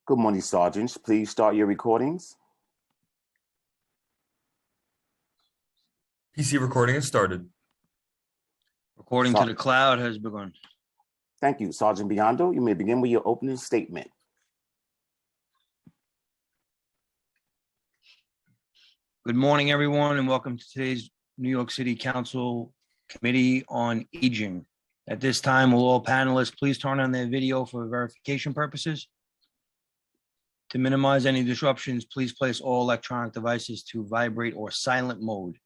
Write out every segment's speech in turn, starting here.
Good morning, Sergeants. Please start your recordings. PC recording has started. Recording to the cloud has begun. Thank you. Sergeant Biondo, you may begin with your opening statement. Good morning, everyone, and welcome to today's New York City Council Committee on Aging. At this time, will all panelists please turn on their video for verification purposes? To minimize any disruptions, please place all electronic devices to vibrate or silent mode.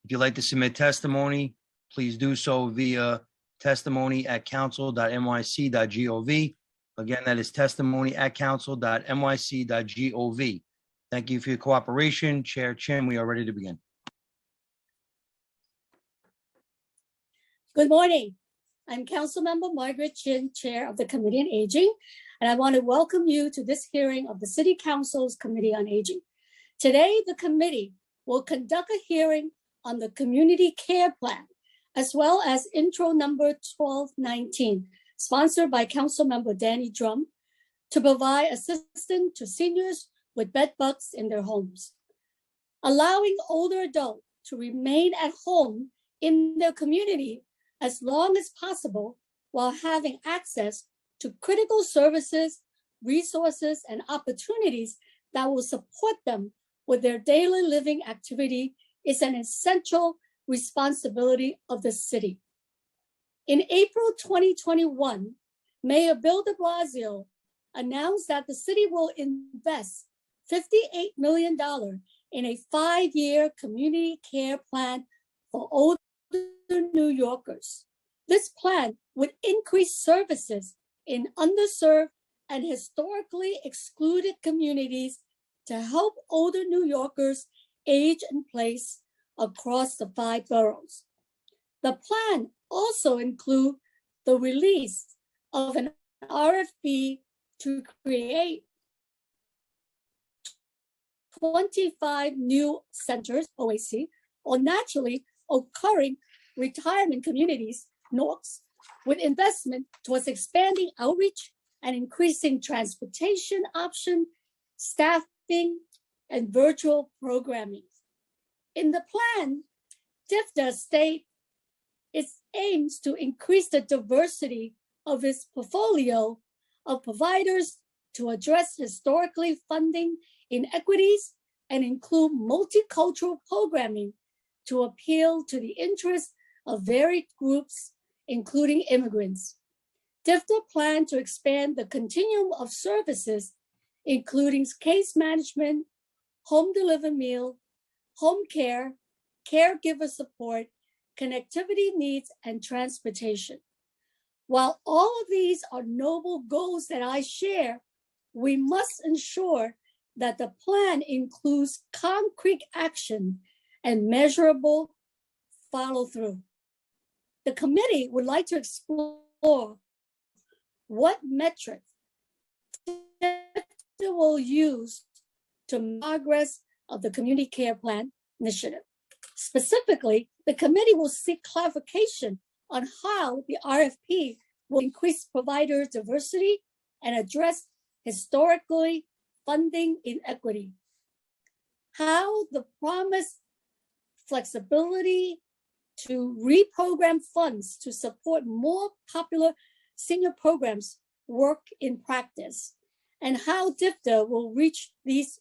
If you'd like to submit testimony, please do so via testimony@council.nyc.gov. Again, that is testimony@council.nyc.gov. Thank you for your cooperation. Chair Chin, we are ready to begin. Good morning. I'm Councilmember Margaret Chin, Chair of the Committee on Aging, and I want to welcome you to this hearing of the City Council's Committee on Aging. Today, the committee will conduct a hearing on the Community Care Plan, as well as intro number 1219, sponsored by Councilmember Danny Drum, to provide assistance to seniors with bed bugs in their homes. Allowing older adults to remain at home in their community as long as possible while having access to critical services, resources, and opportunities that will support them with their daily living activity is an essential responsibility of the city. In April 2021, Mayor Bill de Blasio announced that the city will invest $58 million in a 5-year community care plan for older New Yorkers. This plan would increase services in underserved and historically excluded communities to help older New Yorkers age in place across the 5 boroughs. The plan also includes the release of an RFP to create 25 new centers, OAC, or naturally occurring retirement communities, NORCs, with investment towards expanding outreach and increasing transportation option, staffing, and virtual programming. In the plan, DFDA states it aims to increase the diversity of its portfolio of providers to address historically funding inequities and include multicultural programming to appeal to the interests of varied groups, including immigrants. DFDA plans to expand the continuum of services, including case management, home delivered meal, home care, caregiver support, connectivity needs, and transportation. While all of these are noble goals that I share, we must ensure that the plan includes concrete action and measurable follow-through. The committee would like to explore what metrics it will use to progress of the Community Care Plan initiative. Specifically, the committee will seek clarification on how the RFP will increase provider diversity and address historically funding inequity. How the promised flexibility to reprogram funds to support more popular senior programs work in practice, and how DFDA will reach these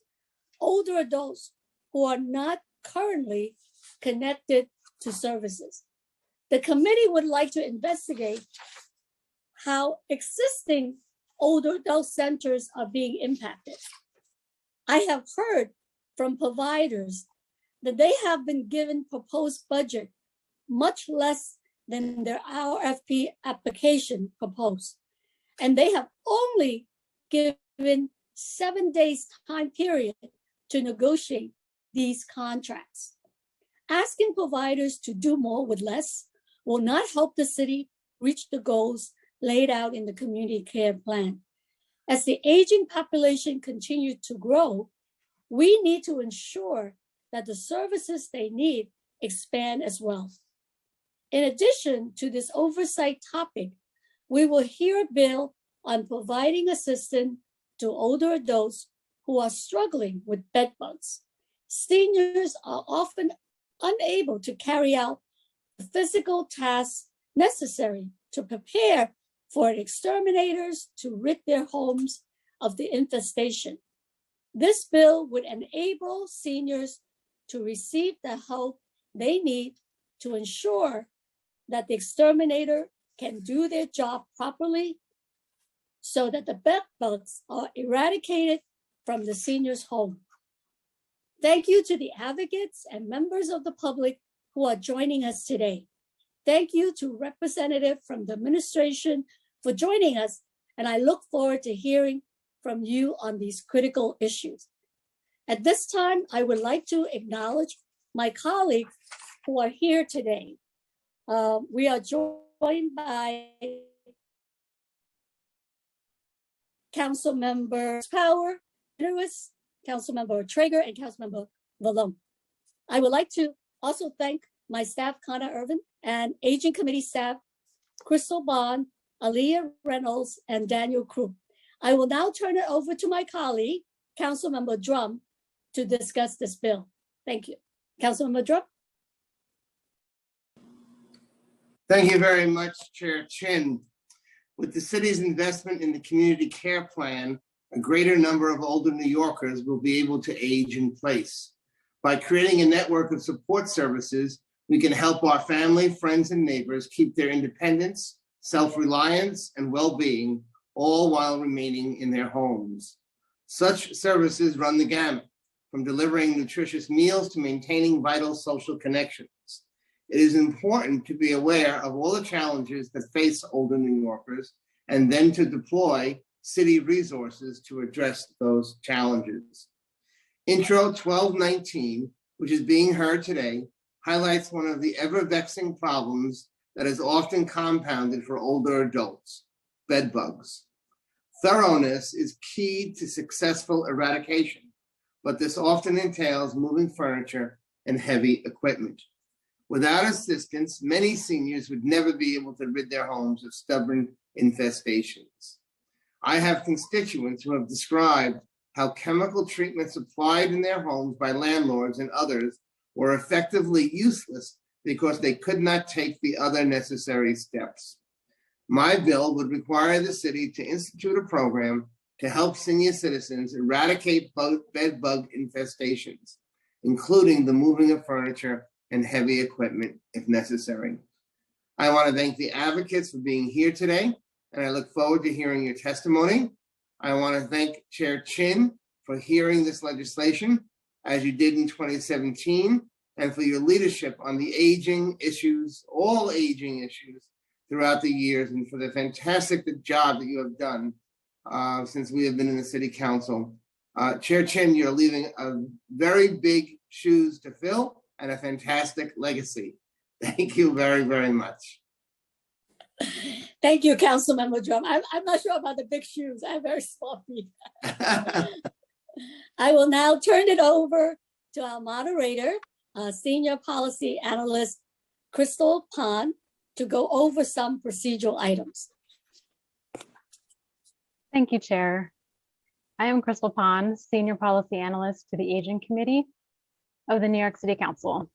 older adults who are not currently connected to services. The committee would like to investigate how existing older adult centers are being impacted. I have heard from providers that they have been given proposed budget much less than their RFP application proposed, and they have only given 7 days time period to negotiate these contracts. Asking providers to do more with less will not help the city reach the goals laid out in the Community Care Plan. As the aging population continues to grow, we need to ensure that the services they need expand as well. In addition to this oversight topic, we will hear a bill on providing assistance to older adults who are struggling with bed bugs. Seniors are often unable to carry out the physical tasks necessary to prepare for exterminators to rid their homes of the infestation. This bill would enable seniors to receive the help they need to ensure that the exterminator can do their job properly so that the bed bugs are eradicated from the senior's home. Thank you to the advocates and members of the public who are joining us today. Thank you to representatives from the administration for joining us, and I look forward to hearing from you on these critical issues. At this time, I would like to acknowledge my colleagues who are here today. We are joined by Councilmember Power, Lewis, Councilmember Traeger, and Councilmember Vallone. I would like to also thank my staff, Connor Irvin, and Aging Committee staff, Crystal Bond, Aaliyah Reynolds, and Daniel Crew. I will now turn it over to my colleague, Councilmember Drum, to discuss this bill. Thank you. Councilmember Drum. Thank you very much, Chair Chin. With the city's investment in the community care plan, a greater number of older New Yorkers will be able to age in place. By creating a network of support services, we can help our family, friends, and neighbors keep their independence, self-reliance, and well-being, all while remaining in their homes. Such services run the gamut, from delivering nutritious meals to maintaining vital social connections. It is important to be aware of all the challenges that face older New Yorkers and then to deploy city resources to address those challenges. Intro 1219, which is being heard today, highlights one of the ever-vexing problems that is often compounded for older adults: bed bugs. Thoroughness is key to successful eradication, but this often entails moving furniture and heavy equipment. Without assistance, many seniors would never be able to rid their homes of stubborn infestations. I have constituents who have described how chemical treatments applied in their homes by landlords and others were effectively useless because they could not take the other necessary steps. My bill would require the city to institute a program to help senior citizens eradicate bed bug infestations, including the moving of furniture and heavy equipment if necessary. I want to thank the advocates for being here today, and I look forward to hearing your testimony. I want to thank Chair Chin for hearing this legislation, as you did in 2017, and for your leadership on the aging issues, all aging issues throughout the years, and for the fantastic job that you have done since we have been in the City Council. Chair Chin, you're leaving a very big shoes to fill and a fantastic legacy. Thank you very, very much. Thank you, Councilmember Drum. I'm not sure about the big shoes. I have very small feet. I will now turn it over to our moderator, Senior Policy Analyst, Crystal Pond, to go over some procedural items. Thank you, Chair. I am Crystal Pond, Senior Policy Analyst to the Aging Committee of the New York City Council.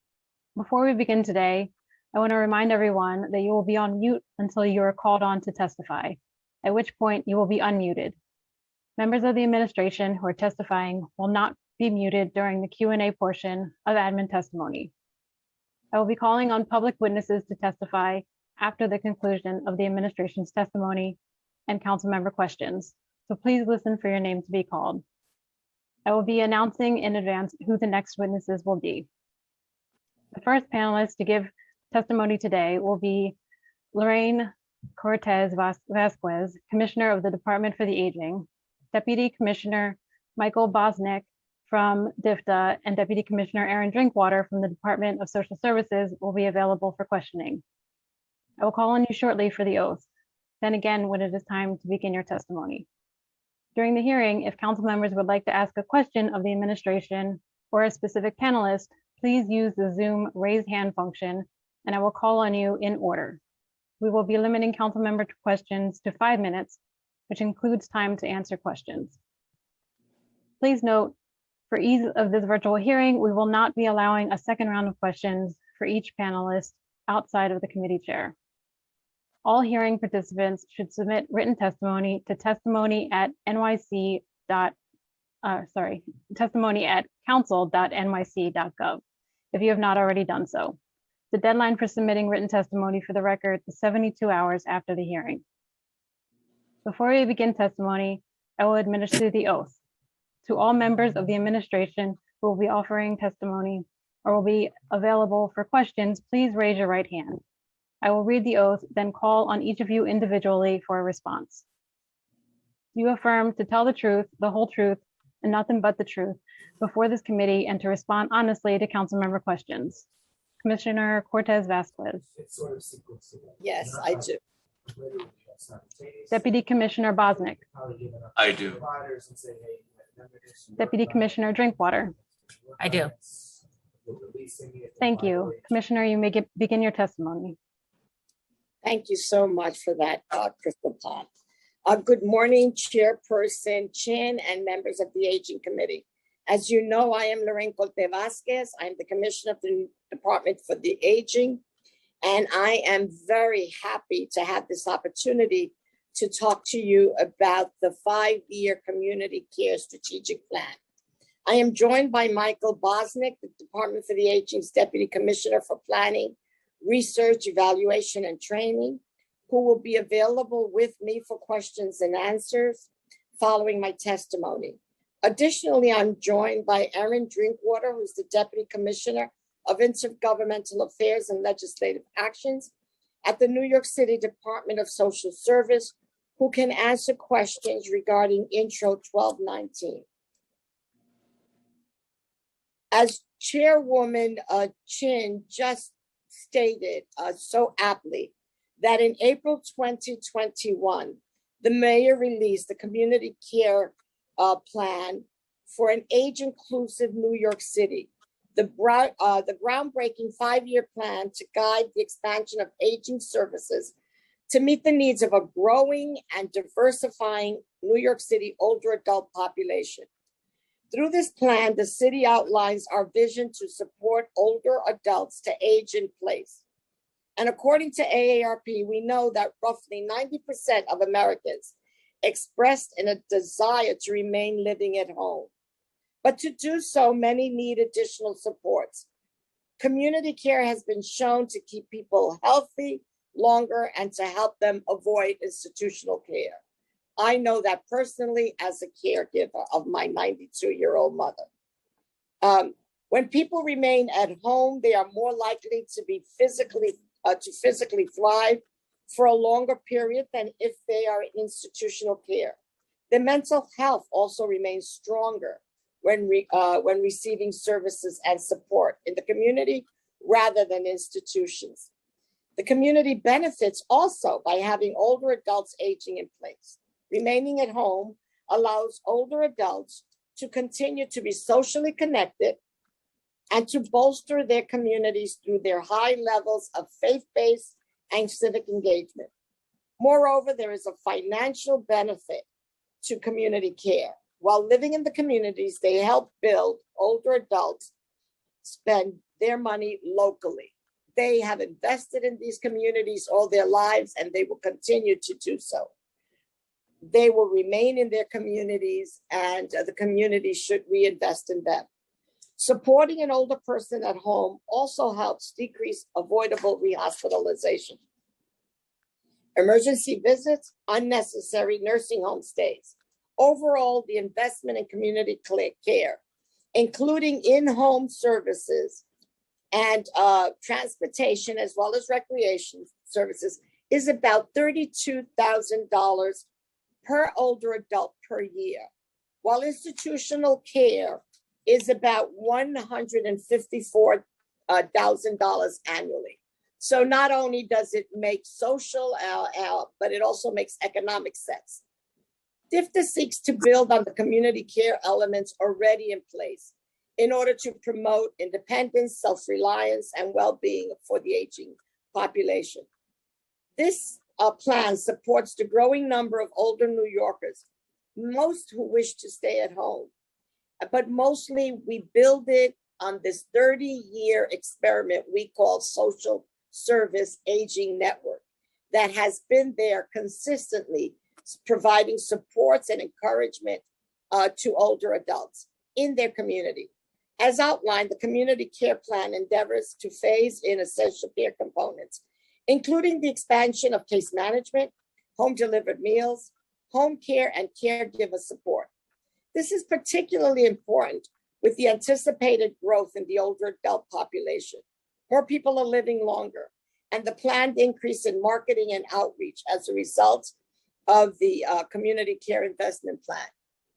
Before we begin today, I want to remind everyone that you will be on mute until you are called on to testify, at which point you will be unmuted. Members of the administration who are testifying will not be muted during the Q&A portion of admin testimony. I will be calling on public witnesses to testify after the conclusion of the administration's testimony and council member questions, so please listen for your name to be called. I will be announcing in advance who the next witnesses will be. The first panelist to give testimony today will be Lorraine Cortez Vasquez, Commissioner of the Department for the Aging, Deputy Commissioner Michael Bosnick from DFTA, and Deputy Commissioner Aaron Drinkwater from the Department of Social Services will be available for questioning. I will call on you shortly for the oath, then again when it is time to begin your testimony. During the hearing, if council members would like to ask a question of the administration or a specific panelist, please use the Zoom raise hand function and I will call on you in order. We will be limiting council member questions to 5 minutes, which includes time to answer questions. Please note, for ease of this virtual hearing, we will not be allowing a second round of questions for each panelist outside of the committee chair. All hearing participants should submit written testimony to testimony@council.nyc.gov if you have not already done so. The deadline for submitting written testimony for the record is 72 hours after the hearing. Before we begin testimony, I will administer the oath. To all members of the administration who will be offering testimony or will be available for questions, please raise your right hand. I will read the oath, then call on each of you individually for a response. You affirm to tell the truth, the whole truth, and nothing but the truth before this committee and to respond honestly to council member questions. Commissioner Cortez Vasquez. Yes, I do. Deputy Commissioner Bosnick. I do. Deputy Commissioner Drinkwater. I do. Thank you. Commissioner, you may begin your testimony. Thank you so much for that, Crystal Pond. Good morning, Chairperson Chin and members of the Aging Committee. As you know, I am Lorraine Colte Vasquez. I'm the Commissioner of the Department for the Aging, and I am very happy to have this opportunity to talk to you about the 5-year Community Care Strategic Plan. I am joined by Michael Bosnick, the Department for the Aging's Deputy Commissioner for Planning, Research, Evaluation, and Training, who will be available with me for questions and answers following my testimony. Additionally, I'm joined by Erin Drinkwater, who's the Deputy Commissioner of Intergovernmental Affairs and Legislative Actions at the New York City Department of Social Service, who can answer questions regarding Intro 1219. As Chairwoman Chin just stated so aptly, that in April 2021, the mayor released the community care plan for an age-inclusive New York City. The groundbreaking 5-year plan to guide the expansion of aging services to meet the needs of a growing and diversifying New York City older adult population. Through this plan, the city outlines our vision to support older adults to age in place. And according to AARP, we know that roughly 90% of Americans expressed in a desire to remain living at home. But to do so, many need additional supports. Community care has been shown to keep people healthy longer and to help them avoid institutional care. I know that personally as a caregiver of my 92-year-old mother. When people remain at home, they are more likely to be physically thrive for a longer period than if they are in institutional care. Their mental health also remains stronger when receiving services and support in the community rather than institutions. The community benefits also by having older adults aging in place. Remaining at home allows older adults to continue to be socially connected and to bolster their communities through their high levels of faith-based and civic engagement. Moreover, there is a financial benefit to community care. While living in the communities, they help build older adults spend their money locally. They have invested in these communities all their lives, and they will continue to do so. They will remain in their communities, and the community should reinvest in them. Supporting an older person at home also helps decrease avoidable rehospitalization, emergency visits, unnecessary nursing home stays. Overall, the investment in community care, including in-home services and transportation, as well as recreation services, is about $32,000 per older adult per year, while institutional care is about $154,000 annually. So not only does it make social, but it also makes economic sense. DFTA seeks to build on the community care elements already in place in order to promote independence, self-reliance, and well-being for the aging population. This plan supports the growing number of older New Yorkers, most who wish to stay at home. But mostly we build it on this 30-year experiment we call social service aging network that has been there consistently providing supports and encouragement to older adults in their community. As outlined, the community care plan endeavors to phase in essential care components, including the expansion of case management, home delivered meals, home care, and caregiver support. This is particularly important with the anticipated growth in the older adult population. More people are living longer, and the planned increase in marketing and outreach as a result of the community care investment plan.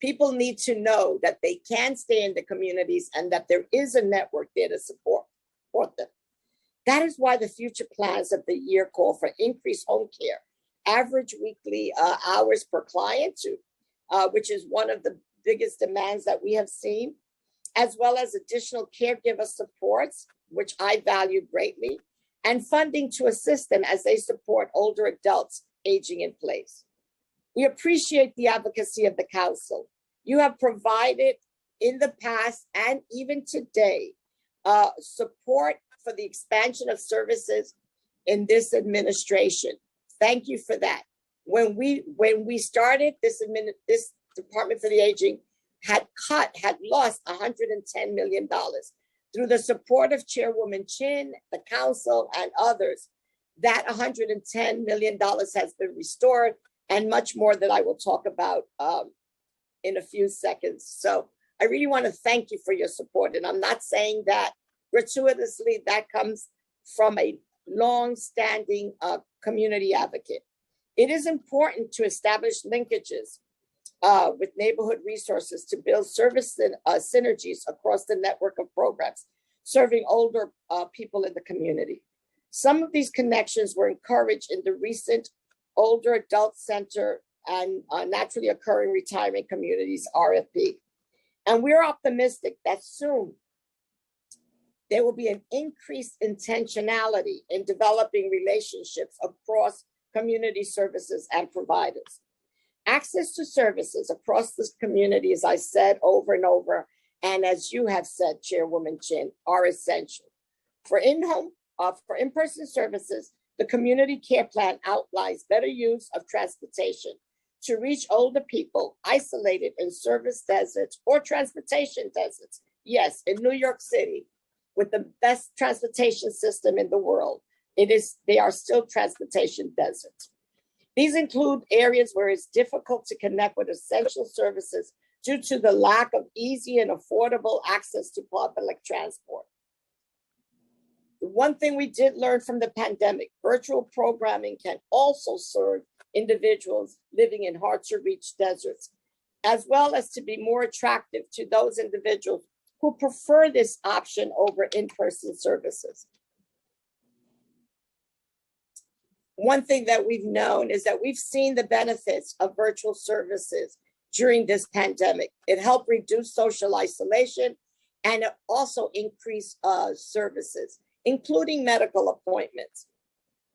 People need to know that they can stay in the communities and that there is a network there to support them. That is why the future plans of the year call for increased home care, average weekly hours per client, which is one of the biggest demands that we have seen, as well as additional caregiver supports, which I value greatly, and funding to assist them as they support older adults aging in place. We appreciate the advocacy of the council. You have provided in the past and even today support for the expansion of services in this administration. Thank you for that. When we started this Department for the Aging had lost $110 million. Through the support of Chairwoman Chin, the council, and others, that $110 million has been restored, and much more that I will talk about in a few seconds. So I really want to thank you for your support. And I'm not saying that gratuitously, that comes from a long-standing community advocate. It is important to establish linkages with neighborhood resources to build service synergies across the network of programs serving older people in the community. Some of these connections were encouraged in the recent Older Adult Center and Naturally Occurring Retirement Communities RFP. And we're optimistic that soon there will be an increased intentionality in developing relationships across community services and providers. Access to services across this community, as I said over and over, and as you have said, Chairwoman Chin, are essential. For in-person services, the community care plan outlines better use of transportation to reach older people isolated in service deserts or transportation deserts. Yes, in New York City, with the best transportation system in the world, they are still transportation deserts. These include areas where it's difficult to connect with essential services due to the lack of easy and affordable access to public transport. The one thing we did learn from the pandemic, virtual programming can also serve individuals living in hard to reach deserts, as well as to be more attractive to those individuals who prefer this option over in-person services. One thing that we've known is that we've seen the benefits of virtual services during this pandemic. It helped reduce social isolation, and it also increased services, including medical appointments.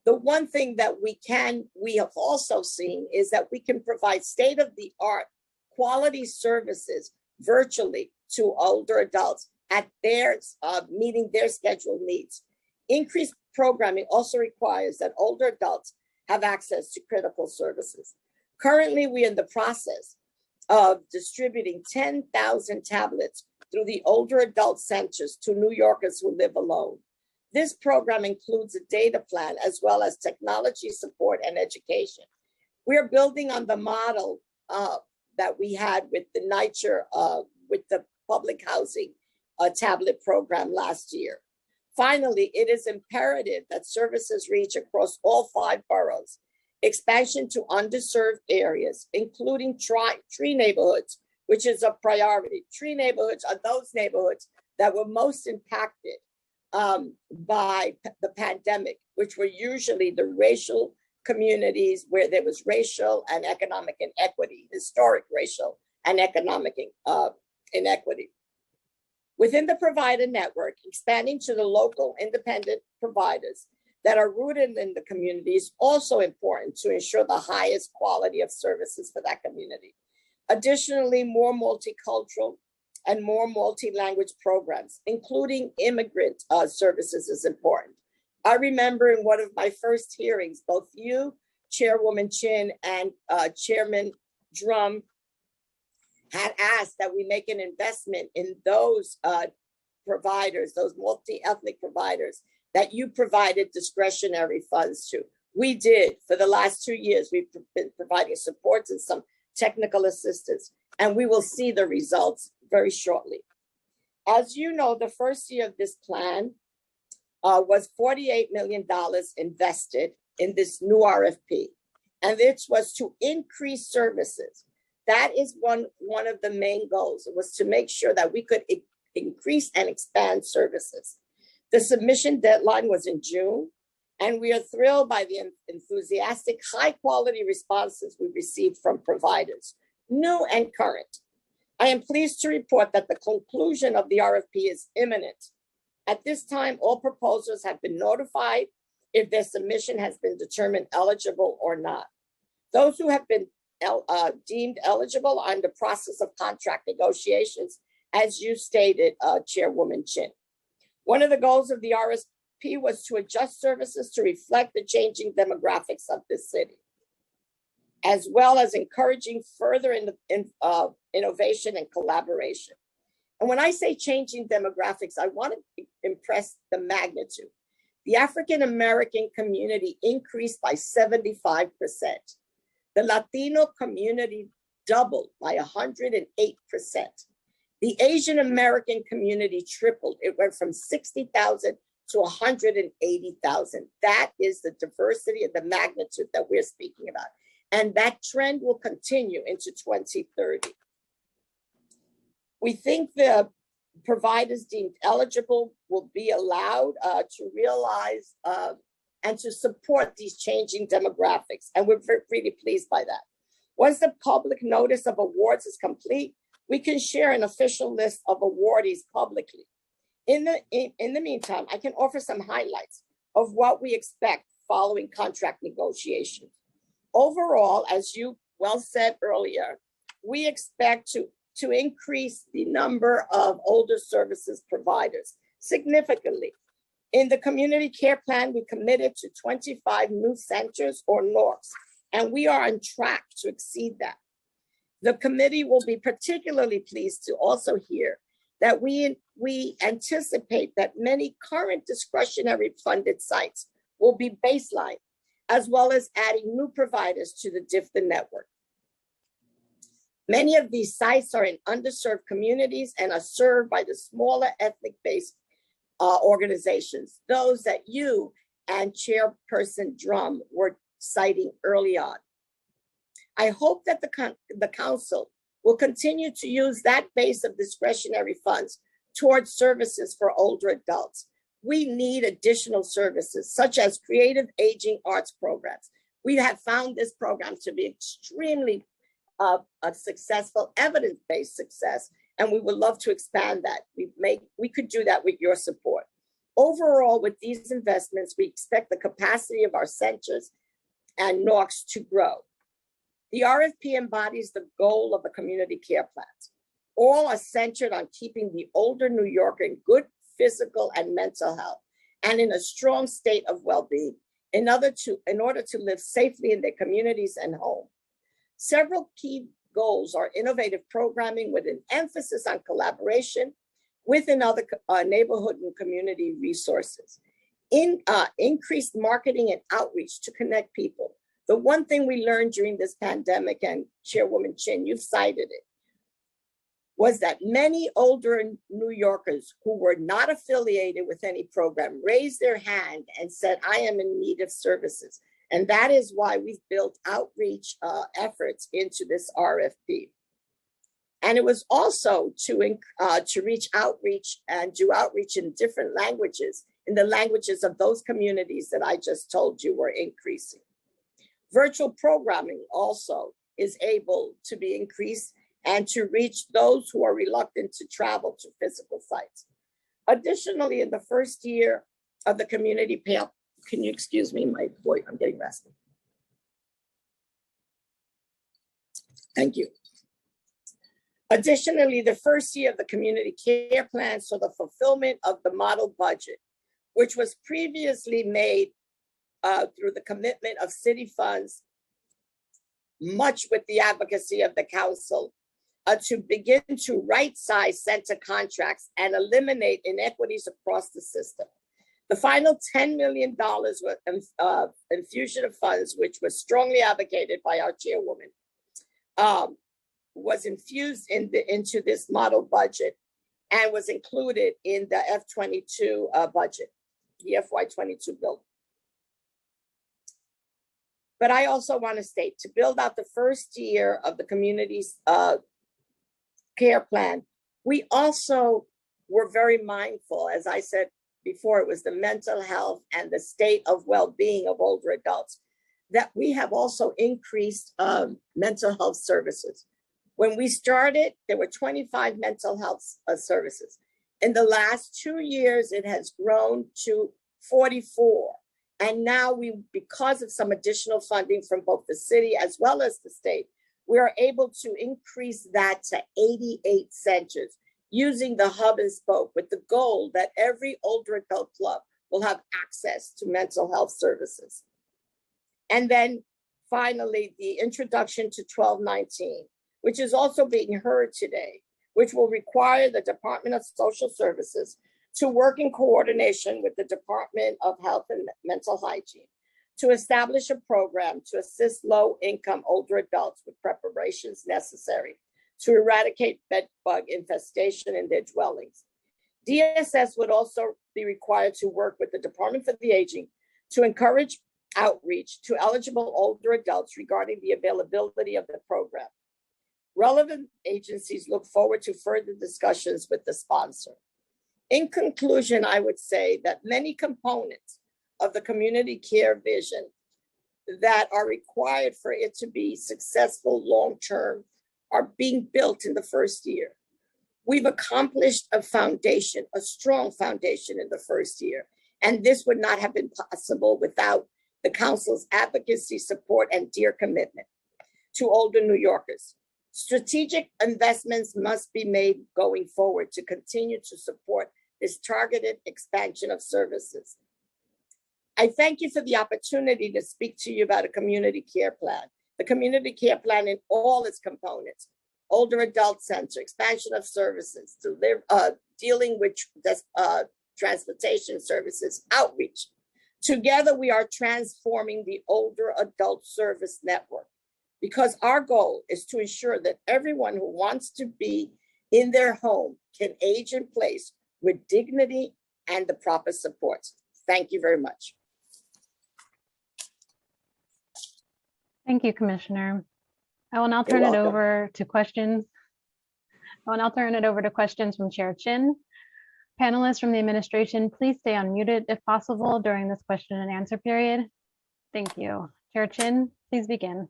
The one thing that we have also seen is that we can provide state-of-the-art quality services virtually to older adults at their meeting their scheduled needs. Increased programming also requires that older adults have access to critical services. Currently, we're in the process of distributing 10,000 tablets through the older adult centers to New Yorkers who live alone. This program includes a data plan as well as technology support and education. We're building on the model that we had with the NYCHR, with the public housing tablet program last year. Finally, it is imperative that services reach across all 5 boroughs. Expansion to underserved areas, including tree neighborhoods, which is a priority. Tree neighborhoods are those neighborhoods that were most impacted by the pandemic, which were usually the racial communities where there was racial and economic inequity, historic racial and economic inequity. Within the provider network, expanding to the local independent providers, that are rooted in the community is also important to ensure the highest quality of services for that community. Additionally, more multicultural and more multi-language programs, including immigrant services, is important. I remember in one of my first hearings, both you, Chairwoman Chin, and Chairman Drum had asked that we make an investment in those providers, those multi-ethnic providers that you provided discretionary funds to. We did. For the last 2 years, we've been providing supports and some technical assistance, and we will see the results very shortly. As you know, the first year of this plan was $48 million invested in this new RFP, and this was to increase services. That is one of the main goals. It was to make sure that we could increase and expand services. The submission deadline was in June, and we are thrilled by the enthusiastic, high-quality responses we received from providers, new and current. I am pleased to report that the conclusion of the RFP is imminent. At this time, all proposers have been notified if their submission has been determined eligible or not. Those who have been deemed eligible are in the process of contract negotiations, as you stated, Chairwoman Chin. One of the goals of the RFP was to adjust services to reflect the changing demographics of the city, as well as encouraging further innovation and collaboration. And when I say changing demographics, I want to impress the magnitude. The African-American community increased by 75%. The Latino community doubled by 108%. The Asian American community tripled. It went from 60,000 to 180,000. That is the diversity and the magnitude that we're speaking about. And that trend will continue into 2030. We think the providers deemed eligible will be allowed to realize and to support these changing demographics. And we're really pleased by that. Once the public notice of awards is complete, we can share an official list of awardees publicly. In the meantime, I can offer some highlights of what we expect following contract negotiations. Overall, as you well said earlier, we expect to increase the number of older services providers significantly. In the community care plan, we committed to 25 new centers or NORCs, and we are on track to exceed that. The committee will be particularly pleased to also hear that we anticipate that many current discretionary funded sites will be baseline, as well as adding new providers to the DFDA network. Many of these sites are in underserved communities and are served by the smaller ethnic-based organizations, those that you and Chairperson Drum were citing early on. I hope that the council will continue to use that base of discretionary funds towards services for older adults. We need additional services, such as creative aging arts programs. We have found this program to be extremely a successful, evidence-based success, and we would love to expand that. We could do that with your support. Overall, with these investments, we expect the capacity of our centers and NORCs to grow. The RFP embodies the goal of the community care plans. All are centered on keeping the older New Yorker in good physical and mental health and in a strong state of well-being in order to live safely in their communities and home. Several key goals are innovative programming with an emphasis on collaboration with another neighborhood and community resources. Increased marketing and outreach to connect people. The one thing we learned during this pandemic, and Chairwoman Chin, you've cited it, was that many older New Yorkers who were not affiliated with any program raised their hand and said, I am in need of services. And that is why we've built outreach efforts into this RFP. And it was also to reach outreach and do outreach in different languages, in the languages of those communities that I just told you were increasing. Virtual programming also is able to be increased and to reach those who are reluctant to travel to physical sites. Additionally, in the first year of the community can you excuse me, my boy, I'm getting raspy. Thank you. Additionally, the first year of the community care plan saw the fulfillment of the model budget, which was previously made through the commitment of city funds, much with the advocacy of the council, to begin to right-size center contracts and eliminate inequities across the system. The final $10 million infusion of funds, which was strongly advocated by our chairwoman, was infused into this model budget and was included in the F22 budget, the FY22 bill. But I also want to state, to build out the first year of the community's care plan, we also were very mindful, as I said before, it was the mental health and the state of well-being of older adults, that we have also increased mental health services. When we started, there were 25 mental health services. In the last 2 years, it has grown to 44. And now we, because of some additional funding from both the city as well as the state, we are able to increase that to 88 centers using the hub and spoke, with the goal that every older adult club will have access to mental health services. And then finally, the introduction to 1219, which is also being heard today, which will require the Department of Social Services to work in coordination with the Department of Health and Mental Hygiene to establish a program to assist low-income older adults with preparations necessary to eradicate bed bug infestation in their dwellings. DSS would also be required to work with the Department for the Aging to encourage outreach to eligible older adults regarding the availability of the program. Relevant agencies look forward to further discussions with the sponsor. In conclusion, I would say that many components of the community care vision that are required for it to be successful long-term are being built in the first year. We've accomplished a foundation, a strong foundation in the first year, and this would not have been possible without the council's advocacy, support, and dear commitment to older New Yorkers. Strategic investments must be made going forward to continue to support this targeted expansion of services. I thank you for the opportunity to speak to you about a community care plan. The community care plan in all its components, older adult center, expansion of services, dealing with transportation services, outreach. Together, we are transforming the older adult service network, because our goal is to ensure that everyone who wants to be in their home can age in place with dignity and the proper supports. Thank you very much. Thank you, Commissioner. I will now turn it over to questions. From Chair Chin. Panelists from the administration, please stay unmuted if possible during this question and answer period. Thank you. Chair Chin, please begin.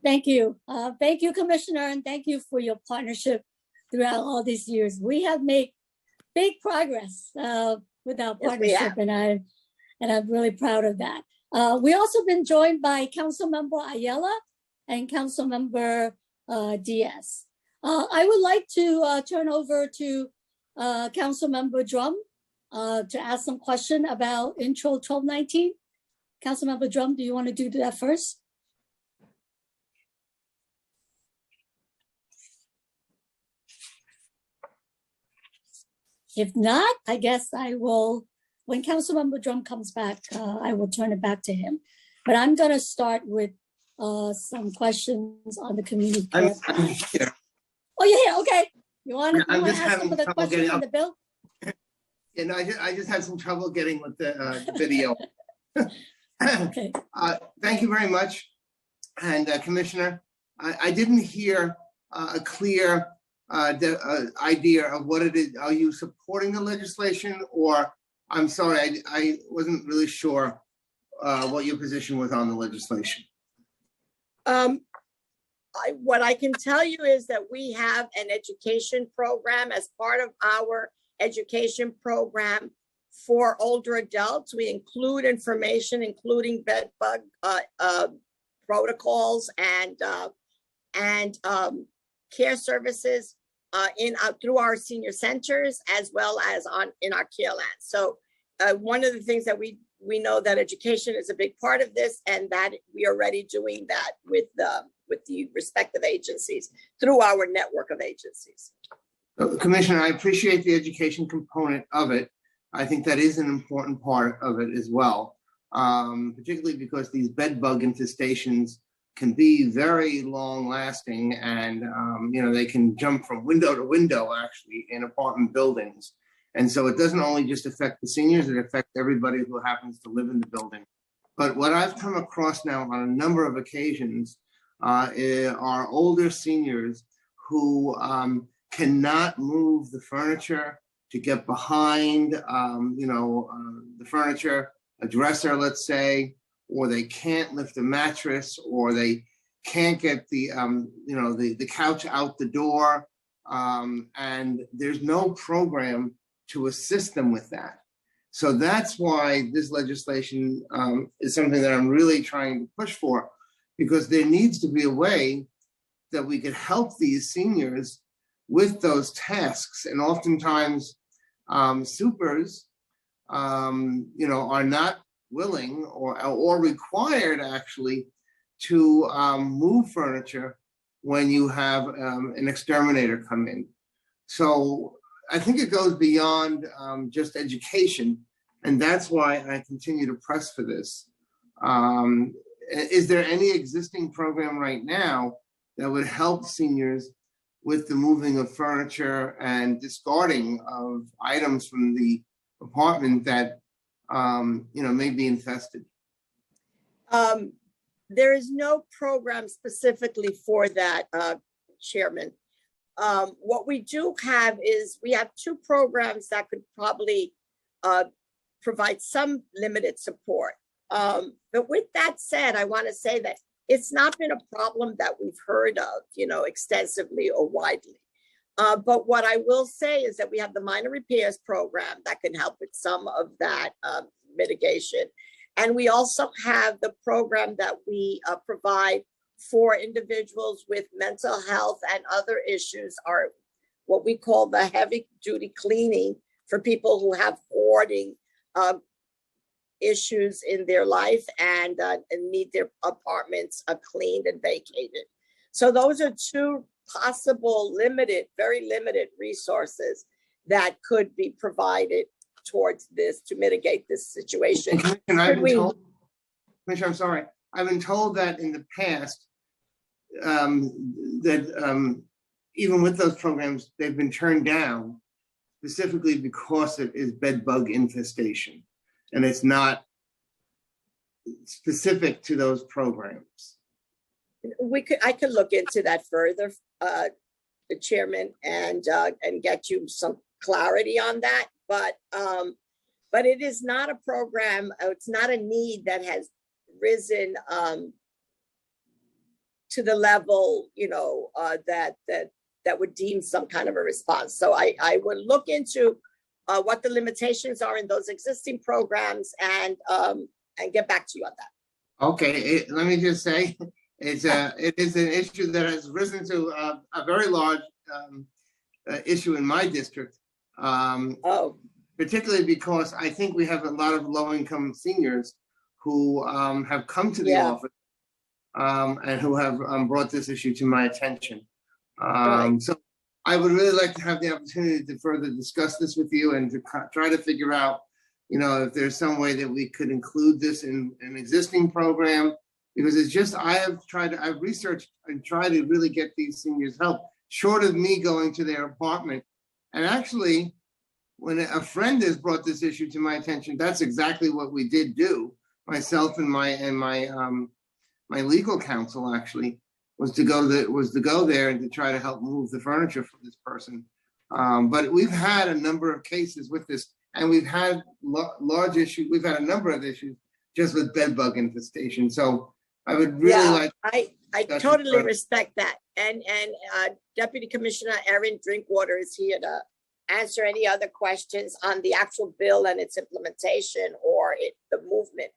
Thank you. Thank you, Commissioner, and thank you for your partnership throughout all these years. We have made big progress with our partnership, and I'm really proud of that. We also been joined by Councilmember Ayala and Councilmember Diaz. I would like to turn over to Councilmember Drum to ask some question about Intro 1219. Councilmember Drum, do you want to do that first? If not, I guess I will, when Councilmember Drum comes back, I will turn it back to him. But I'm going to start with some questions on the community care plan. I'm here. Oh, you're here, okay. You want to I'm just ask some having of the trouble questions getting on up. the bill? You know, I just had some trouble getting with the video. Okay. Thank you very much. And Commissioner, I didn't hear a clear idea of what it is. Are you supporting the legislation, or I'm sorry, I wasn't really sure what your position was on the legislation. What I can tell you is that we have an education program. As part of our education program, for older adults. We include information, including bed bug protocols and care services through our senior centers, as well as in our care lands. So one of the things that we know that education is a big part of this, and that we are already doing that with the respective agencies through our network of agencies. Commissioner, I appreciate the education component of it. I think that is an important part of it as well, particularly because these bed bug infestations can be very long lasting, and they can jump from window to window actually in apartment buildings. And so it doesn't only just affect the seniors, it affects everybody who happens to live in the building. But what I've come across now on a number of occasions are older seniors who cannot move the furniture to get behind, the furniture, a dresser, let's say, or they can't lift a mattress, or they can't get the couch out the door, and there's no program to assist them with that. So that's why this legislation is something that I'm really trying to push for, because there needs to be a way that we could help these seniors with those tasks. And oftentimes supers, are not willing or required actually to move furniture when you have an exterminator come in. So I think it goes beyond just education, and that's why I continue to press for this. Is there any existing program right now that would help seniors with the moving of furniture and discarding of items from the apartment that may be infested? There is no program specifically for that, Chairman. What we do have is we have two programs that could probably provide some limited support. But with that said, I want to say that it's not been a problem that we've heard of, extensively or widely. But what I will say is that we have the minor repairs program that can help with some of that mitigation. And we also have the program that we provide for individuals with mental health and other issues, are what we call the heavy duty cleaning for people who have hoarding issues in their life and need their apartments cleaned and vacated. So those are two possible very limited resources that could be provided towards this to mitigate this situation. Commissioner, I'm sorry. I've been told that in the past that even with those programs, they've been turned down specifically because it is bed bug infestation, and it's not specific to those programs. I could look into that further, the Chairman, and get you some clarity on that. But it is not a program. It's not a need that has risen to the level, that would deem some kind of a response. So I would look into what the limitations are in those existing programs and get back to you on that. Okay, let me just say, it is an issue that has risen to a very large issue in my district. Particularly because I think we have a lot of low-income seniors who have come to the office and who have brought this issue to my attention. So I would really like to have the opportunity to further discuss this with you and to try to figure out, if there's some way that we could include this in an existing program, because it's just, I've researched and tried to really get these seniors help, short of me going to their apartment. And actually, when a friend has brought this issue to my attention, that's exactly what we did do. Myself and my legal counsel actually was to go there and to try to help move the furniture for this person. But we've had a number of cases with this, and we've had large issues. We've had a number of issues just with bed bug infestation. So I would really like. I totally respect that. And Deputy Commissioner Erin Drinkwater is here to answer any other questions on the actual bill and its implementation or the movement.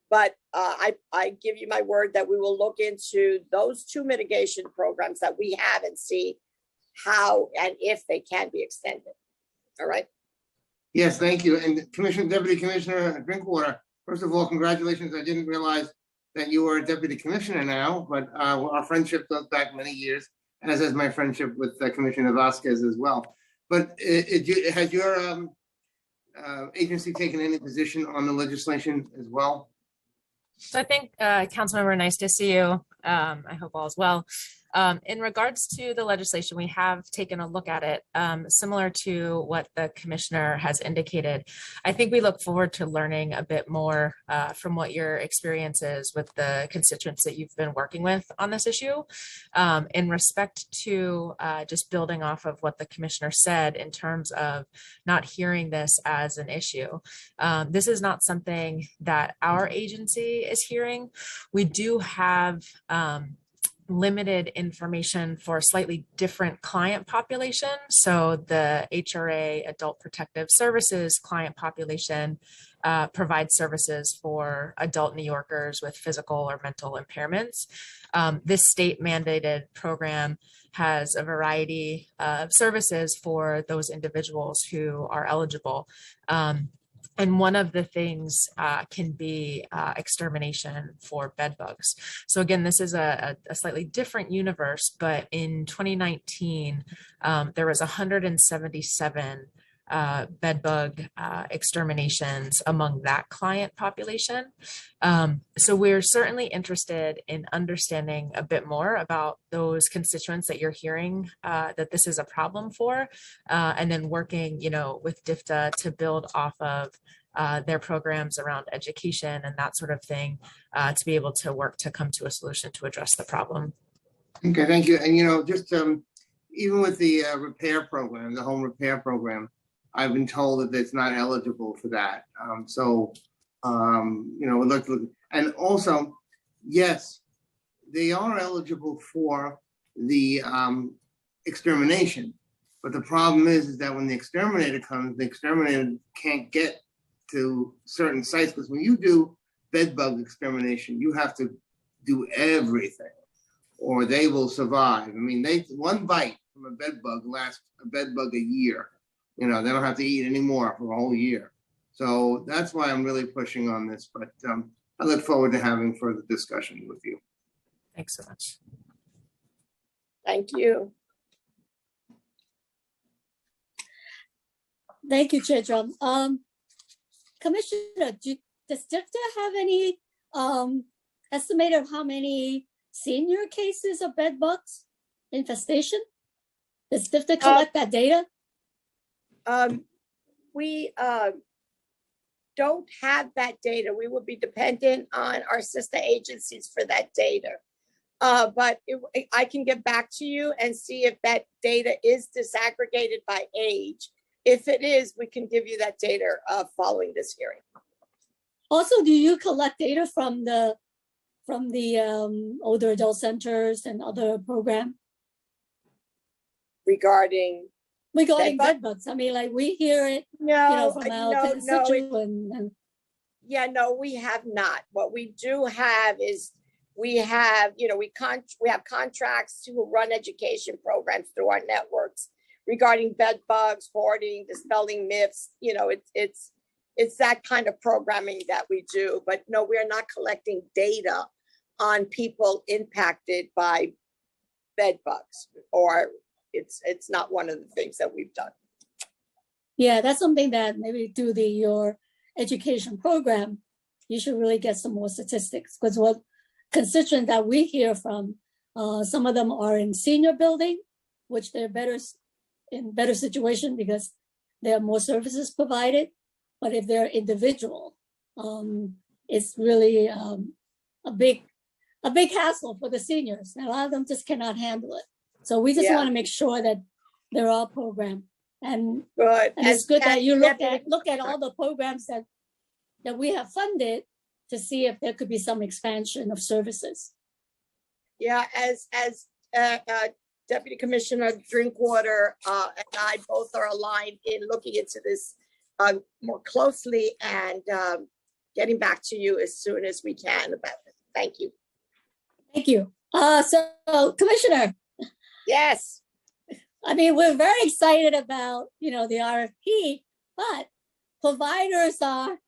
But I give you my word that we will look into those two mitigation programs that we have and see how and if they can be extended. All right. Yes, thank you. And Deputy Commissioner Drinkwater, first of all, congratulations. I didn't realize that you were a deputy commissioner now, but our friendship goes back many years, as is my friendship with Commissioner Vasquez as well. But has your agency taken any position on the legislation as well? So I think, Councilmember, nice to see you. I hope all is well. In regards to the legislation, we have taken a look at it, similar to what the commissioner has indicated. I think we look forward to learning a bit more from what your experience is with the constituents that you've been working with on this issue. In respect to just building off of what the commissioner said in terms of not hearing this as an issue, this is not something that our agency is hearing. We do have limited information for a slightly different client population. So the HRA Adult Protective Services client population provides services for adult New Yorkers with physical or mental impairments. This state mandated program has a variety of services for those individuals who are eligible. And one of the things can be extermination for bed bugs. So again, this is a slightly different universe, but in 2019, there was 177 bed bug exterminations among that client population. So we're certainly interested in understanding a bit more about those constituents that you're hearing that this is a problem for, and then working, with DFTA to build off of their programs around education and that sort of thing to be able to work to come to a solution to address the problem. Okay, thank you. And just even with the repair program, the home repair program, I've been told that it's not eligible for that. We'd like to look. And also, yes, they are eligible for the extermination. But the problem is that when the exterminator comes, the exterminator can't get to certain sites, because when you do bed bug extermination, you have to do everything or they will survive. I mean, one bite from a bed bug lasts a bed bug a year. They don't have to eat anymore for a whole year. So that's why I'm really pushing on this. But I look forward to having further discussion with you. Thanks so much. Thank you. Thank you, Chair Drum. Commissioner, does DFTA have any estimate of how many senior cases of bed bugs infestation? Does DFTA collect that data? We don't have that data. We would be dependent on our sister agencies for that data. But I can get back to you and see if that data is disaggregated by age. If it is, we can give you that data following this hearing. Also, do you collect data from the older adult centers and other program Regarding bed bugs? I mean, like we hear it, from our constituents. No, we have not. What we do have is we have contracts to run education programs through our networks regarding bed bugs, hoarding, dispelling myths. It's that kind of programming that we do. But no, we are not collecting data on people impacted by bed bugs, or it's not one of the things that we've done. Yeah, that's something that maybe through your education program, you should really get some more statistics, because what constituents that we hear from, some of them are in senior building, which they're in better situation because there are more services provided. But if they're individual, it's really a big hassle for the seniors. And a lot of them just cannot handle it. So we just want to make sure that they're all programmed. And it's good that you look at all the programs that we have funded to see if there could be some expansion of services. Yeah, as Deputy Commissioner Drinkwater and I both are aligned in looking into this more closely and getting back to you as soon as we can about it. Thank you. Thank you. So Commissioner, Yes. I mean, we're very excited about, the RFP, but providers are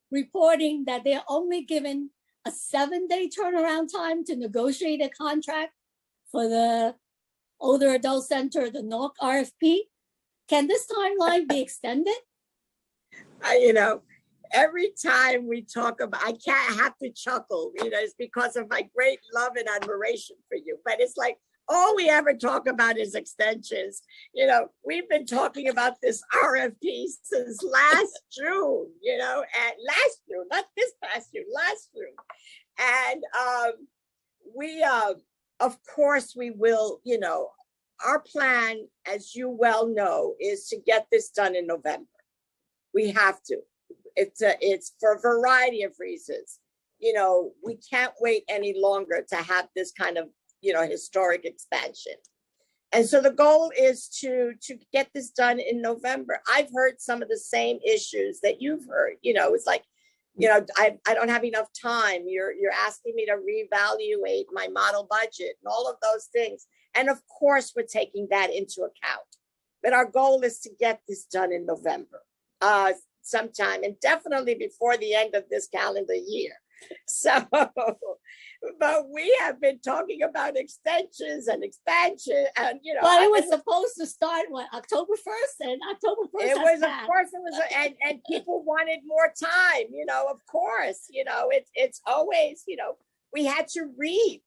reporting that they're only given a 7-day turnaround time to negotiate a contract for the older adult center, the NORC RFP. Can this timeline be extended? Every time we talk about, I can't have to chuckle, it's because of my great love and admiration for you. But it's like, all we ever talk about is extensions. We've been talking about this RFP since last June, and last June, not this past June, last June. And we, of course, we will, our plan, as you well know, is to get this done in November. We have to. It's for a variety of reasons. We can't wait any longer to have this kind of, historic expansion. And so the goal is to get this done in November. I've heard some of the same issues that you've heard. It's like, I don't have enough time. You're asking me to reevaluate my model budget and all of those things. And of course, we're taking that into account. But our goal is to get this done in November, sometime, and definitely before the end of this calendar year. So, but we have been talking about extensions and expansion, and Well, it was supposed to start October 1st, and October 1st. It was, of course, it was, and people wanted more time. Of course, it's always, we had to read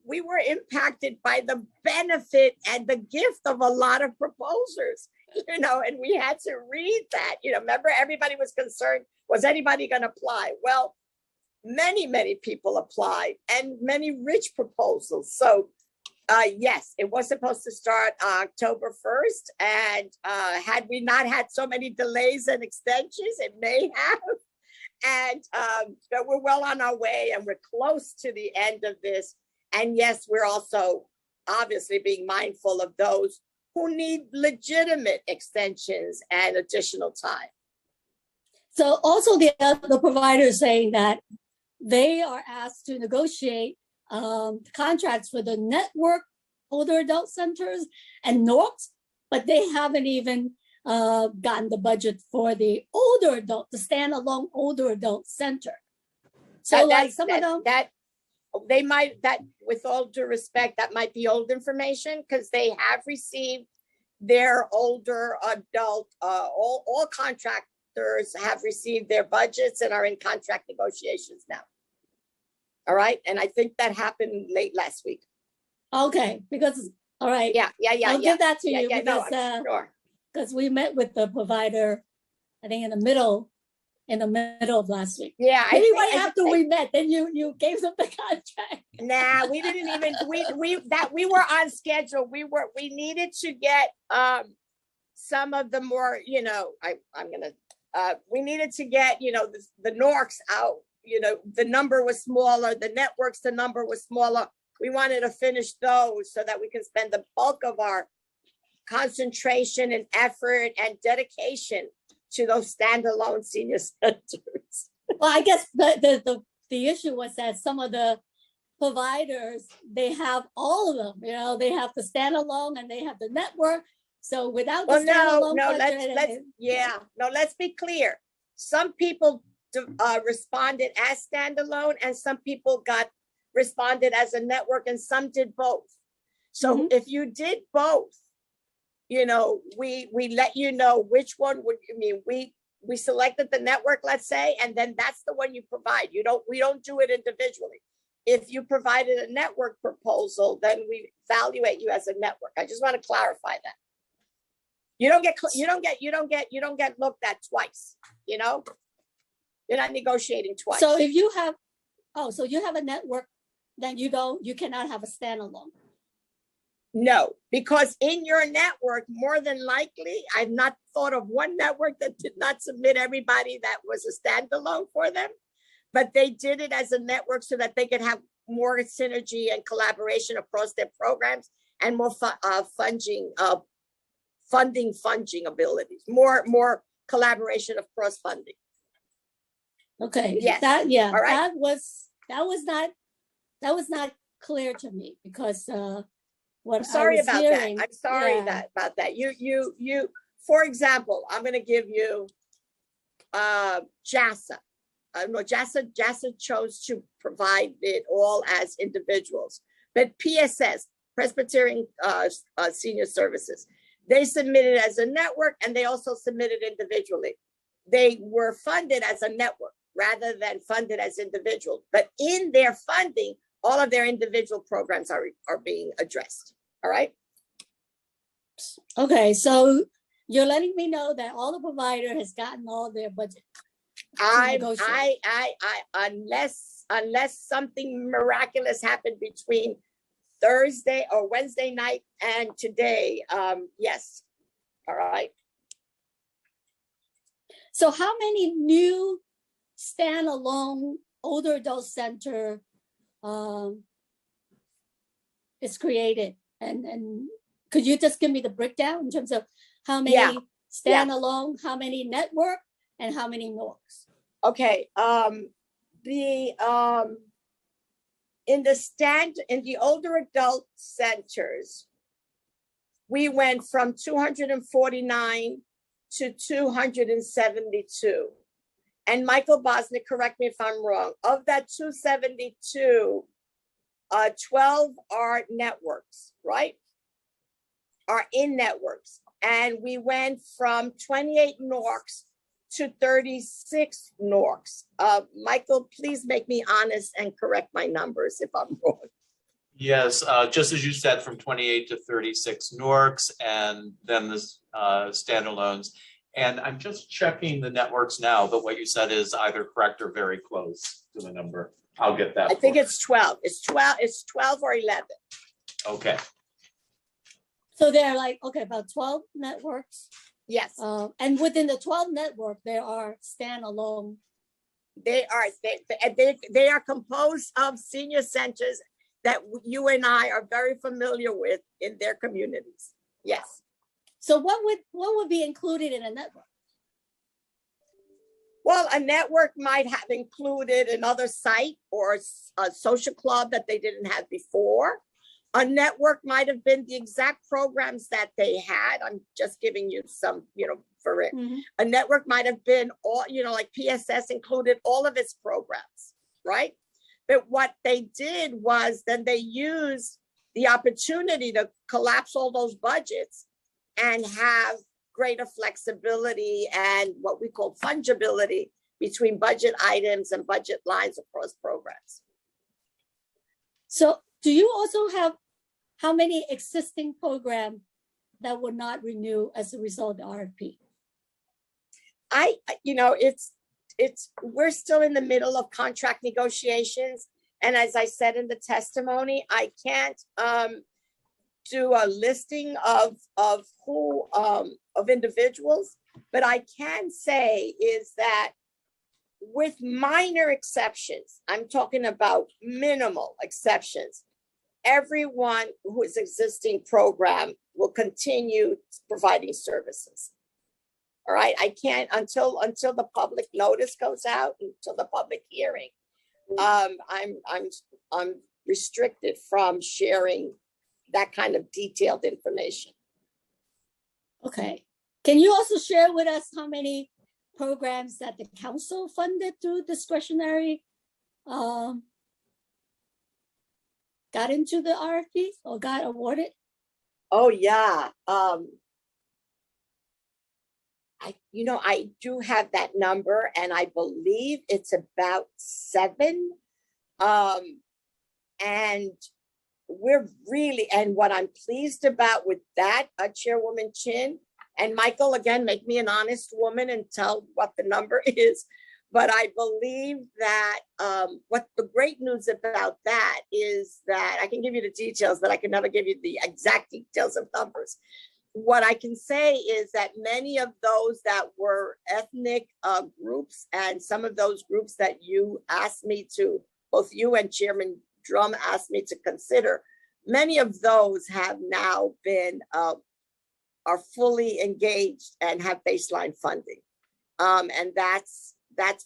we were impacted by the benefit and the gift of a lot of proposers. And we had to read that. Remember, everybody was concerned, was anybody going to apply? Well, many people applied, and many rich proposals. So yes, it was supposed to start October 1st. And had we not had so many delays and extensions, it may have. And but we're well on our way, and we're close to the end of this. And yes, we're also obviously being mindful of those who need legitimate extensions and additional time. So also the providers saying that they are asked to negotiate contracts for the network older adult centers and NORCs, but they haven't even gotten the budget for the older adult, the standalone older adult center. So with all due respect, that might be old information, because they have received their older adult, all contractors have received their budgets and are in contract negotiations now. All right. And I think that happened late last week. Okay, because, all right. Yeah. I'll give that to you because sure. Because we met with the provider, I think in the middle of last week. Yeah. Maybe right after we met, then you gave them the contract. Nah, we didn't even, we were on schedule. We needed to get some of the more, we needed to get, the NORCs out, the number was smaller, the networks, the number was smaller. We wanted to finish those so that we can spend the bulk of our concentration and effort and dedication to those standalone senior centers. Well, I guess the issue was that some of the providers, they have all of them, they have the standalone and they have the network. So without the standalone let's be clear. Some people responded as standalone, and some people responded as a network, and some did both. So if you did both, we let you know which one we selected the network, let's say, and then that's the one you provide. We don't do it individually. If you provided a network proposal, then we evaluate you as a network. I just want to clarify that. You don't get looked at twice. You're not negotiating twice. So if you have, so you have a network, then you cannot have a standalone. No, because in your network, more than likely, I've not thought of one network that did not submit everybody that was a standalone for them, but they did it as a network so that they could have more synergy and collaboration across their programs and more funding abilities, more collaboration of cross funding. Okay, Yes. yeah, All right. that was not clear to me because what I'm sorry I was about hearing, that. I'm sorry yeah. about that. You, for example, I'm going to give you JASA. No, JASA chose to provide it all as individuals, but PSS, Presbyterian Senior Services, they submitted as a network and they also submitted individually. They were funded as a network rather than funded as individuals, but in their funding, all of their individual programs are being addressed. All right. Okay, so you're letting me know that all the provider has gotten all their budget. I unless something miraculous happened between Thursday or Wednesday night and today, yes. All right. So how many new standalone older adult center is created? And could you just give me the breakdown in terms of how many standalone, how many network, and how many NORCs? Okay. In the older adult centers, we went from 249 to 272. And Michael Bosnick, correct me if I'm wrong, of that 272, 12 are networks, right? Are in networks. And we went from 28 NORCs to 36 NORCs. Michael, please make me honest and correct my numbers if I'm wrong. Yes, just as you said, from 28 to 36 NORCs, and then the standalones. And I'm just checking the networks now, but what you said is either correct or very close to the number. I'll get that. I think it's 12. It's 12 or 11. Okay. So they're like, okay, about 12 networks. Yes. And within the 12 network, there are standalone. They are composed of senior centers that you and I are very familiar with in their communities. Yes. So what would be included in a network? Well, a network might have included another site or a social club that they didn't have before. A network might have been the exact programs that they had. I'm just giving you some, for it. Mm-hmm. A network might have been all, like PSS included all of its programs, right? But what they did was then they used the opportunity to collapse all those budgets and have greater flexibility and what we call fungibility between budget items and budget lines across programs. So do you also have how many existing programs that would not renew as a result of the RFP? We're still in the middle of contract negotiations. And as I said in the testimony, I can't do a listing of who, of individuals, but I can say is that with minor exceptions, I'm talking about minimal exceptions, everyone who is existing program will continue providing services. All right, I can't until the public notice goes out, until the public hearing. I'm restricted from sharing that kind of detailed information. Okay. Can you also share with us how many programs that the council funded through discretionary got into the RFPs or got awarded? Oh yeah. I do have that number, and I believe it's about 7. And we're really, and what I'm pleased about with that, Chairwoman Chin, and Michael, again, make me an honest woman and tell what the number is. But I believe that what the great news about that is that I can give you the details, but I can never give you the exact details of numbers. What I can say is that many of those that were ethnic groups and some of those groups that you asked me to, both you and Chairman Drum asked me to consider, many of those have now been, are fully engaged and have baseline funding. And that's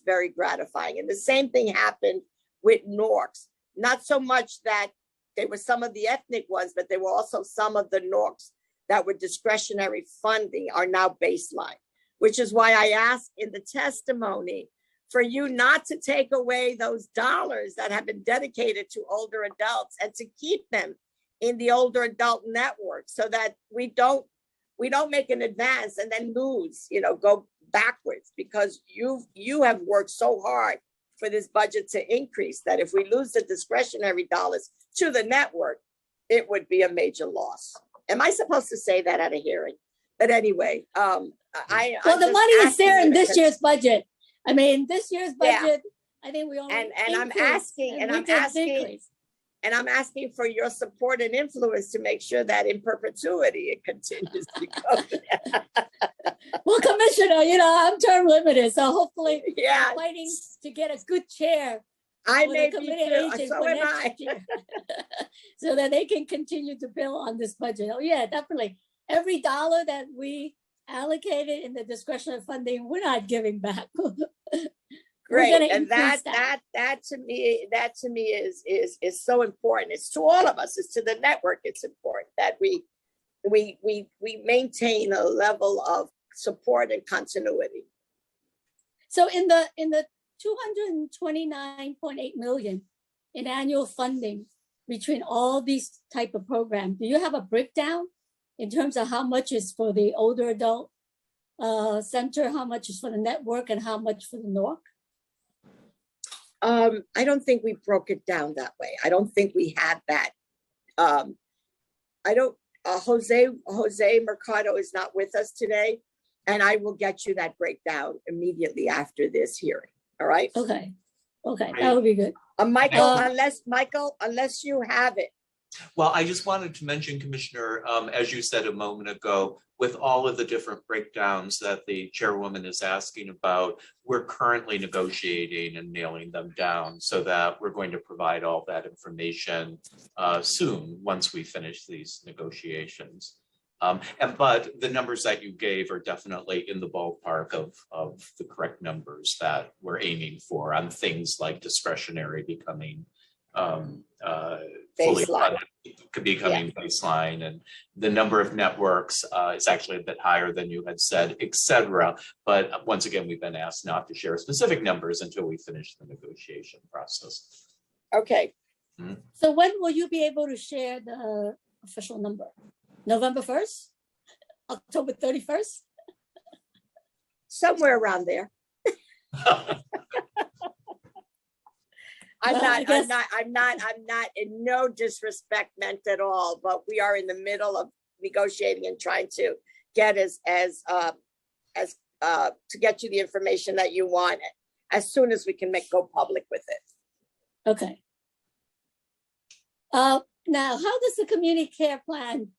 very gratifying. And the same thing happened with Norks. Not so much that they were some of the ethnic ones, but they were also some of the Norks that were discretionary funding are now baseline, which is why I asked in the testimony for you not to take away those dollars that have been dedicated to older adults and to keep them in the older adult network so that we don't make an advance and then lose, go backwards, because you have worked so hard for this budget to increase that if we lose the discretionary dollars to the network, it would be a major loss. Am I supposed to say that at a hearing? But anyway, Well, the money is there in this year's budget. I mean, this year's budget, I think we only and I'm increased, asking, and we I'm did asking, decrease. and I'm asking for your support and influence to make sure that in perpetuity it continues to go. Well, Commissioner, I'm term limited, so hopefully Yeah, I'm fighting to get a good chair I for may the be committee too, agent so for am next I. year. So that they can continue to build on this budget. Oh, yeah, definitely. Every dollar that we allocated in the discretionary funding, we're not giving back. We're Great, gonna and increase that to me is so important. It's to all of us. It's to the network. It's important that we maintain a level of support and continuity. So in the 229.8 million in annual funding between all these type of programs, do you have a breakdown in terms of how much is for the older adult center, how much is for the network, and how much for the NORC? I don't think we broke it down that way. I don't think we had that. Jose Mercado is not with us today, and I will get you that breakdown immediately after this hearing. All right. Okay, that would be good. Michael, unless you have it. Well, I just wanted to mention, Commissioner, as you said a moment ago, with all of the different breakdowns that the chairwoman is asking about, we're currently negotiating and nailing them down so that we're going to provide all that information soon once we finish these negotiations. But the numbers that you gave are definitely in the ballpark of the correct numbers that we're aiming for on things like discretionary becoming fully funded, becoming baseline, and the number of networks is actually a bit higher than you had said, etc. But once again, we've been asked not to share specific numbers until we finish the negotiation process. Okay. So when will you be able to share the official number? November 1st? October 31st? Somewhere around there. I'm not in no disrespect meant at all, but we are in the middle of negotiating and trying to get to get you the information that you want as soon as we can go public with it. Okay. Now, how does the community care plan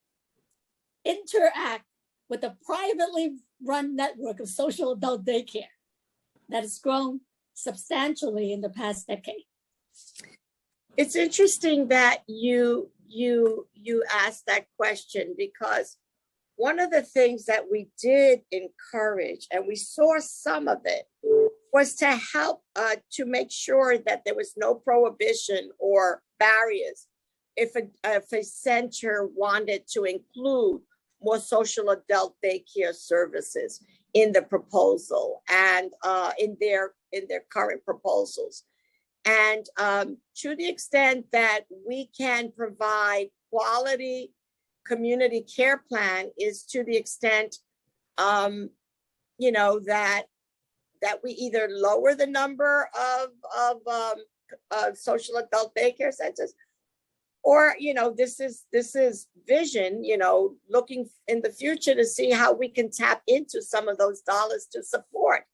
interact with the privately run network of social adult daycare that has grown substantially in the past decade? It's interesting that you asked that question, because one of the things that we did encourage, and we saw some of it, was to help to make sure that there was no prohibition or barriers if a center wanted to include more social adult daycare services in the proposal and in their current proposals. And to the extent that we can provide quality community care plan is to the extent, that we either lower the number of social adult daycare centers, or this is vision, looking in the future to see how we can tap into some of those dollars to support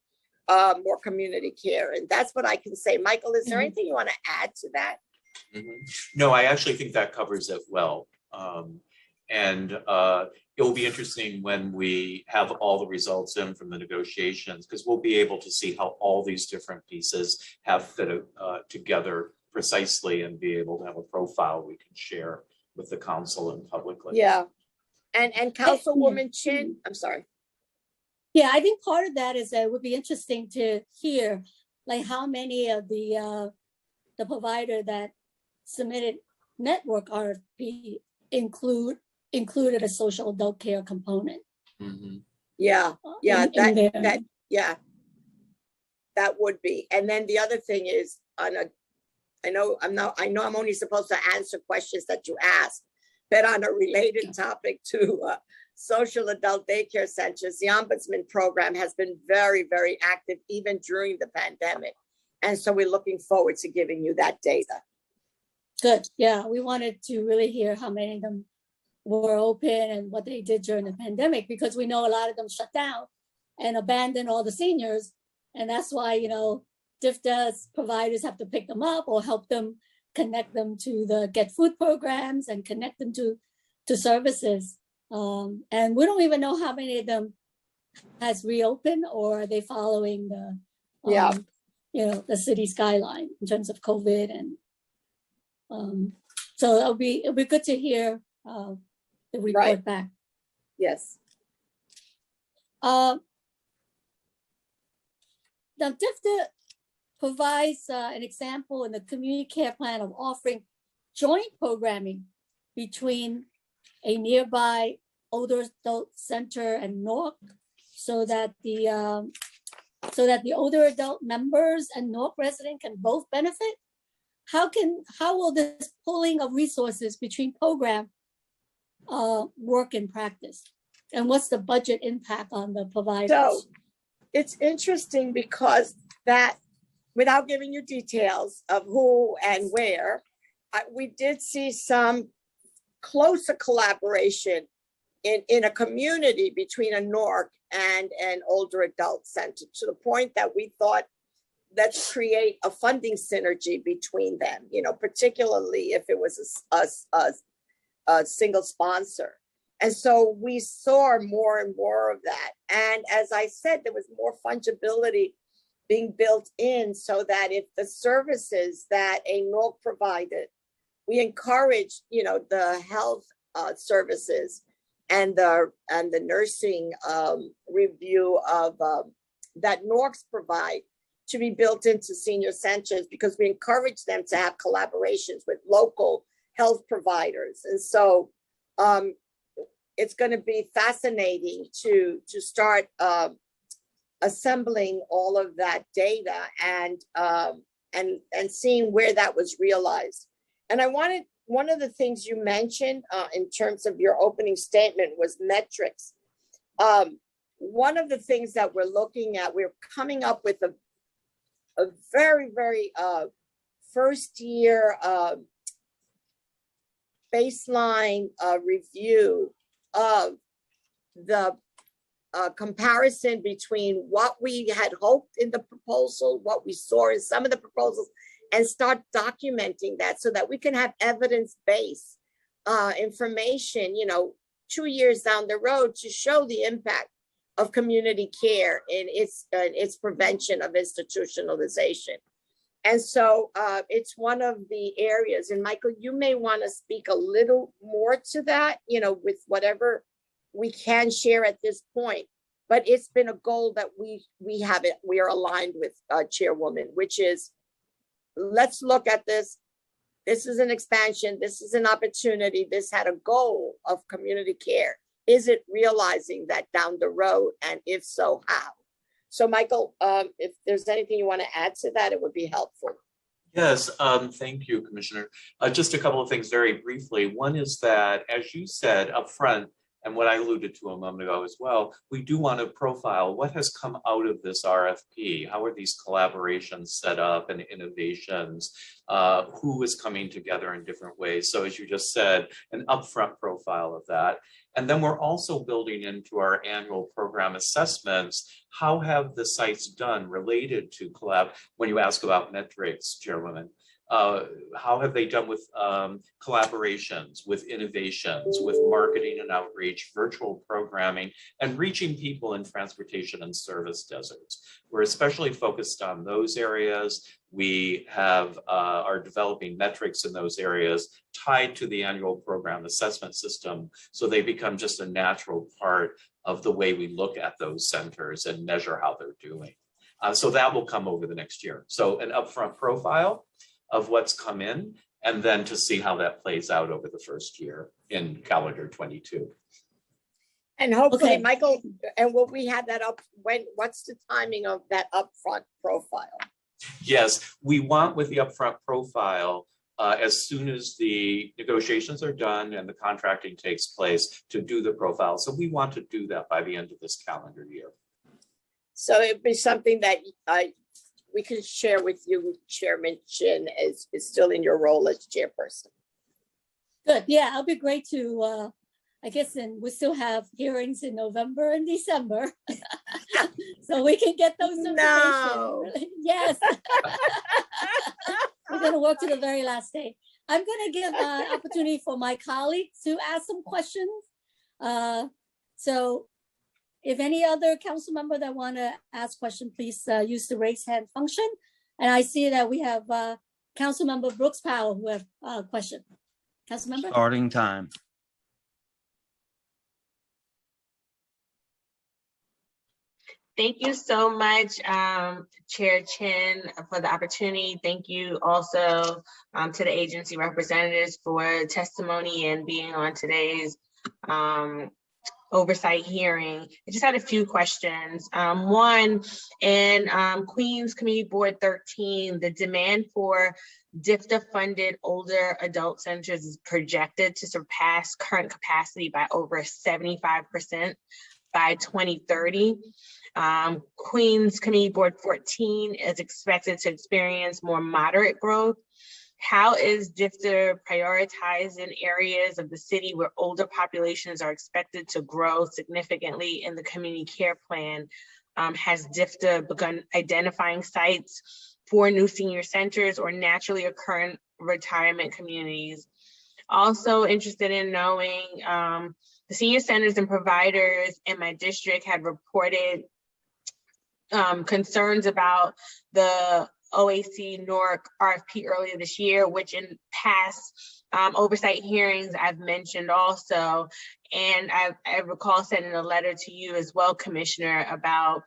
more community care. And that's what I can say. Michael, is there anything you want to add to that? No, I actually think that covers it well. It will be interesting when we have all the results in from the negotiations, because we'll be able to see how all these different pieces have fit together precisely and be able to have a profile we can share with the council and publicly. Yeah. And Councilwoman Chin, I'm sorry. Yeah, I think part of that is that it would be interesting to hear, like, how many of the provider that submitted network RFP included a social adult care component. Mhm. Yeah, yeah, in there. that would be. And then the other thing is I know I'm only supposed to answer questions that you ask, but on a related topic to social adult daycare centers, the Ombudsman program has been very, very active even during the pandemic. And so we're looking forward to giving you that data. Good, yeah, we wanted to really hear how many of them were open and what they did during the pandemic, because we know a lot of them shut down and abandoned all the seniors. And that's why, DFDA's providers have to pick them up or help them, connect them to the Get Food programs and connect them to services. And we don't even know how many of them has reopened, or are they following the, the city's guideline in terms of COVID. And so it'll be good to hear the report back. Yes. Now, DFDA provides an example in the community care plan of offering joint programming between a nearby older adult center and Newark, so that the older adult members and Newark resident can both benefit. How will this pooling of resources between program work in practice? And what's the budget impact on the providers? So it's interesting because that, without giving you details of who and where, we did see some closer collaboration in a community between a Newark and an older adult center, to the point that we thought, let's create a funding synergy between them, particularly if it was a single sponsor. And so we saw more and more of that. And as I said, there was more fungibility being built in, so that if the services that a Newark provided, we encourage, the health services and the nursing review of that Newark's provide to be built into senior centers, because we encourage them to have collaborations with local health providers. And so it's going to be fascinating to start assembling all of that data and seeing where that was realized. And one of the things you mentioned in terms of your opening statement was metrics. One of the things that we're looking at, we're coming up with a very, very first year baseline review of the comparison between what we had hoped in the proposal, what we saw in some of the proposals, and start documenting that so that we can have evidence-based information, 2 years down the road, to show the impact of community care in its prevention of institutionalization. And so it's one of the areas, and Michael, you may want to speak a little more to that, with whatever we can share at this point. But it's been a goal that we are aligned with, Chairwoman, which is, let's look at this. This is an expansion. This is an opportunity. This had a goal of community care. Is it realizing that down the road? And if so, how? So Michael, if there's anything you want to add to that, it would be helpful. Yes, thank you, Commissioner. Just a couple of things very briefly. One is that, as you said up front, and what I alluded to a moment ago as well, we do want to profile what has come out of this RFP. How are these collaborations set up and innovations? Who is coming together in different ways? So as you just said, an upfront profile of that. And then we're also building into our annual program assessments, how have the sites done related to collab? When you ask about metrics, Chairwoman, How have they done with collaborations, with innovations, with marketing and outreach, virtual programming, and reaching people in transportation and service deserts? We're especially focused on those areas. We are developing metrics in those areas tied to the annual program assessment system, so they become just a natural part of the way we look at those centers and measure how they're doing. So that will come over the next year. So an upfront profile of what's come in, and then to see how that plays out over the first year in calendar 22. And hopefully, Okay. Michael, and will we have that up, what's the timing of that upfront profile? Yes, we want with the upfront profile, as soon as the negotiations are done and the contracting takes place, to do the profile. So we want to do that by the end of this calendar year. So it'd be something that we can share with you, Chairman Chin, is still in your role as chairperson. Good. Yeah, it'll be great to, I guess, and we still have hearings in November and December. So we can get those information. No. Yes. We're going to work to the very last day. I'm going to give opportunity for my colleagues to ask some questions. So if any other council member that want to ask question, please use the raise hand function. And I see that we have Council Member Brooks Powell who have a question. Council member? Starting time. Thank you so much, Chair Chin, for the opportunity. Thank you also to the agency representatives for testimony and being on today's oversight hearing. I just had a few questions. One, in Queens Community Board 13, the demand for DFTA-funded older adult centers is projected to surpass current capacity by over 75% by 2030. Queens Community Board 14 is expected to experience more moderate growth. How is DFTA prioritizing areas of the city where older populations are expected to grow significantly in the community care plan? Has DFTA begun identifying sites for new senior centers or naturally occurring retirement communities? Also interested in knowing, the senior centers and providers in my district had reported concerns about the OAC NORC RFP earlier this year, which in past oversight hearings I've mentioned also. And I recall sending a letter to you as well, Commissioner, about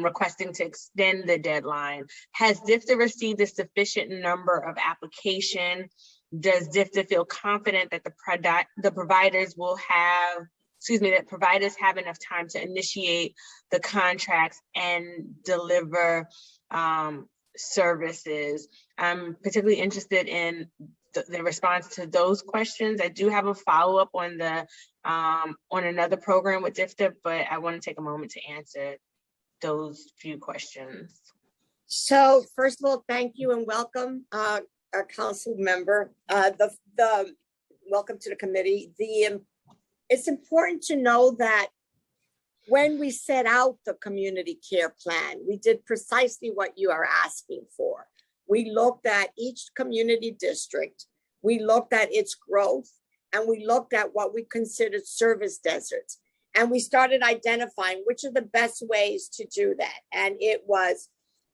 requesting to extend the deadline. Has DFTA received a sufficient number of applications? Does DFTA feel confident that the providers will have, that providers have enough time to initiate the contracts and deliver services? I'm particularly interested in the response to those questions. I do have a follow-up on the on another program with DFTA, but I want to take a moment to answer those few questions. So first of all, thank you and welcome, our council member. Welcome to the committee. It's important to know that when we set out the community care plan, we did precisely what you are asking for. We looked at each community district, we looked at its growth, and we looked at what we considered service deserts. And we started identifying which are the best ways to do that. And it was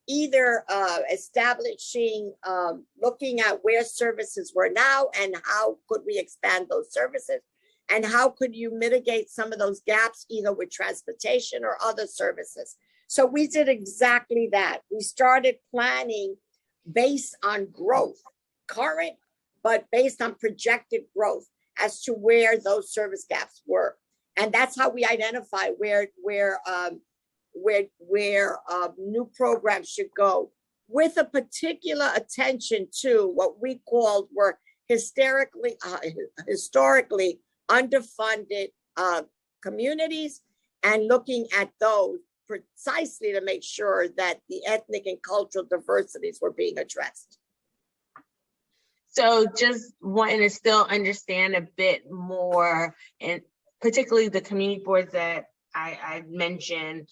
either establishing, looking at where services were now and how could we expand those services, and how could you mitigate some of those gaps either with transportation or other services. So we did exactly that. We started planning based on growth, current, but based on projected growth as to where those service gaps were. And that's how we identify where new programs should go, with a particular attention to what we called were historically underfunded communities, and looking at those precisely to make sure that the ethnic and cultural diversities were being addressed. So just wanting to still understand a bit more, and particularly the community boards that I mentioned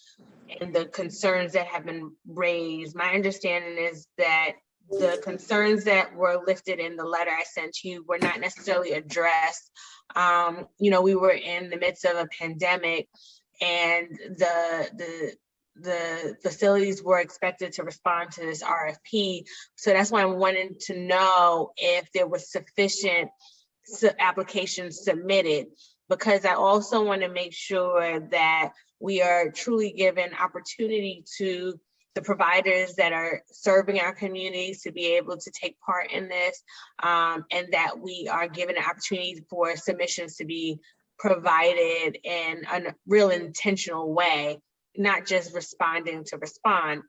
and the concerns that have been raised. My understanding is that the concerns that were lifted in the letter I sent you were not necessarily addressed. You know, we were in the midst of a pandemic, and the facilities were expected to respond to this RFP. So that's why I wanted to know if there was sufficient applications submitted, because I also want to make sure that we are truly given opportunity to the providers that are serving our communities to be able to take part in this, and that we are given an opportunity for submissions to be provided in a real intentional way, not just responding to respond.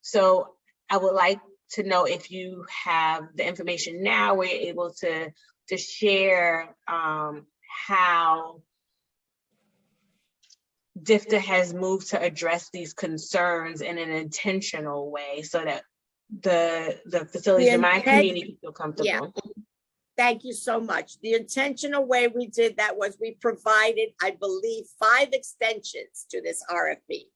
So I would like to know if you have the information now, where you're able to share how DFTA has moved to address these concerns in an intentional way, so that the facilities in my community can feel comfortable. Yeah. Thank you so much. The intentional way we did that was we provided, I believe, 5 extensions to this RFP.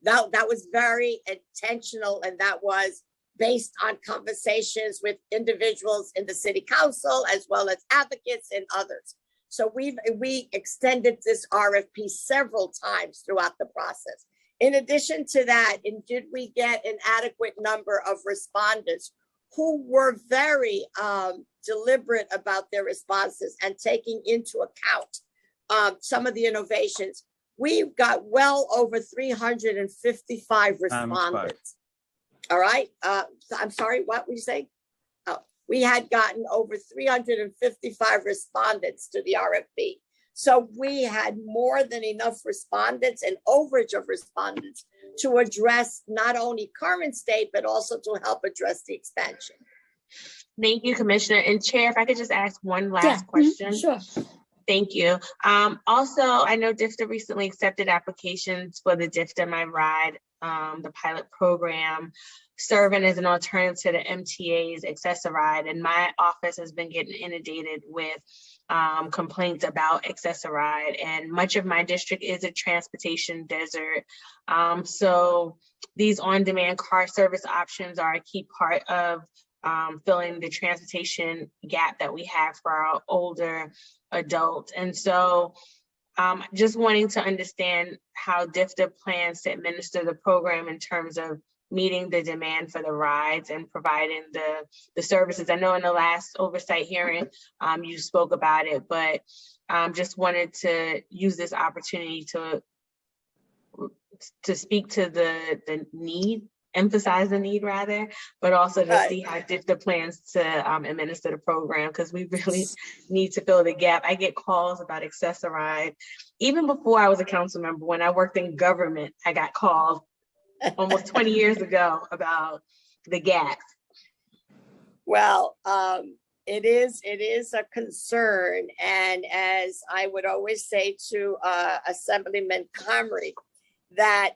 That was very intentional, and that was based on conversations with individuals in the city council, as well as advocates and others. So we extended this RFP several times throughout the process. In addition to that, did we get an adequate number of respondents who were very deliberate about their responses and taking into account some of the innovations? We've got well over 355 respondents. All right. I'm sorry, what were you saying? Oh, we had gotten over 355 respondents to the RFP. So we had more than enough respondents and overage of respondents to address not only current state, but also to help address the expansion. Thank you, Commissioner. And Chair, if I could just ask one last question. Sure. Thank you. Also, I know DFTA recently accepted applications for the DFTA My Ride, the pilot program, serving as an alternative to the MTA's Access-a-Ride. And my office has been getting inundated with complaints about Access-a-Ride. And much of my district is a transportation desert. So these on-demand car service options are a key part of filling the transportation gap that we have for our older adults. And so just wanting to understand how DFTA plans to administer the program in terms of meeting the demand for the rides and providing the services. I know in the last oversight hearing, you spoke about it, but just wanted to use this opportunity to speak to the need, emphasize the need rather, but also to see how DFTA plans to administer the program, because we really need to fill the gap. I get calls about Access-a-Ride. Even before I was a council member, when I worked in government, I got called almost 20 years ago about the gap. Well, it is a concern. And as I would always say to Assemblyman Comrie, that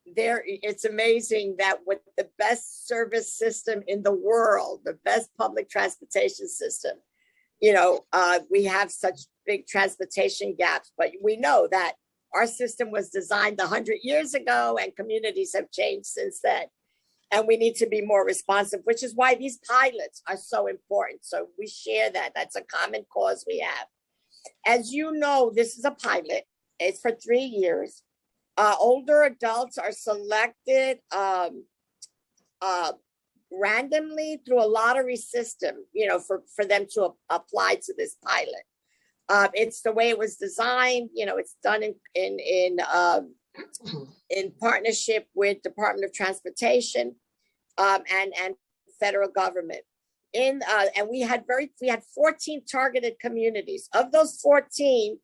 it's amazing that with the best service system in the world, the best public transportation system, we have such big transportation gaps, but we know that our system was designed 100 years ago and communities have changed since then. And we need to be more responsive, which is why these pilots are so important. So we share that. That's a common cause we have. As you know, this is a pilot. It's for 3 years. Older adults are selected randomly through a lottery system, for them to apply to this pilot. It's the way it was designed. It's done in partnership with Department of Transportation and federal government. And we had 14 targeted communities. Of those 14,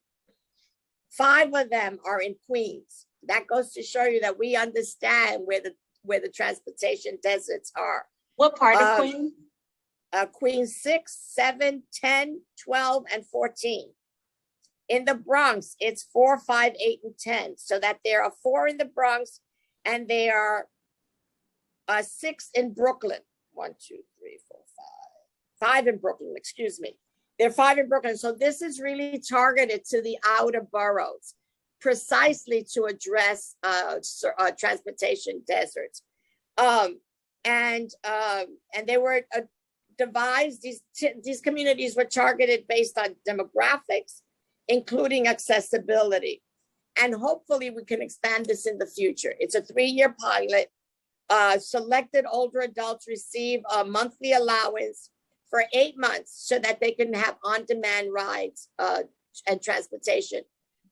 5 of them are in Queens. That goes to show you that we understand where the transportation deserts are. What part of Queens? Queens 6, 7, 10, 12, and 14. In the Bronx, it's 4, 5, 8, and 10. So that there are 4 in the Bronx, and there are 6 in Brooklyn. 1, 2, 3, 4, 5. 5 in Brooklyn, excuse me. There are 5 in Brooklyn. So this is really targeted to the outer boroughs, precisely to address transportation deserts. And they were devised, these communities were targeted based on demographics, including accessibility. And hopefully we can expand this in the future. It's a 3-year pilot. Selected older adults receive a monthly allowance for 8 months so that they can have on-demand rides and transportation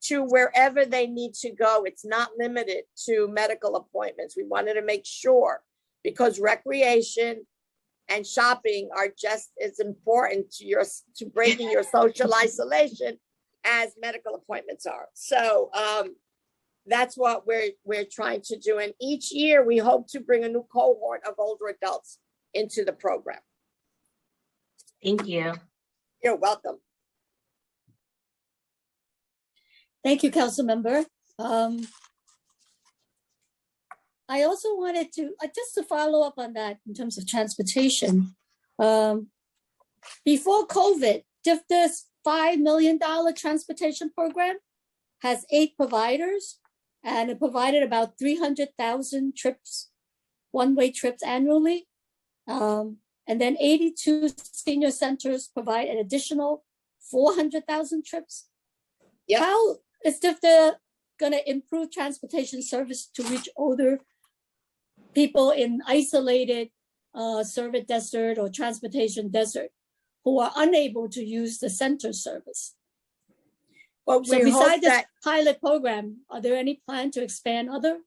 to wherever they need to go. It's not limited to medical appointments. We wanted to make sure, because recreation and shopping are just as important to breaking your social isolation as medical appointments are. So that's what we're trying to do. And each year we hope to bring a new cohort of older adults into the program. Thank you. You're welcome. Thank you, Council Member. I also wanted to, just to follow up on that in terms of transportation. Before COVID, DFDA's $5 million transportation program has 8 providers, and it provided about 300,000 trips, one-way trips annually. And then 82 senior centers provide an additional 400,000 trips. Yep. How is DFDA going to improve transportation service to reach older people in isolated service desert or transportation desert who are unable to use the center service? Well, So we hope besides this that pilot program, are there any plan to expand other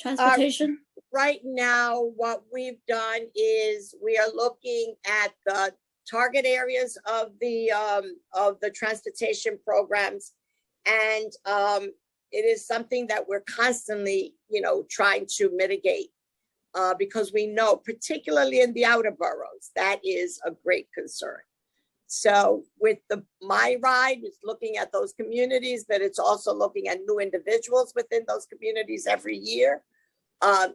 transportation? right now, what we've done is we are looking at the target areas of the transportation programs. And it is something that we're constantly, trying to mitigate because we know, particularly in the outer boroughs, that is a great concern. So with My Ride, it's looking at those communities, but it's also looking at new individuals within those communities every year,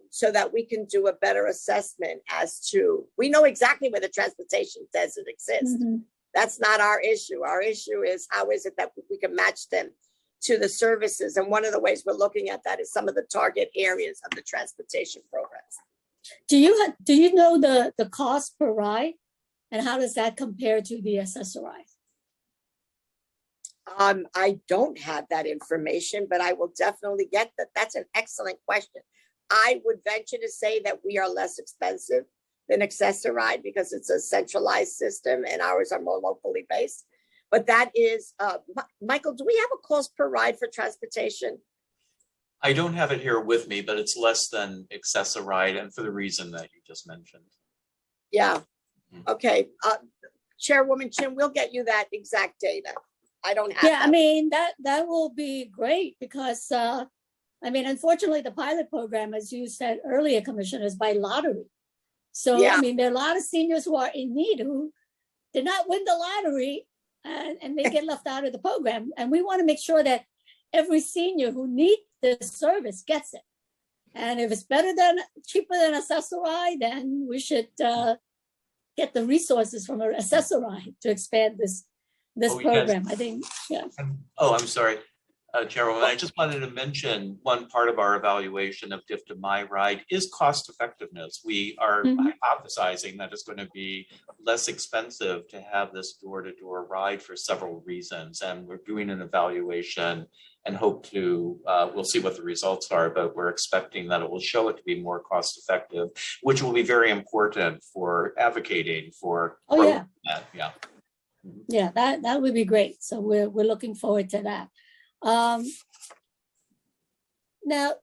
so that we can do a better assessment as to, we know exactly where the transportation desert exists. Mm-hmm. That's not our issue. Our issue is how is it that we can match them to the services? And one of the ways we're looking at that is some of the target areas of the transportation programs. Do you know the cost per ride, and how does that compare to the SSRI? I don't have that information, but I will definitely get that. That's an excellent question. I would venture to say that we are less expensive than Access-a-Ride because it's a centralized system and ours are more locally based. But that is, Michael, do we have a cost per ride for transportation? I don't have it here with me, but it's less than Access-a-Ride, and for the reason that you just mentioned. Yeah. Okay. Chairwoman Chin, we'll get you that exact data. I don't have Yeah, I mean, that will be great because, unfortunately, the pilot program, as you said earlier, Commissioner, is by lottery. So, Yeah. there are a lot of seniors who are in need who did not win the lottery and they get left out of the program. And we want to make sure that every senior who needs this service gets it. And if it's cheaper than Access-a-Ride, then we should get the resources from Access-a-Ride to expand this program. Yes. I think, yeah. I'm sorry, Chairwoman. I just wanted to mention one part of our evaluation of DFDA My Ride is cost effectiveness. We are hypothesizing that it's going to be less expensive to have this door-to-door ride for several reasons. And we're doing an evaluation and hope to, we'll see what the results are, but we're expecting that it will show it to be more cost effective, which will be very important for advocating for growth. Yeah. Yeah, that would be great. So we're looking forward to that. Now,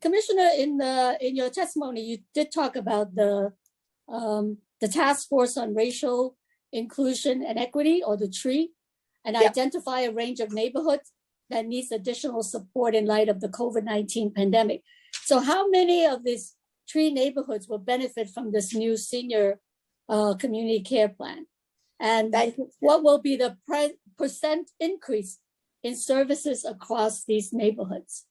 Commissioner, in your testimony, you did talk about the task force on racial inclusion and equity, or the TREE, and identify a range of neighborhoods that needs additional support in light of the COVID-19 pandemic. So how many of these TREE neighborhoods will benefit from this new senior community care plan? And what will be the percent increase in services across these neighborhoods?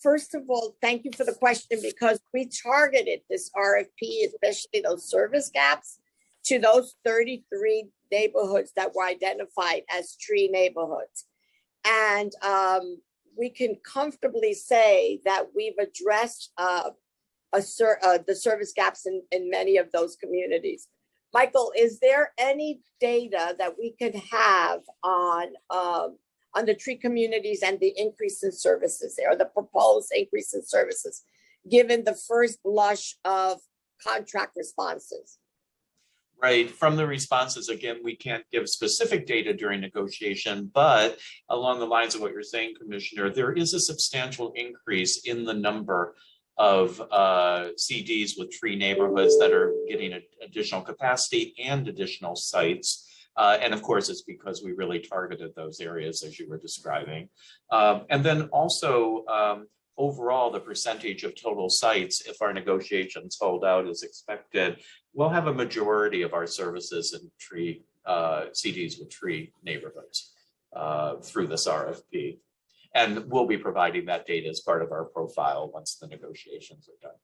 First of all, thank you for the question, because we targeted this RFP, especially those service gaps, to those 33 neighborhoods that were identified as TREE neighborhoods. And we can comfortably say that we've addressed the service gaps in many of those communities. Michael, is there any data that we could have on the tree communities and the increase in services there, or the proposed increase in services, given the first blush of contract responses? Right, from the responses, again, we can't give specific data during negotiation, but along the lines of what you're saying, Commissioner, there is a substantial increase in the number of CDs with tree neighborhoods that are getting additional capacity and additional sites. And of course, it's because we really targeted those areas as you were describing. And then also, overall, the percentage of total sites, if our negotiations hold out as expected, we'll have a majority of our services in tree CDs with tree neighborhoods through this RFP. And we'll be providing that data as part of our profile once the negotiations are done.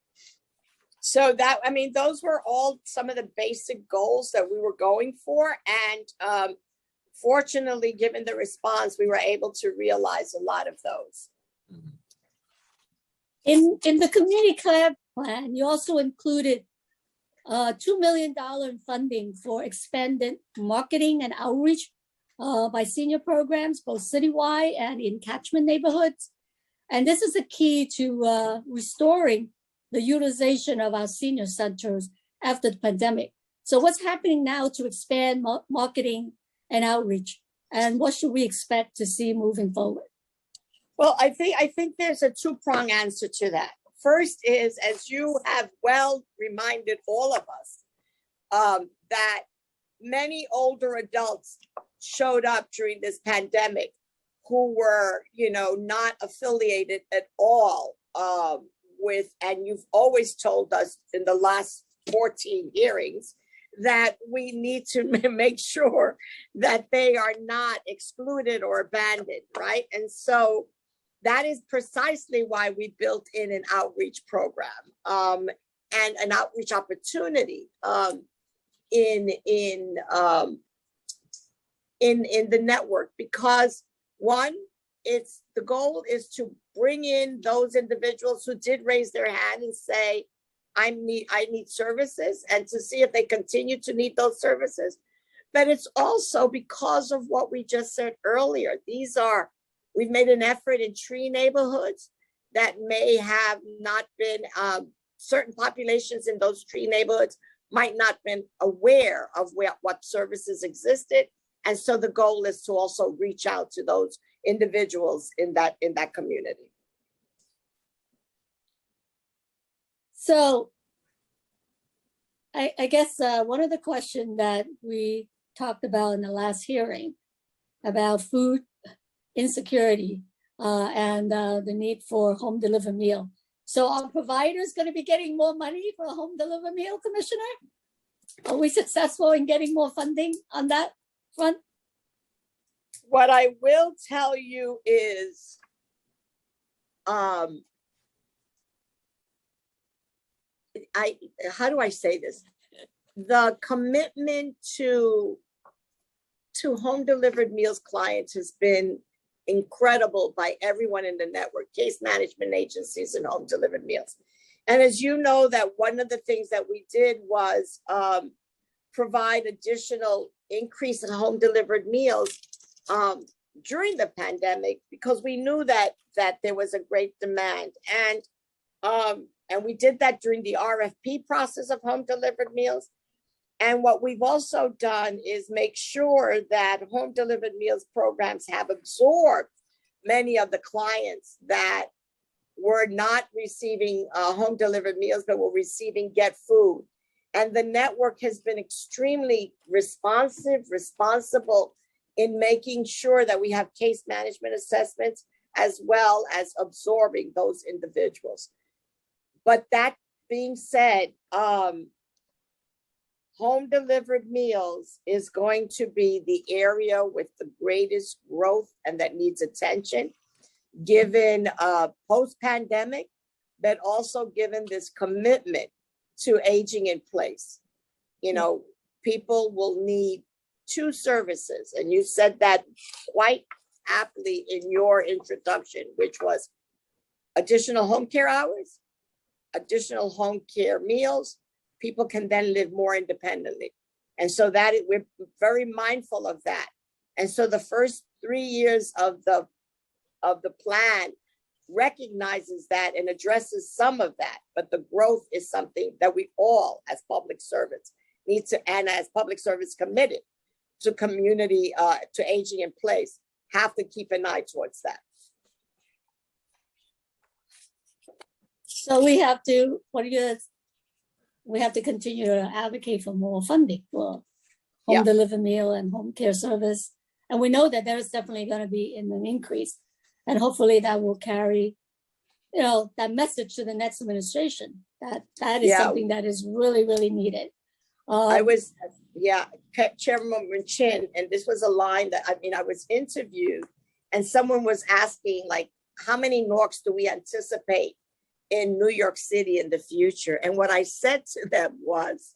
So that, I mean, those were all some of the basic goals that we were going for. And fortunately, given the response, we were able to realize a lot of those. In the community care plan, you also included $2 million in funding for expanded marketing and outreach by senior programs, both citywide and in catchment neighborhoods. And this is a key to restoring the utilization of our senior centers after the pandemic. So what's happening now to expand marketing and outreach? And what should we expect to see moving forward? Well, I think there's a two-pronged answer to that. First is, as you have well reminded all of us, that many older adults showed up during this pandemic who were, not affiliated at all with, and you've always told us in the last 14 hearings that we need to make sure that they are not excluded or abandoned, right? And so that is precisely why we built in an outreach program and an outreach opportunity in the network, because one, the goal is to bring in those individuals who did raise their hand and say, I need services, and to see if they continue to need those services. But it's also because of what we just said earlier. We've made an effort in tree neighborhoods that may have not been, certain populations in those tree neighborhoods might not been aware of what services existed. And so the goal is to also reach out to those individuals in that community. So I guess one of the questions that we talked about in the last hearing about food insecurity and the need for home delivered meal. So are providers going to be getting more money for a home delivered meal, Commissioner? Are we successful in getting more funding on that front? What I will tell you is, how do I say this? The commitment to home delivered meals clients has been incredible by everyone in the network, case management agencies and home delivered meals. And as you know, that one of the things that we did was provide additional increase in home delivered meals during the pandemic, because we knew that there was a great demand. And we did that during the RFP process of home delivered meals. And what we've also done is make sure that home delivered meals programs have absorbed many of the clients that were not receiving home delivered meals, but were receiving Get Food. And the network has been extremely responsible in making sure that we have case management assessments as well as absorbing those individuals. But that being said, home delivered meals is going to be the area with the greatest growth and that needs attention, given post-pandemic, but also given this commitment to aging in place. People will need two services, and you said that quite aptly in your introduction, which was additional home care hours additional home care meals, people can then live more independently. And so we're very mindful of that. And so the first 3 years of the plan recognizes that and addresses some of that, but the growth is something that we all, as public servants, need to, and as public service committed to community, to aging in place, have to keep an eye towards that. So we have to, we have to continue to advocate for more funding for home Yeah. delivered meal and home care service. And we know that there's definitely going to be an increase. And hopefully that will carry, that message to the next administration, that is Yeah. something that is really, really needed. Chairwoman Chin, and this was a line that, I was interviewed and someone was asking, like, how many NORCs do we anticipate in New York City in the future? And what I said to them was,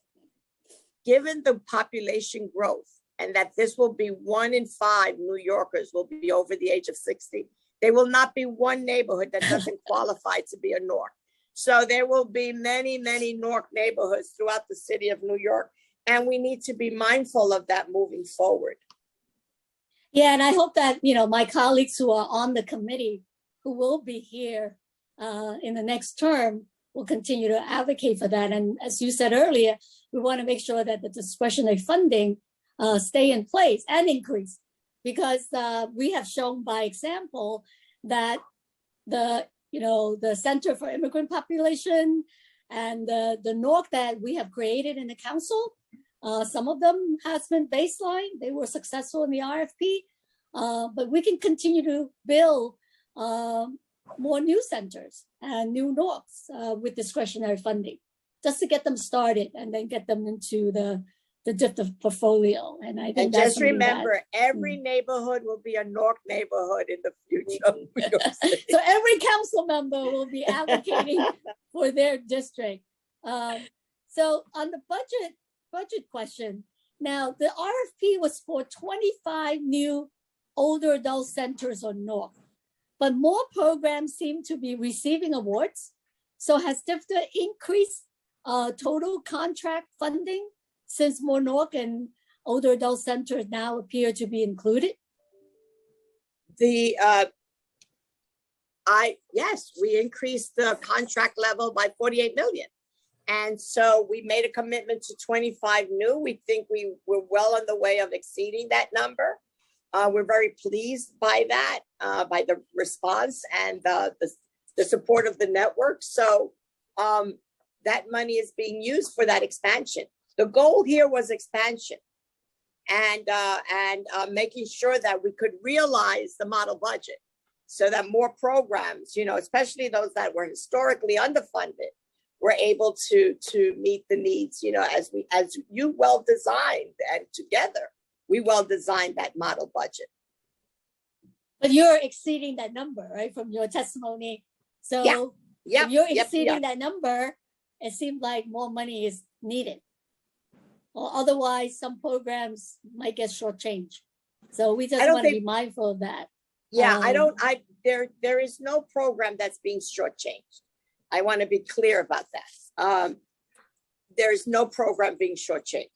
given the population growth and that this will be 1 in 5 New Yorkers will be over the age of 60, there will not be one neighborhood that doesn't qualify to be a NORC. So there will be many, many NORC neighborhoods throughout the city of New York. And we need to be mindful of that moving forward. Yeah, and I hope that, my colleagues who are on the committee, who will be here in the next term, will continue to advocate for that. And as you said earlier, we want to make sure that the discretionary funding stay in place and increase, because we have shown by example that the Center for Immigrant Population and the NORC that we have created in the council, some of them has been baseline. They were successful in the RFP, but we can continue to build more new centers and new NORCs with discretionary funding, just to get them started and then get them into the DIFTA portfolio. And I think And that's just something remember, every neighborhood will be a NORC neighborhood in the future. so every council member will be advocating for their district. So on the budget question, now the RFP was for 25 new older adult centers on NORC, but more programs seem to be receiving awards. So has DIFTA increased total contract funding since more NORC and older adult centers now appear to be included? Yes, we increased the contract level by 48 million. And so we made a commitment to 25 new. We think we were well on the way of exceeding that number. We're very pleased by that, by the response and the support of the network. So that money is being used for that expansion. The goal here was expansion and making sure that we could realize the model budget so that more programs, especially those that were historically underfunded, were able to meet the needs, as you well designed, and together we well designed that model budget. But you're exceeding that number, right, from your testimony. So if you're exceeding that number, it seems like more money is needed. Or otherwise, some programs might get shortchanged. So we just want to be mindful of that. Yeah, there is no program that's being shortchanged. I want to be clear about that. There is no program being shortchanged.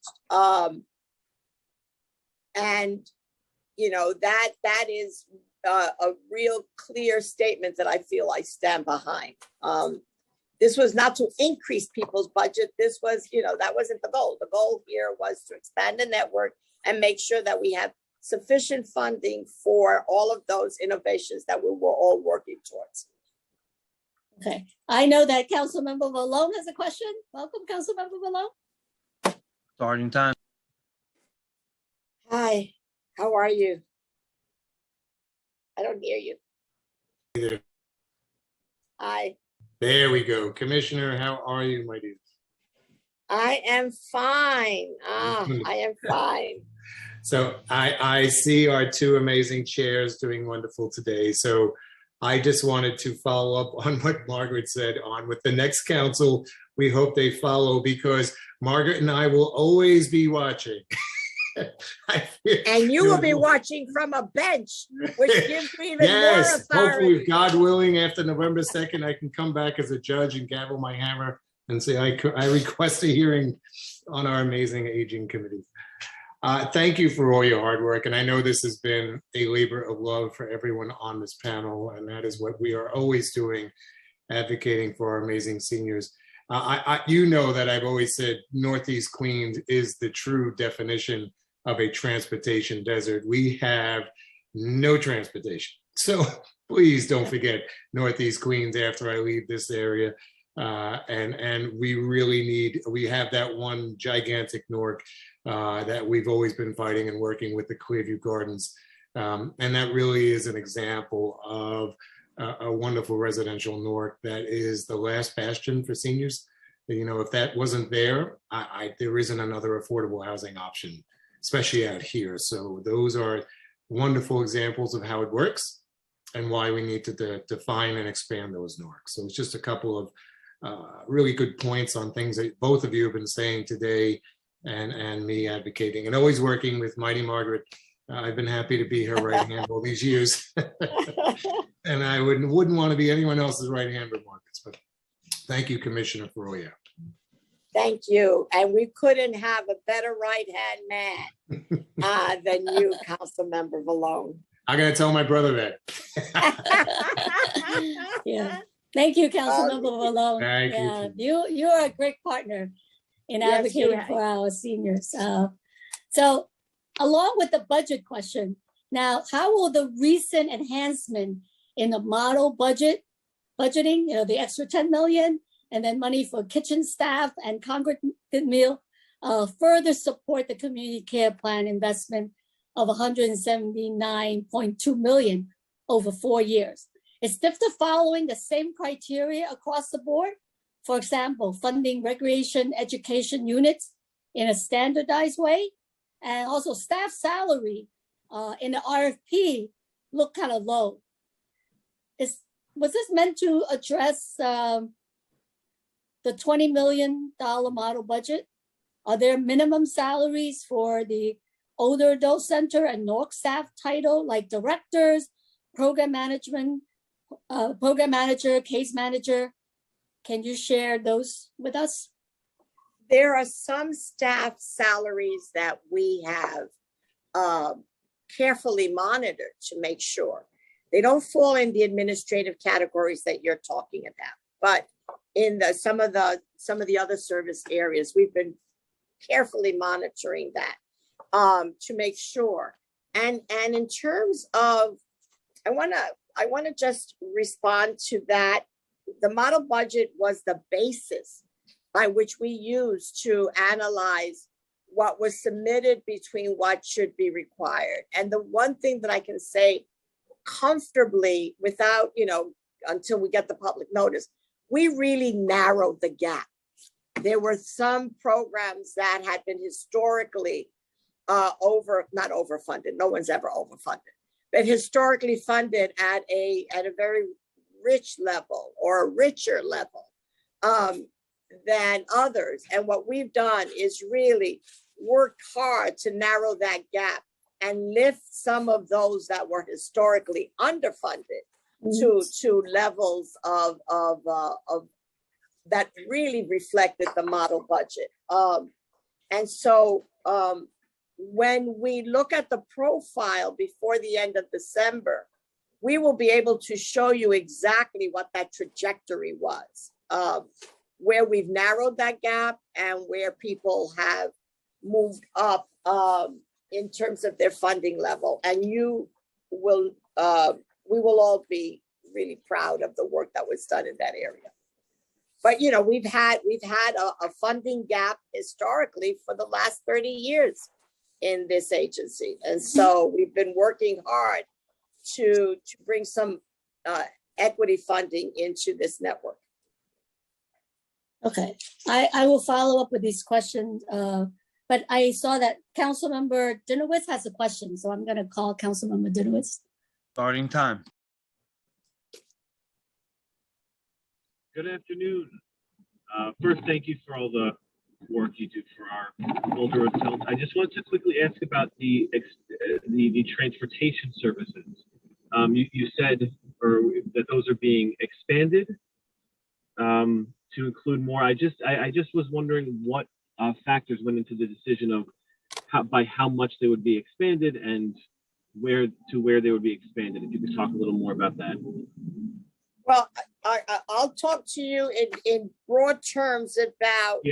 And, that is a real clear statement that I feel I stand behind. This was not to increase people's budget. This was, that wasn't the goal. The goal here was to expand the network and make sure that we have sufficient funding for all of those innovations that we were all working towards. Okay, I know that Councilmember Malone has a question. Welcome, Councilmember Malone. Starting time. Hi, how are you? I don't hear you. Either. Hi. There we go. Commissioner, how are you, my dear? I am fine. I am fine. So I see our two amazing chairs doing wonderful today. So I just wanted to follow up on what Margaret said on with the next council. We hope they follow, because Margaret and I will always be watching. I feel- And you will be watching from a bench, which gives you even more Yes, hopefully, authority. God willing, after November 2nd, I can come back as a judge and gavel my hammer and say, I request a hearing on our amazing aging committee. Thank you for all your hard work. And I know this has been a labor of love for everyone on this panel. And that is what we are always doing, advocating for our amazing seniors. You know that I've always said Northeast Queens is the true definition of a transportation desert. We have no transportation. So please don't forget Northeast Queens after I leave this area. And we really we have that one gigantic NORC that we've always been fighting and working with, the Clearview Gardens. And that really is an example of a wonderful residential NORC that is the last bastion for seniors. You know, if that wasn't there, there isn't another affordable housing option, especially out here. So those are wonderful examples of how it works and why we need to define and expand those NORCs. So it's just a couple of really good points on things that both of you have been saying today, and me advocating and always working with Mighty Margaret. I've been happy to be her right hand all these years. And I wouldn't want to be anyone else's right hand but Margaret's. But thank you, Commissioner, for all you have. Thank you. And we couldn't have a better right-hand man than you, Councilmember Malone. I'm going to tell my brother that. Yeah. Thank you, Councilmember Malone. Thank you. You're a great partner in Yes, advocating you are. for our seniors. So along with the budget question, now, how will the recent enhancement in the model budgeting, you know, the extra 10 million and then money for kitchen staff and congregate meal further support the community care plan investment of 179.2 million over 4 years? Is DFTA following the same criteria across the board? For example, funding recreation education units in a standardized way, and also staff salary in the RFP look kind of low. Was this meant to address the $20 million model budget? Are there minimum salaries for the older adult center and NORC staff title, like directors, program management, program manager, case manager? Can you share those with us? There are some staff salaries that we have carefully monitored to make sure they don't fall in the administrative categories that you're talking about. But in some of the other service areas, we've been carefully monitoring that to make sure. And in terms of, I want to just respond to that. The model budget was the basis by which we used to analyze what was submitted between what should be required. And the one thing that I can say comfortably without, until we get the public notice, we really narrowed the gap. There were some programs that had been historically not overfunded. No one's ever overfunded, but historically funded at a very rich level or a richer level than others. And what we've done is really worked hard to narrow that gap and lift some of those that were historically underfunded to levels of that really reflected the model budget. And so when we look at the profile before the end of December, we will be able to show you exactly what that trajectory was, where we've narrowed that gap and where people have moved up in terms of their funding level. And we will all be really proud of the work that was done in that area. But we've had a funding gap historically for the last 30 years in this agency, and so we've been working hard to bring some equity funding into this network. Okay, I will follow up with these questions, but I saw that Councilmember Dinowitz has a question, so I'm going to call Councilmember Dinowitz. Starting time. Good afternoon. First, thank you for all the work you do for our older adults. I just wanted to quickly ask about the transportation services. You said that those are being expanded to include more. I just was wondering what factors went into the decision of by how much they would be expanded and where they would be expanded. If you could talk a little more about that. Well, I'll talk to you in broad terms about,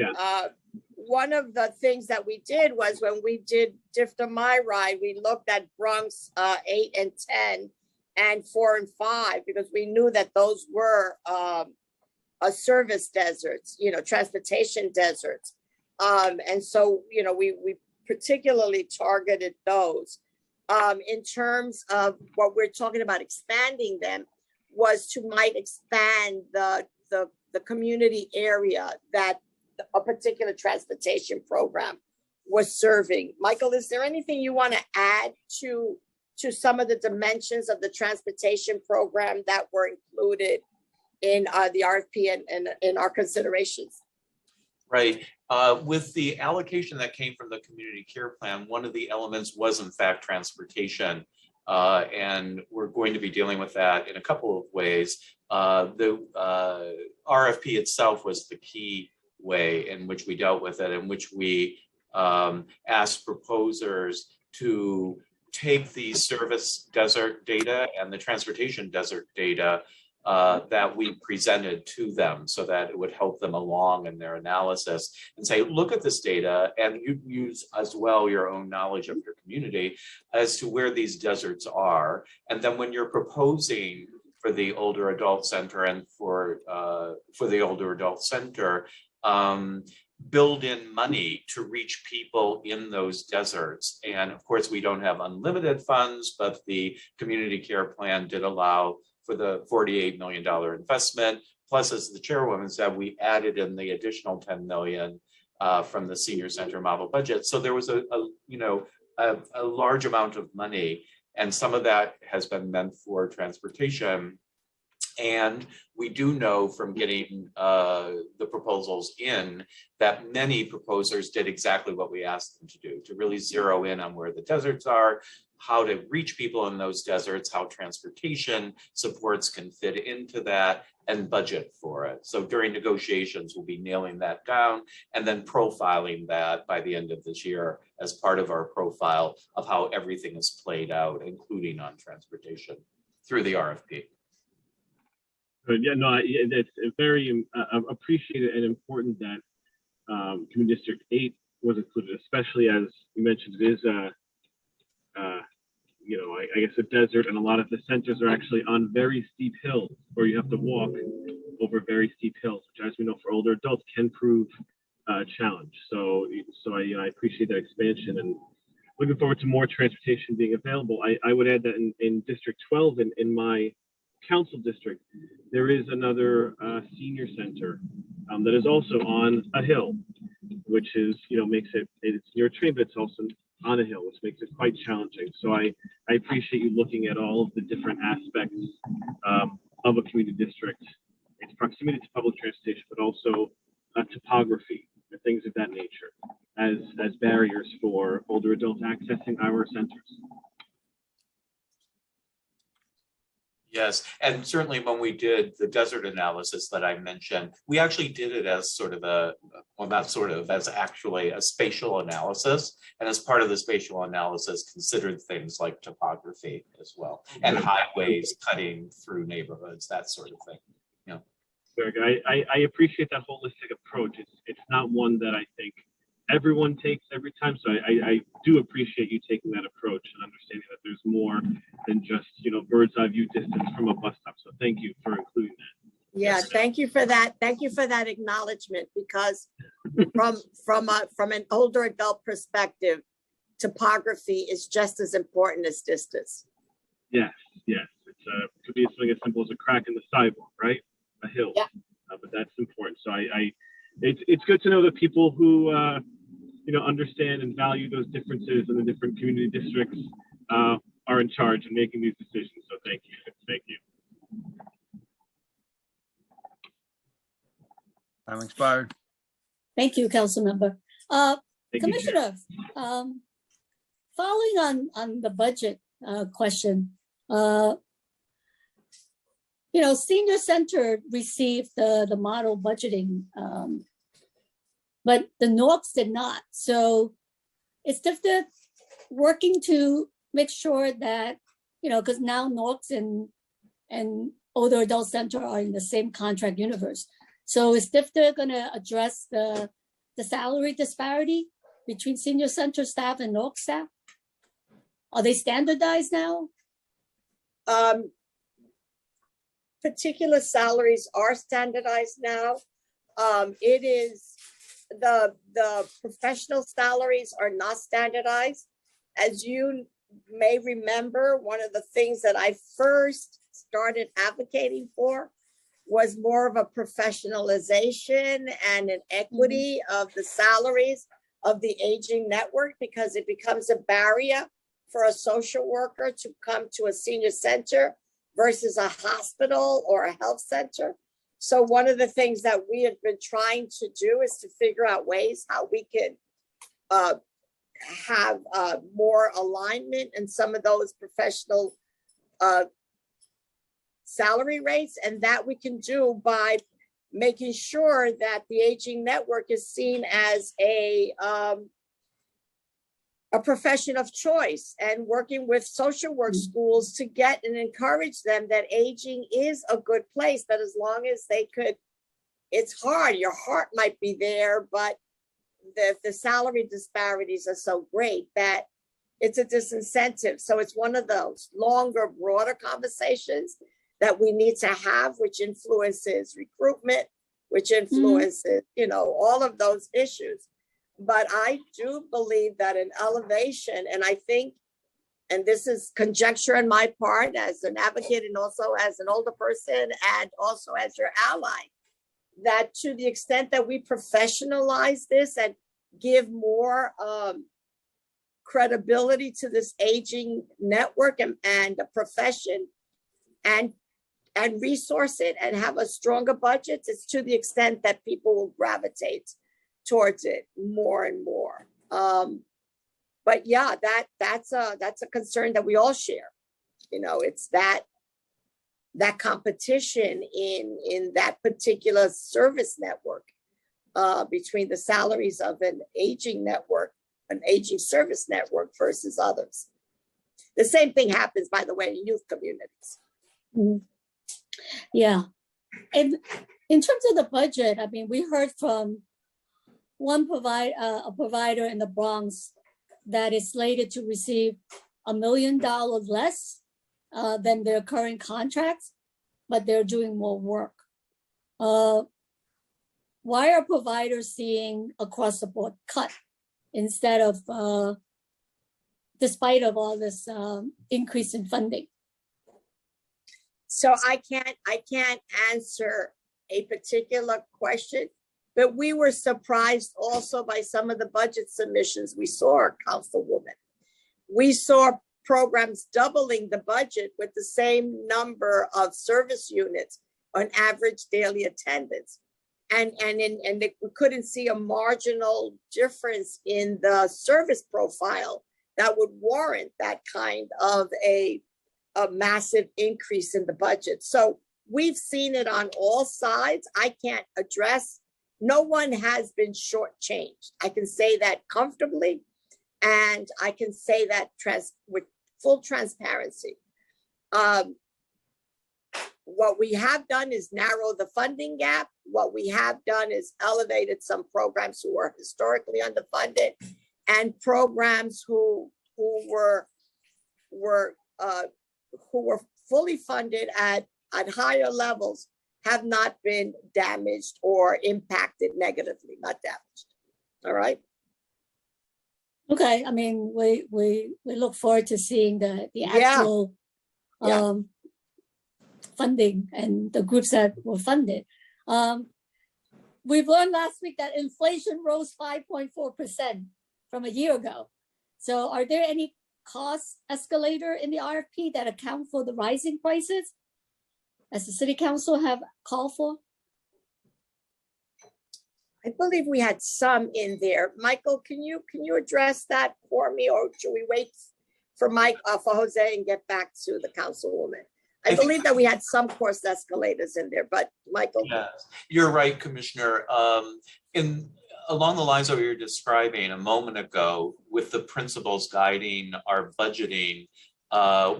one of the things that we did was when we did DFTA My Ride, we looked at Bronx 8 and 10 and 4 and 5, because we knew that those were a service deserts, transportation deserts. And so, we particularly targeted those. In terms of what we're talking about expanding them, was to might expand the community area that a particular transportation program was serving. Michael, is there anything you want to add to some of the dimensions of the transportation program that were included in the RFP and in our considerations? Right. With the allocation that came from the community care plan, one of the elements was in fact transportation. And we're going to be dealing with that in a couple of ways. The RFP itself was the key way in which we dealt with it, in which we asked proposers to take the service desert data and the transportation desert data that we presented to them so that it would help them along in their analysis and say, look at this data and you use as well your own knowledge of your community as to where these deserts are. And then when you're proposing for the older adult center and for the older adult center, build in money to reach people in those deserts. And of course, we don't have unlimited funds, but the community care plan did allow for the $48 million investment. Plus, as the chairwoman said, we added in the additional 10 million from the senior center model budget. So there was a large amount of money, and some of that has been meant for transportation. And we do know from getting the proposals in that many proposers did exactly what we asked them to do, to really zero in on where the deserts are, how to reach people in those deserts, how transportation supports can fit into that, and budget for it. So during negotiations, we'll be nailing that down and then profiling that by the end of this year as part of our profile of how everything is played out, including on transportation through the RFP. Yeah, no, it's very appreciated and important that Community District 8 was included, especially as you mentioned, it is I guess a desert, and a lot of the centers are actually on very steep hills, or you have to walk over very steep hills, which, as we know, for older adults can prove a challenge. So I appreciate that expansion, and looking forward to more transportation being available. I would add that in District 12, in my council district, there is another senior center that is also on a hill, which is, makes it's near a train, but it's also on a hill, which makes it quite challenging. So I appreciate you looking at all of the different aspects of a community district, its proximity to public transportation, but also topography and things of that nature as barriers for older adults accessing our centers. Yes, and certainly when we did the desert analysis that I mentioned, we actually did it as sort of as actually a spatial analysis. And as part of the spatial analysis, considered things like topography as well, and highways cutting through neighborhoods, that sort of thing. Yeah. Very good. I appreciate that holistic approach. It's not one that I think everyone takes every time. So I do appreciate you taking that approach and understanding that there's more than just, bird's eye view distance from a bus stop. So thank you for including that. Yeah, thank you for that. Thank you for that acknowledgement, because from an older adult perspective, topography is just as important as distance. Yes. It could be something as simple as a crack in the sidewalk, right? A hill. Yeah. But that's important. So it's good to know that people who understand and value those differences in the different community districts are in charge and making these decisions. So thank you. Thank you. Time expired. Thank you, Councilmember. Thank you, Chair. Commissioner, following on the budget question, Senior Center received the model budgeting, but the Norks did not. So it's different working to make sure that, because now Norks and Older Adult Center are in the same contract universe. So is DFTA going to address the salary disparity between Senior Center staff and Nork staff? Are they standardized now? Particular salaries are standardized now. It is the professional salaries are not standardized. As you may remember, one of the things that I first started advocating for was more of a professionalization and an equity of the salaries of the aging network, because it becomes a barrier for a social worker to come to a senior center versus a hospital or a health center. So one of the things that we have been trying to do is to figure out ways how we can have more alignment in some of those professional salary rates, and that we can do by making sure that the aging network is seen as a profession of choice, and working with social work schools to get and encourage them that aging is a good place, that as long as they could, it's hard, your heart might be there, but the salary disparities are so great that it's a disincentive. So it's one of those longer, broader conversations that we need to have, which influences recruitment, which influences, all of those issues. But I do believe that an elevation, and I think, and this is conjecture on my part as an advocate and also as an older person and also as your ally, that to the extent that we professionalize this and give more credibility to this aging network and a profession, and resource it and have a stronger budget, it's to the extent that people will gravitate towards it more and more. But yeah, that's a concern that we all share. It's that competition in that particular service network between the salaries of an aging network, an aging service network versus others. The same thing happens, by the way, in youth communities. Mm-hmm. Yeah. And in terms of the budget, I mean, we heard from one a provider in the Bronx that is slated to receive $1 million less than their current contracts, but they're doing more work. Why are providers seeing across the board cut instead of, despite of all this increase in funding? So I can't answer a particular question, but we were surprised also by some of the budget submissions we saw, Councilwoman. We saw programs doubling the budget with the same number of service units on average daily attendance. And we couldn't see a marginal difference in the service profile that would warrant that kind of a massive increase in the budget. So we've seen it on all sides. I can't address, no one has been shortchanged. I can say that comfortably, and I can say that with full transparency. What we have done is narrow the funding gap. What we have done is elevated some programs who were historically underfunded, and programs who were fully funded at higher levels have not been damaged or impacted negatively, not damaged. All right. Okay, I mean, we look forward to seeing the actual funding and the groups that were funded. We've learned last week that inflation rose 5.4% from a year ago. So are there any cost escalator in the RFP that account for the rising prices, as the city council have called for? I believe we had some in there. Michael, can you address that for me, or should we wait for Jose and get back to the councilwoman? I believe that we had some cost escalators in there, but Michael. Yes, you're right, Commissioner. Along the lines of what you're describing a moment ago, with the principles guiding our budgeting,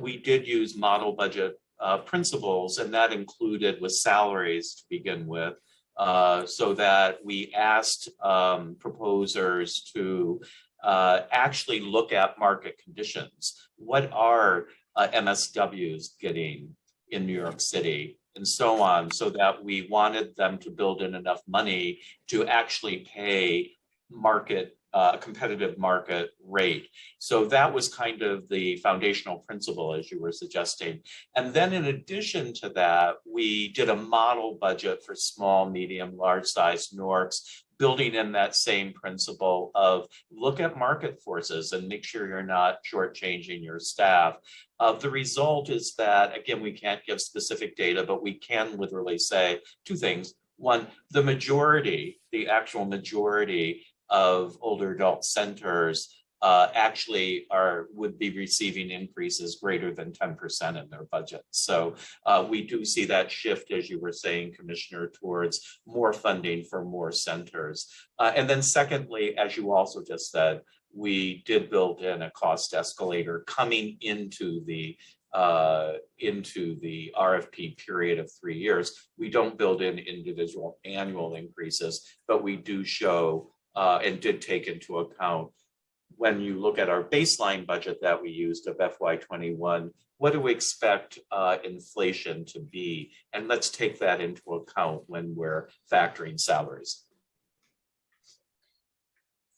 we did use model budget principles, and that included with salaries to begin with, so that we asked proposers to actually look at market conditions. What are MSWs getting in New York City and so on, so that we wanted them to build in enough money to actually pay competitive market rate. So that was kind of the foundational principle, as you were suggesting. And then in addition to that, we did a model budget for small, medium, large size NORCs, building in that same principle of look at market forces and make sure you're not shortchanging your staff. The result is that, again, we can't give specific data, but we can literally say two things. One, the actual majority of older adult centers actually would be receiving increases greater than 10% in their budget. So we do see that shift, as you were saying, Commissioner, towards more funding for more centers. And then secondly, as you also just said, we did build in a cost escalator coming into the RFP period of 3 years. We don't build in individual annual increases, but we do show and did take into account, when you look at our baseline budget that we used of FY21, what do we expect inflation to be? And let's take that into account when we're factoring salaries.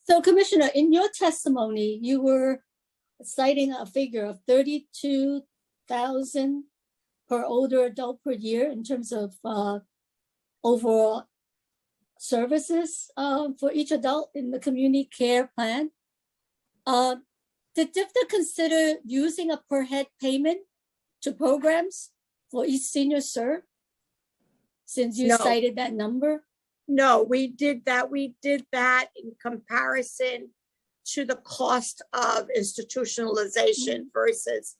So Commissioner, in your testimony, you were citing a figure of 32,000 per older adult per year in terms of overall services for each adult in the community care plan. Did DFTA consider using a per head payment to programs for each senior served, since you No. cited that number? No, we did that. We did that in comparison to the cost of institutionalization versus,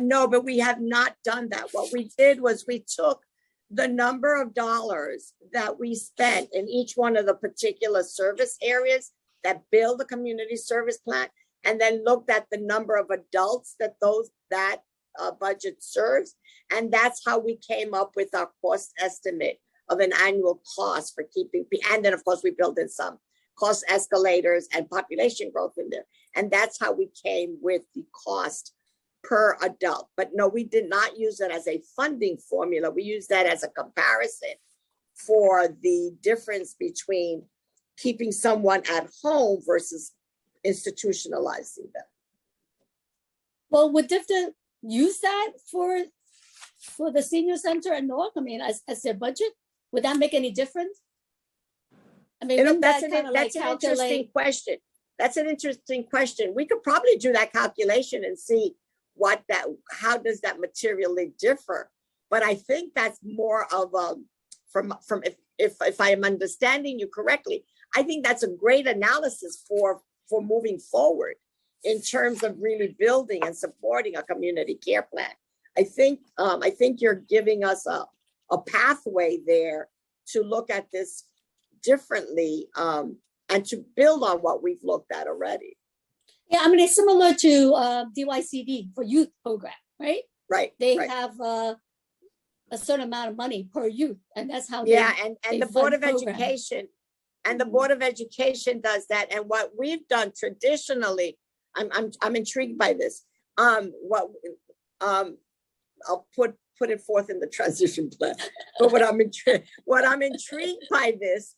no, but we have not done that. What we did was we took the number of dollars that we spent in each one of the particular service areas that build a community service plan, and then looked at the number of adults that budget serves. And that's how we came up with our cost estimate of an annual cost for keeping, and then of course we built in some cost escalators and population growth in there. And that's how we came with the cost per adult. But no, we did not use it as a funding formula. We used that as a comparison for the difference between keeping someone at home versus institutionalizing them. Well, would DFTA use that for the senior center at Newark? I mean, as their budget? Would that make any difference? I mean, wouldn't That's that an kinda like interesting calculate? question. That's an interesting question. We could probably do that calculation and see how does that materially differ? But I think that's more of a, if I am understanding you correctly, I think that's a great analysis for moving forward in terms of really building and supporting a community care plan. I think you're giving us a pathway there to look at this differently and to build on what we've looked at already. Yeah, I mean, it's similar to DYCD for youth program, right? Right. They right. have a certain amount of money per youth, and that's how Yeah, they and the Board of fund programs. Education, and the Board of Education does that. And what we've done traditionally, I'm intrigued by this. I'll put it forth in the transition plan. But what I'm intrigued by this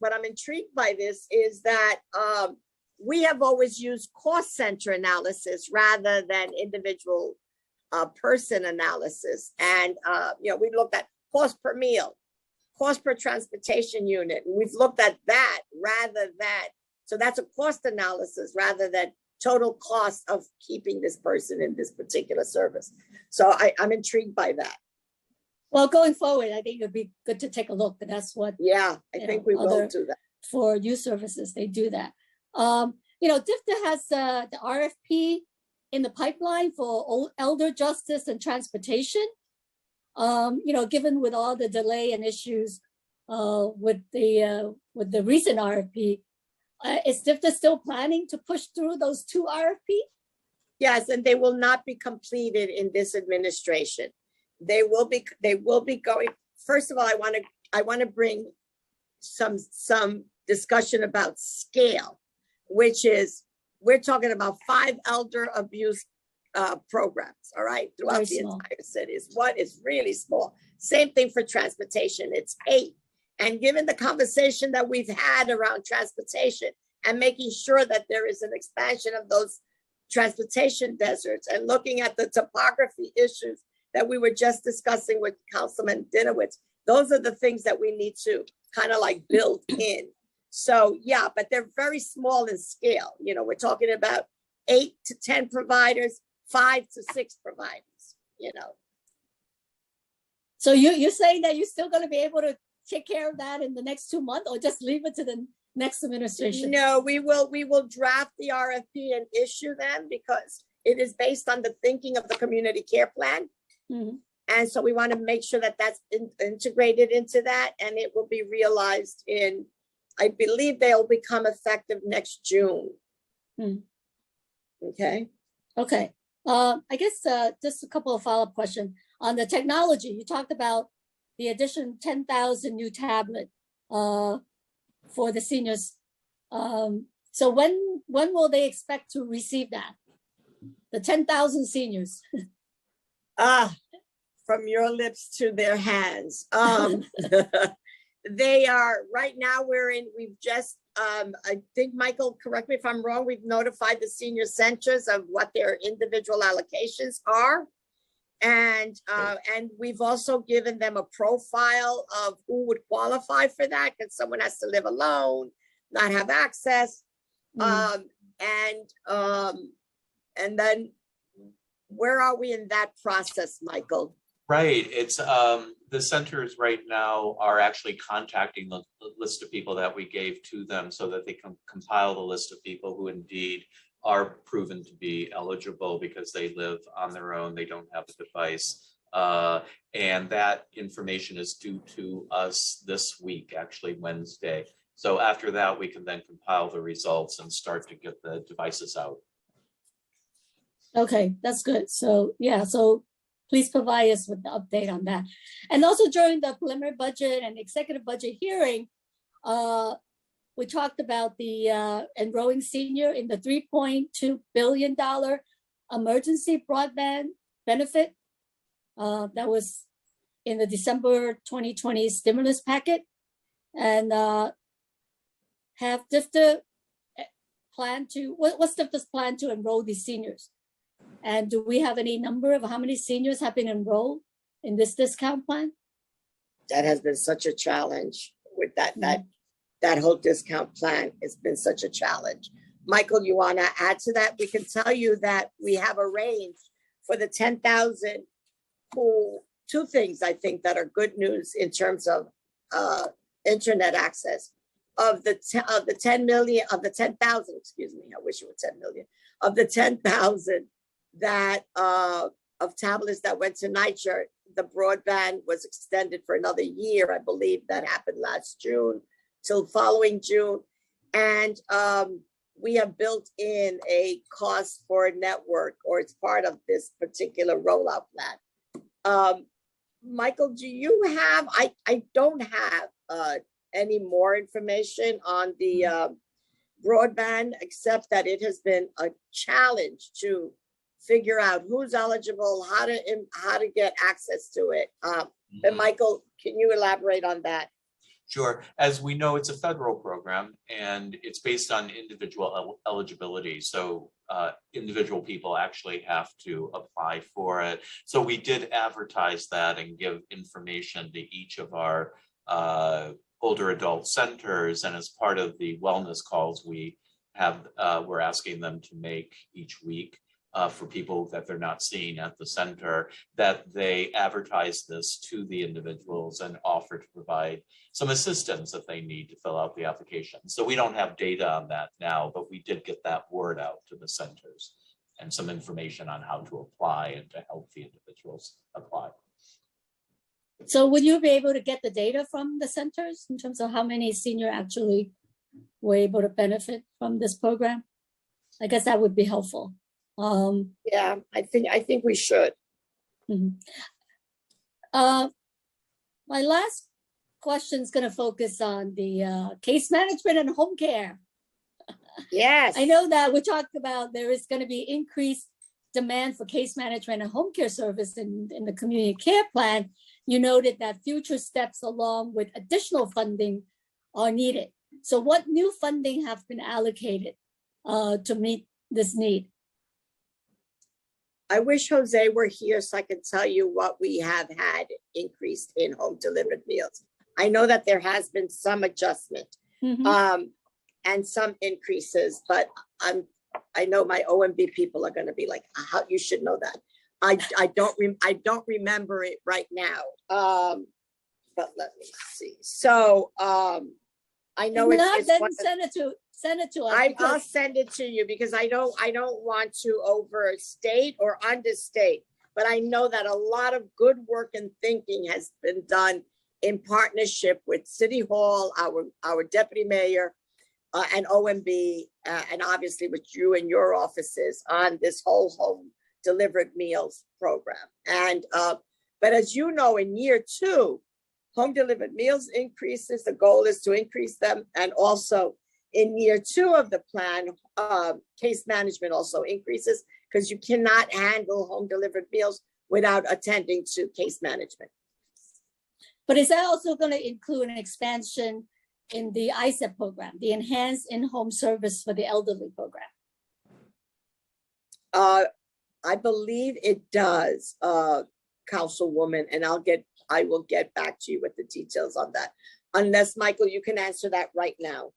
is that we have always used cost center analysis rather than individual person analysis. And we looked at cost per meal, cost per transportation unit. And we've looked at that so that's a cost analysis rather than total cost of keeping this person in this particular service. So I'm intrigued by that. Well, going forward, I think it'd be good to take a look, but that's what Yeah, I think we will other do that. for youth services, they do that. DFTA has the RFP in the pipeline for elder justice and transportation. Given with all the delay and issues with the recent RFP, is DFTA still planning to push through those two RFP? Yes, and they will not be completed in this administration. They will be going. First of all, I want to bring some discussion about scale, which is we're talking about 5 elder abuse programs, all right, throughout the entire city. Is really small. Same thing for transportation. It's 8. And given the conversation that we've had around transportation and making sure that there is an expansion of those transportation deserts and looking at the topography issues that we were just discussing with Councilman Dinowitz, those are the things that we need to kind of like build in. So yeah, but they're very small in scale. We're talking about 8 to 10 providers, 5 to 6 providers, So you're saying that you're still going to be able to take care of that in the next 2 months, or just leave it to the next administration? No, we will draft the RFP and issue them because it is based on the thinking of the community care plan. Mm-hmm. And so we want to make sure that that's integrated into that, and it will be realized I believe they'll become effective next June. Okay. I guess just a couple of follow-up questions on the technology. You talked about the addition 10,000 new tablet for the seniors. So when will they expect to receive that? The 10,000 seniors. From your lips to their hands. They are right now. We've just I think, Michael, correct me if I'm wrong, we've notified the senior centers of what their individual allocations are. And we've also given them a profile of who would qualify for that, because someone has to live alone, not have access. And then where are we in that process, Michael? Right. It's the centers right now are actually contacting the list of people that we gave to them so that they can compile the list of people who indeed are proven to be eligible because they live on their own, they don't have a device. And that information is due to us this week, actually Wednesday. So after that, we can then compile the results and start to get the devices out. Okay, that's good. So yeah, so please provide us with the update on that. And also during the preliminary budget and executive budget hearing, we talked about the enrolling senior in the $3.2 billion emergency broadband benefit that was in the December 2020 stimulus packet. And have DFTA plan to, what's DFTA's plan to enroll these seniors? And do we have any number of how many seniors have been enrolled in this discount plan? That has been such a challenge with that whole discount plan. It's been such a challenge. Michael, you want to add to that? We can tell you that we have arranged for the 10,000 who, 2 things I think that are good news in terms of internet access. Of the 10,000, excuse me, I wish it were 10 million, of the 10,000 that of tablets that went to NYCHA, the broadband was extended for another year. I believe that happened last June till following June. And we have built in a cost for a network, or it's part of this particular rollout plan. Michael, do you have, I don't have any more information on the broadband, except that it has been a challenge to figure out who's eligible, how to get access to it. And Michael, can you elaborate on that? Sure. As we know, it's a federal program and it's based on individual eligibility. So individual people actually have to apply for it. So we did advertise that and give information to each of our older adult centers. And as part of the wellness calls we have, we're asking them to make each week. for people that they're not seeing at the center, that they advertise this to the individuals and offer to provide some assistance if they need to fill out the application. So we don't have data on that now, but we did get that word out to the centers and some information on how to apply and to help the individuals apply. So would you be able to get the data from the centers in terms of how many senior actually were able to benefit from this program? I guess that would be helpful. Yeah, I think we should. Mhm. My last question is going to focus on the case management and home care. Yes. I know that we talked about there is going to be increased demand for case management and home care service in the community care plan. You noted that future steps along with additional funding are needed. So what new funding have been allocated to meet this need? I wish Jose were here so I could tell you what we have had increased in home delivered meals. I know that there has been some adjustment and some increases, but I know my OMB people are going to be like, "How you should know that." I don't remember it right now. But let me see. So I know If not, it's then one of- send it to us. I'll because- send it to you because I don't want to overstate or understate, but I know that a lot of good work and thinking has been done in partnership with City Hall, our deputy mayor, and OMB, and obviously with you and your offices on this whole home delivered meals program. And but as you know, in year 2, home delivered meals increases. The goal is to increase them, and also in year 2 of the plan, case management also increases because you cannot handle home delivered meals without attending to case management. But is that also going to include an expansion in the ISEP program, the Enhanced In-Home Service for the Elderly program? I believe it does, Councilwoman, and I will get back to you with the details on that. Unless, Michael, you can answer that right now.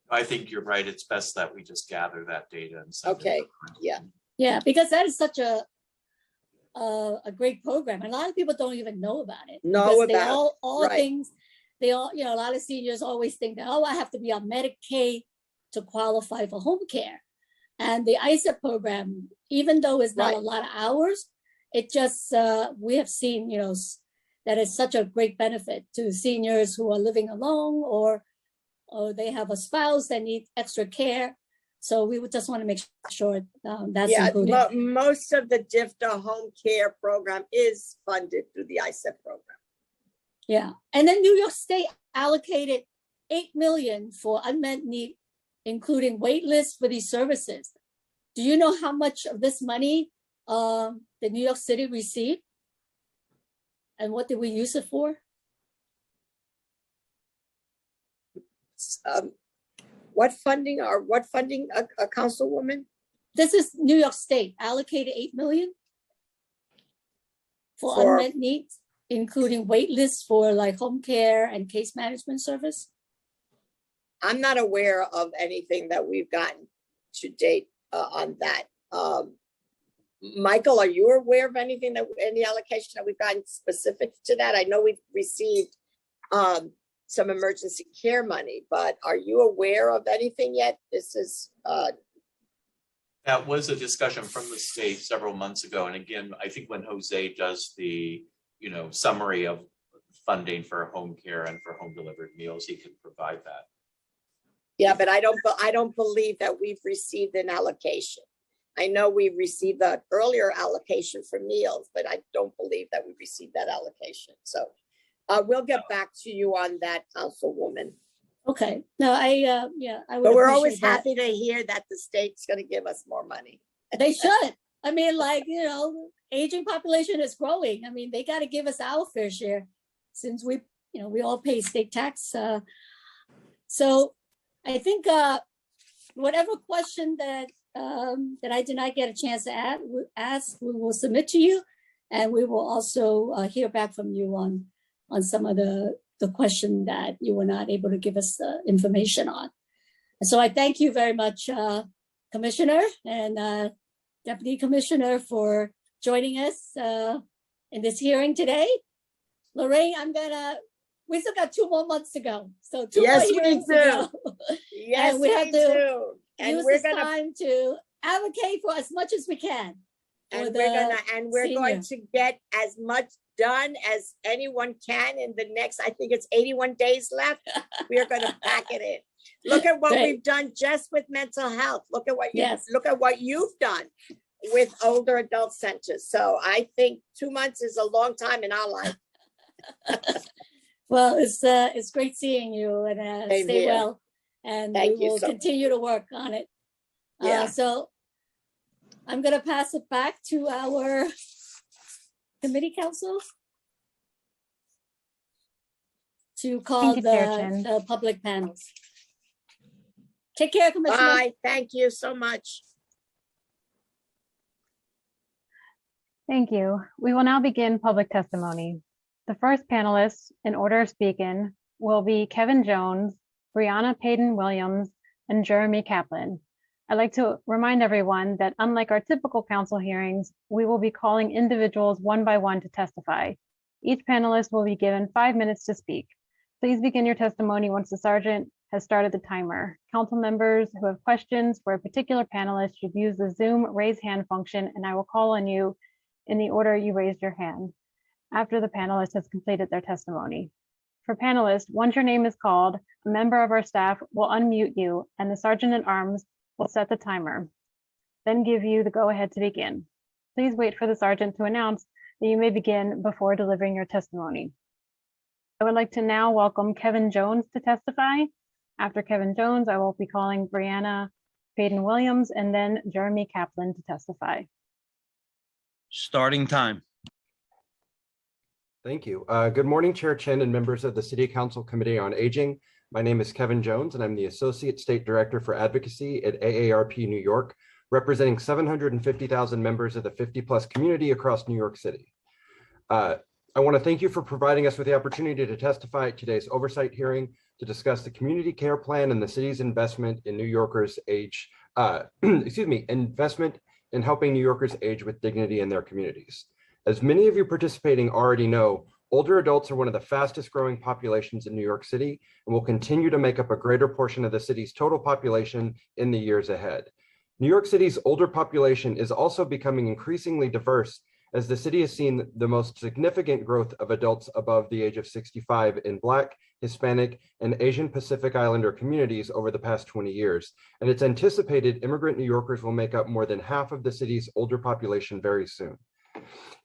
I think you're right. It's best that we just gather that data and send it. Okay, yeah. Yeah, because that is such a great program. And a lot of people don't even know about it. Know because they about all right. things, they all, a lot of seniors always think that, oh, I have to be on Medicaid to qualify for home care. And the ISEP program, even though it's not Right. a lot of hours, it just, we have seen, that is such a great benefit to seniors who are living alone or they have a spouse that needs extra care. So we would just want to make sure that's included. Most of the DFTA home care program is funded through the ISEP program. Yeah, and then New York State allocated $8 million for unmet need, including wait lists for these services. Do you know how much of this money the New York City received? And what did we use it for? What funding, a councilwoman? This is New York State allocated $8 million for For- unmet needs, including wait lists for like home care and case management service. I'm not aware of anything that we've gotten to date on that. Michael, are you aware of any allocation that we've gotten specific to that? I know we've received some emergency care money, but are you aware of anything yet? This is That was a discussion from the state several months ago. And again, I think when Jose does the, summary of funding for home care and for home delivered meals, he can provide that. yeah, but I don't believe that we've received an allocation. I know we received the earlier allocation for meals, but I don't believe that we received that allocation. So we'll get back to you on that, Councilwoman. Okay, no, I would. But we're always appreciate that. happy to hear that the state's going to give us more money. They should. I mean, aging population is growing. I mean, they got to give us our fair share since we all pay state tax. So I think whatever question that I did not get a chance to ask, we will submit to you, and we will also hear back from you on some of the question that you were not able to give us information on. And so I thank you very much, Commissioner, and Deputy Commissioner, for joining us in this hearing today. Lorraine, we still got 2 more months to go. So 2 Yes, more we hearings to do. go. Yes, we have we to do. And Use we're this gonna, time to advocate for as much as we can. for we're going senior. to get as much done as anyone can in the next, I think it's 81 days left. We are gonna pack it in. Look at what Great. we've done just with mental health. Look at what Yes. you've done with older adult centers. So I think 2 months is a long time in our life. Well, it's great seeing you, and Same stay here. well. And Thank we you will so continue to work on it. Yeah. So I'm gonna pass it back to our committee council to call you, Chair the Chin. public panels. Take care, Commissioner. Bye. Thank you so much. Thank you. We will now begin public testimony. The first panelist in order of speaking will be Kevin Jones, Brianna Payton Williams, and Jeremy Kaplan. I'd like to remind everyone that unlike our typical council hearings, we will be calling individuals one by one to testify. Each panelist will be given 5 minutes to speak. Please begin your testimony once the sergeant has started the timer. Council members who have questions for a particular panelist should use the Zoom raise hand function, and I will call on you in the order you raised your hand after the panelist has completed their testimony. For panelists, once your name is called, a member of our staff will unmute you and the sergeant at arms will set the timer, then give you the go-ahead to begin. Please wait for the sergeant to announce that you may begin before delivering your testimony. I would like to now welcome Kevin Jones to testify. After Kevin Jones, I will be calling Brianna Payton Williams and then Jeremy Kaplan to testify. Starting time. Thank you. Good morning, Chair Chen and members of the City Council Committee on Aging. My name is Kevin Jones, and I'm the Associate State Director for Advocacy at AARP New York, representing 750,000 members of the 50+ community across New York City. I want to thank you for providing us with the opportunity to testify at today's oversight hearing to discuss the community care plan and the city's investment in New Yorkers age, investment in helping New Yorkers age with dignity in their communities. As many of you participating already know, older adults are one of the fastest growing populations in New York City and will continue to make up a greater portion of the city's total population in the years ahead. New York City's older population is also becoming increasingly diverse as the city has seen the most significant growth of adults above the age of 65 in Black, Hispanic, and Asian Pacific Islander communities over the past 20 years. And it's anticipated immigrant New Yorkers will make up more than half of the city's older population very soon.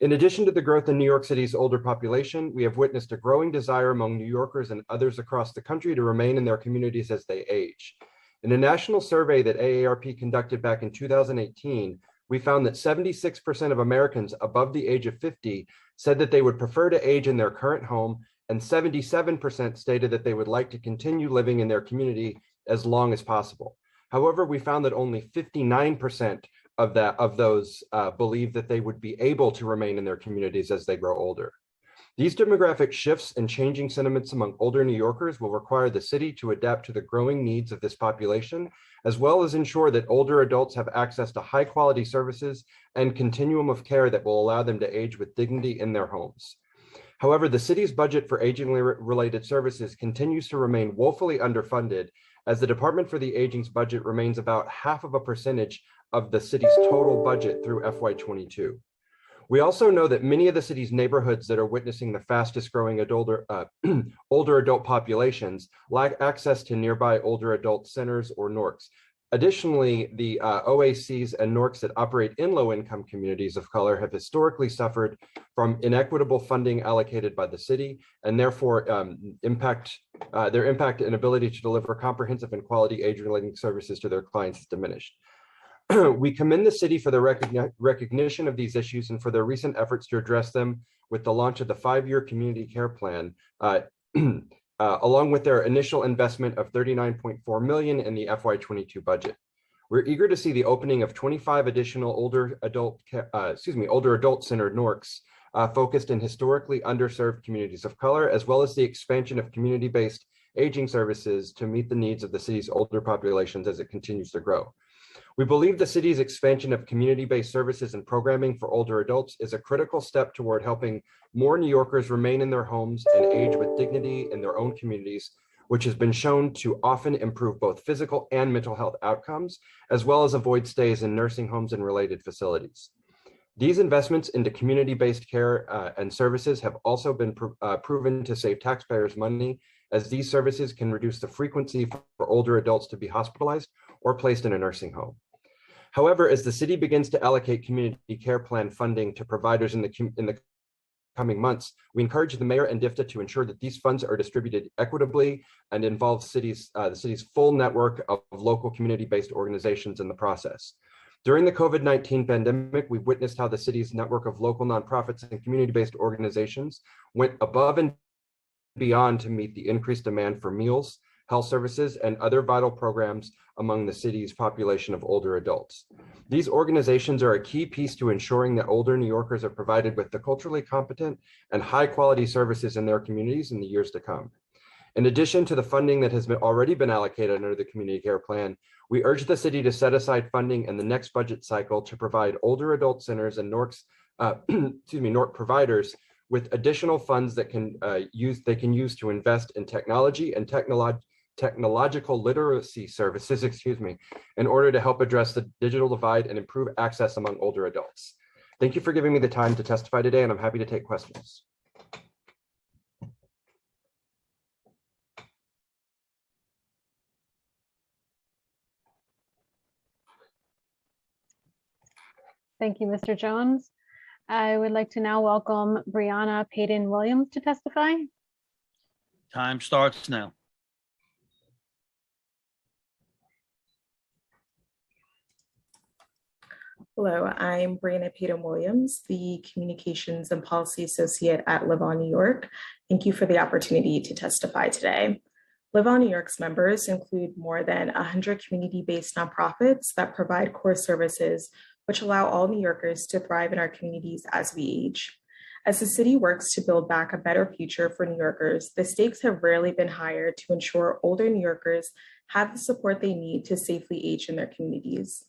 In addition to the growth in New York City's older population, we have witnessed a growing desire among New Yorkers and others across the country to remain in their communities as they age. In a national survey that AARP conducted back in 2018, we found that 76% of Americans above the age of 50 said that they would prefer to age in their current home, and 77% stated that they would like to continue living in their community as long as possible. However, we found that only 59% of those believe that they would be able to remain in their communities as they grow older. These demographic shifts and changing sentiments among older New Yorkers will require the city to adapt to the growing needs of this population, as well as ensure that older adults have access to high quality services and continuum of care that will allow them to age with dignity in their homes. However, the city's budget for aging-related services continues to remain woefully underfunded, as the Department for the Aging's budget remains about 0.5% of the city's total budget through FY22. We also know that many of the city's neighborhoods that are witnessing the fastest growing older adult populations lack access to nearby older adult centers or NORCs. Additionally, the OACs and NORCs that operate in low-income communities of color have historically suffered from inequitable funding allocated by the city, and therefore their impact and ability to deliver comprehensive and quality age-related services to their clients is diminished. We commend the city for the recognition of these issues and for their recent efforts to address them with the launch of the 5-year community care plan, along with their initial investment of $39.4 million in the FY22 budget. We're eager to see the opening of 25 additional older adult-centered NORCs focused in historically underserved communities of color, as well as the expansion of community-based aging services to meet the needs of the city's older populations as it continues to grow. We believe the city's expansion of community-based services and programming for older adults is a critical step toward helping more New Yorkers remain in their homes and age with dignity in their own communities, which has been shown to often improve both physical and mental health outcomes, as well as avoid stays in nursing homes and related facilities. These investments into community-based care and services have also been proven to save taxpayers money, as these services can reduce the frequency for older adults to be hospitalized or placed in a nursing home. However, as the city begins to allocate community care plan funding to providers in the coming months, we encourage the mayor and DFTA to ensure that these funds are distributed equitably and involve the city's full network of local community-based organizations in the process. During the COVID-19 pandemic, we witnessed how the city's network of local nonprofits and community-based organizations went above and beyond to meet the increased demand for meals, health services, and other vital programs among the city's population of older adults. These organizations are a key piece to ensuring that older New Yorkers are provided with the culturally competent and high-quality services in their communities in the years to come. In addition to the funding that has already been allocated under the community care plan, we urge the city to set aside funding in the next budget cycle to provide older adult centers and NORC providers with additional funds that they can use to invest in technology and technological literacy services, in order to help address the digital divide and improve access among older adults. Thank you for giving me the time to testify today, and I'm happy to take questions. Thank you, Mr. Jones. I would like to now welcome Brianna Payton Williams to testify. Time starts now. Hello, I'm Brianna Payton Williams, the Communications and Policy Associate at Live On New York. Thank you for the opportunity to testify today. Live On New York's members include more than 100 community-based nonprofits that provide core services which allow all New Yorkers to thrive in our communities as we age. As the city works to build back a better future for New Yorkers, the stakes have rarely been higher to ensure older New Yorkers have the support they need to safely age in their communities.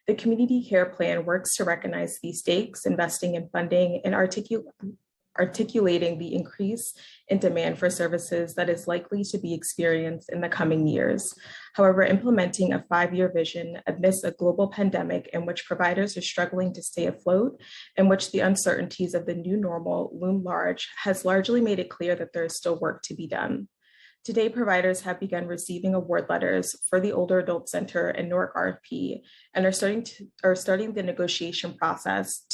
The Community Care Plan works to recognize these stakes, investing in funding and articulating the increase in demand for services that is likely to be experienced in the coming years. However, implementing a 5-year vision amidst a global pandemic in which providers are struggling to stay afloat, in which the uncertainties of the new normal loom large, has largely made it clear that there is still work to be done. Today, providers have begun receiving award letters for the Older Adult Center and NORC RFP and are starting the negotiation process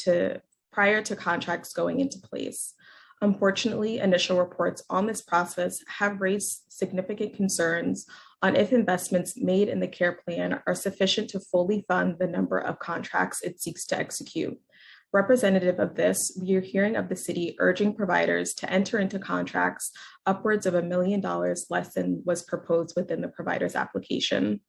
prior to contracts going into place. Unfortunately, initial reports on this process have raised significant concerns on if investments made in the care plan are sufficient to fully fund the number of contracts it seeks to execute. Representative of this, we are hearing of the city urging providers to enter into contracts upwards of $1 million less than was proposed within the provider's application.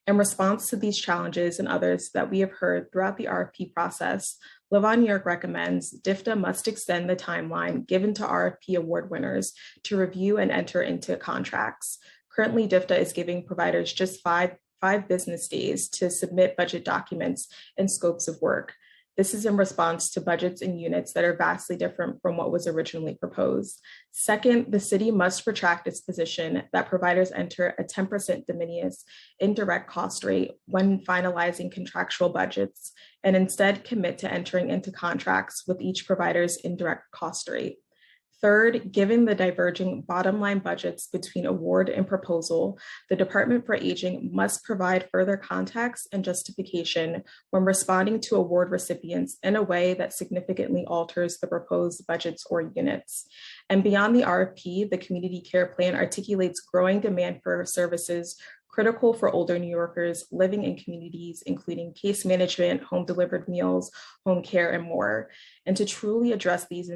In response to these challenges and others that we have heard throughout the RFP process, Live On New York recommends DFTA must extend the timeline given to RFP award winners to review and enter into contracts. Currently, DFTA is giving providers just five business days to submit budget documents and scopes of work. This is in response to budgets and units that are vastly different from what was originally proposed. Second, the city must retract its position that providers enter a 10% de minimis indirect cost rate when finalizing contractual budgets, and instead commit to entering into contracts with each provider's indirect cost rate. Third, given the diverging bottom line budgets between award and proposal, the Department for Aging must provide further context and justification when responding to award recipients in a way that significantly alters the proposed budgets or units. And beyond the RFP, the Community Care Plan articulates growing demand for services critical for older New Yorkers living in communities, including case management, home delivered meals, home care, and more. And to truly address these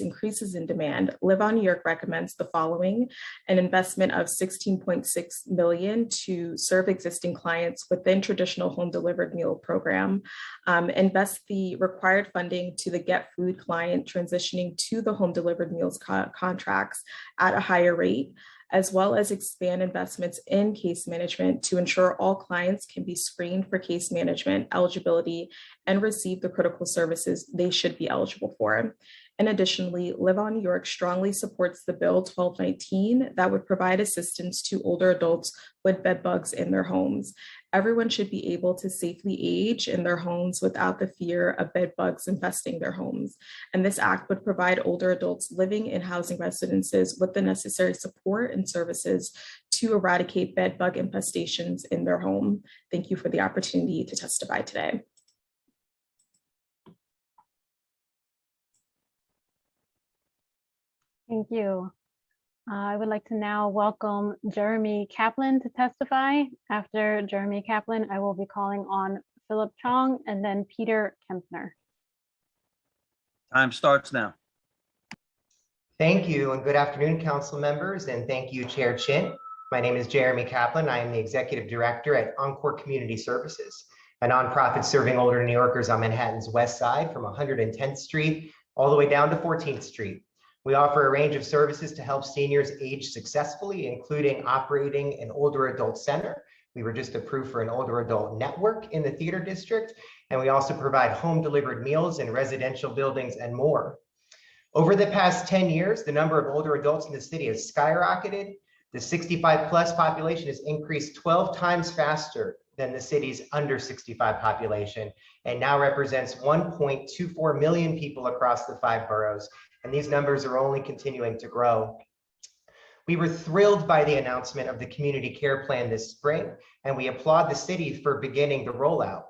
increases in demand, Live On New York recommends the following: an investment of $16.6 million to serve existing clients within traditional home delivered meal program, invest the required funding to the Get Food client transitioning to the home delivered meals contracts at a higher rate, as well as expand investments in case management to ensure all clients can be screened for case management eligibility and receive the critical services they should be eligible for. And additionally, Live On New York strongly supports the Bill 1219 that would provide assistance to older adults with bed bugs in their homes. Everyone should be able to safely age in their homes without the fear of bed bugs infesting their homes. And this act would provide older adults living in housing residences with the necessary support and services to eradicate bed bug infestations in their home. Thank you for the opportunity to testify today. Thank you. I would like to now welcome Jeremy Kaplan to testify. After Jeremy Kaplan, I will be calling on Philip Chong and then Peter Kempner. Time starts now. Thank you and good afternoon, council members, and thank you, Chair Chin. My name is Jeremy Kaplan. I am the Executive Director at Encore Community Services, a nonprofit serving older New Yorkers on Manhattan's West Side from 110th Street all the way down to 14th Street. We offer a range of services to help seniors age successfully, including operating an older adult center. We were just approved for an older adult network in the theater district, and we also provide home delivered meals in residential buildings and more. Over the past 10 years, the number of older adults in the city has skyrocketed. The 65 plus population has increased 12 times faster than the city's under 65 population, and now represents 1.24 million people across the 5 boroughs. And these numbers are only continuing to grow. We were thrilled by the announcement of the community care plan this spring, and we applaud the city for beginning the rollout.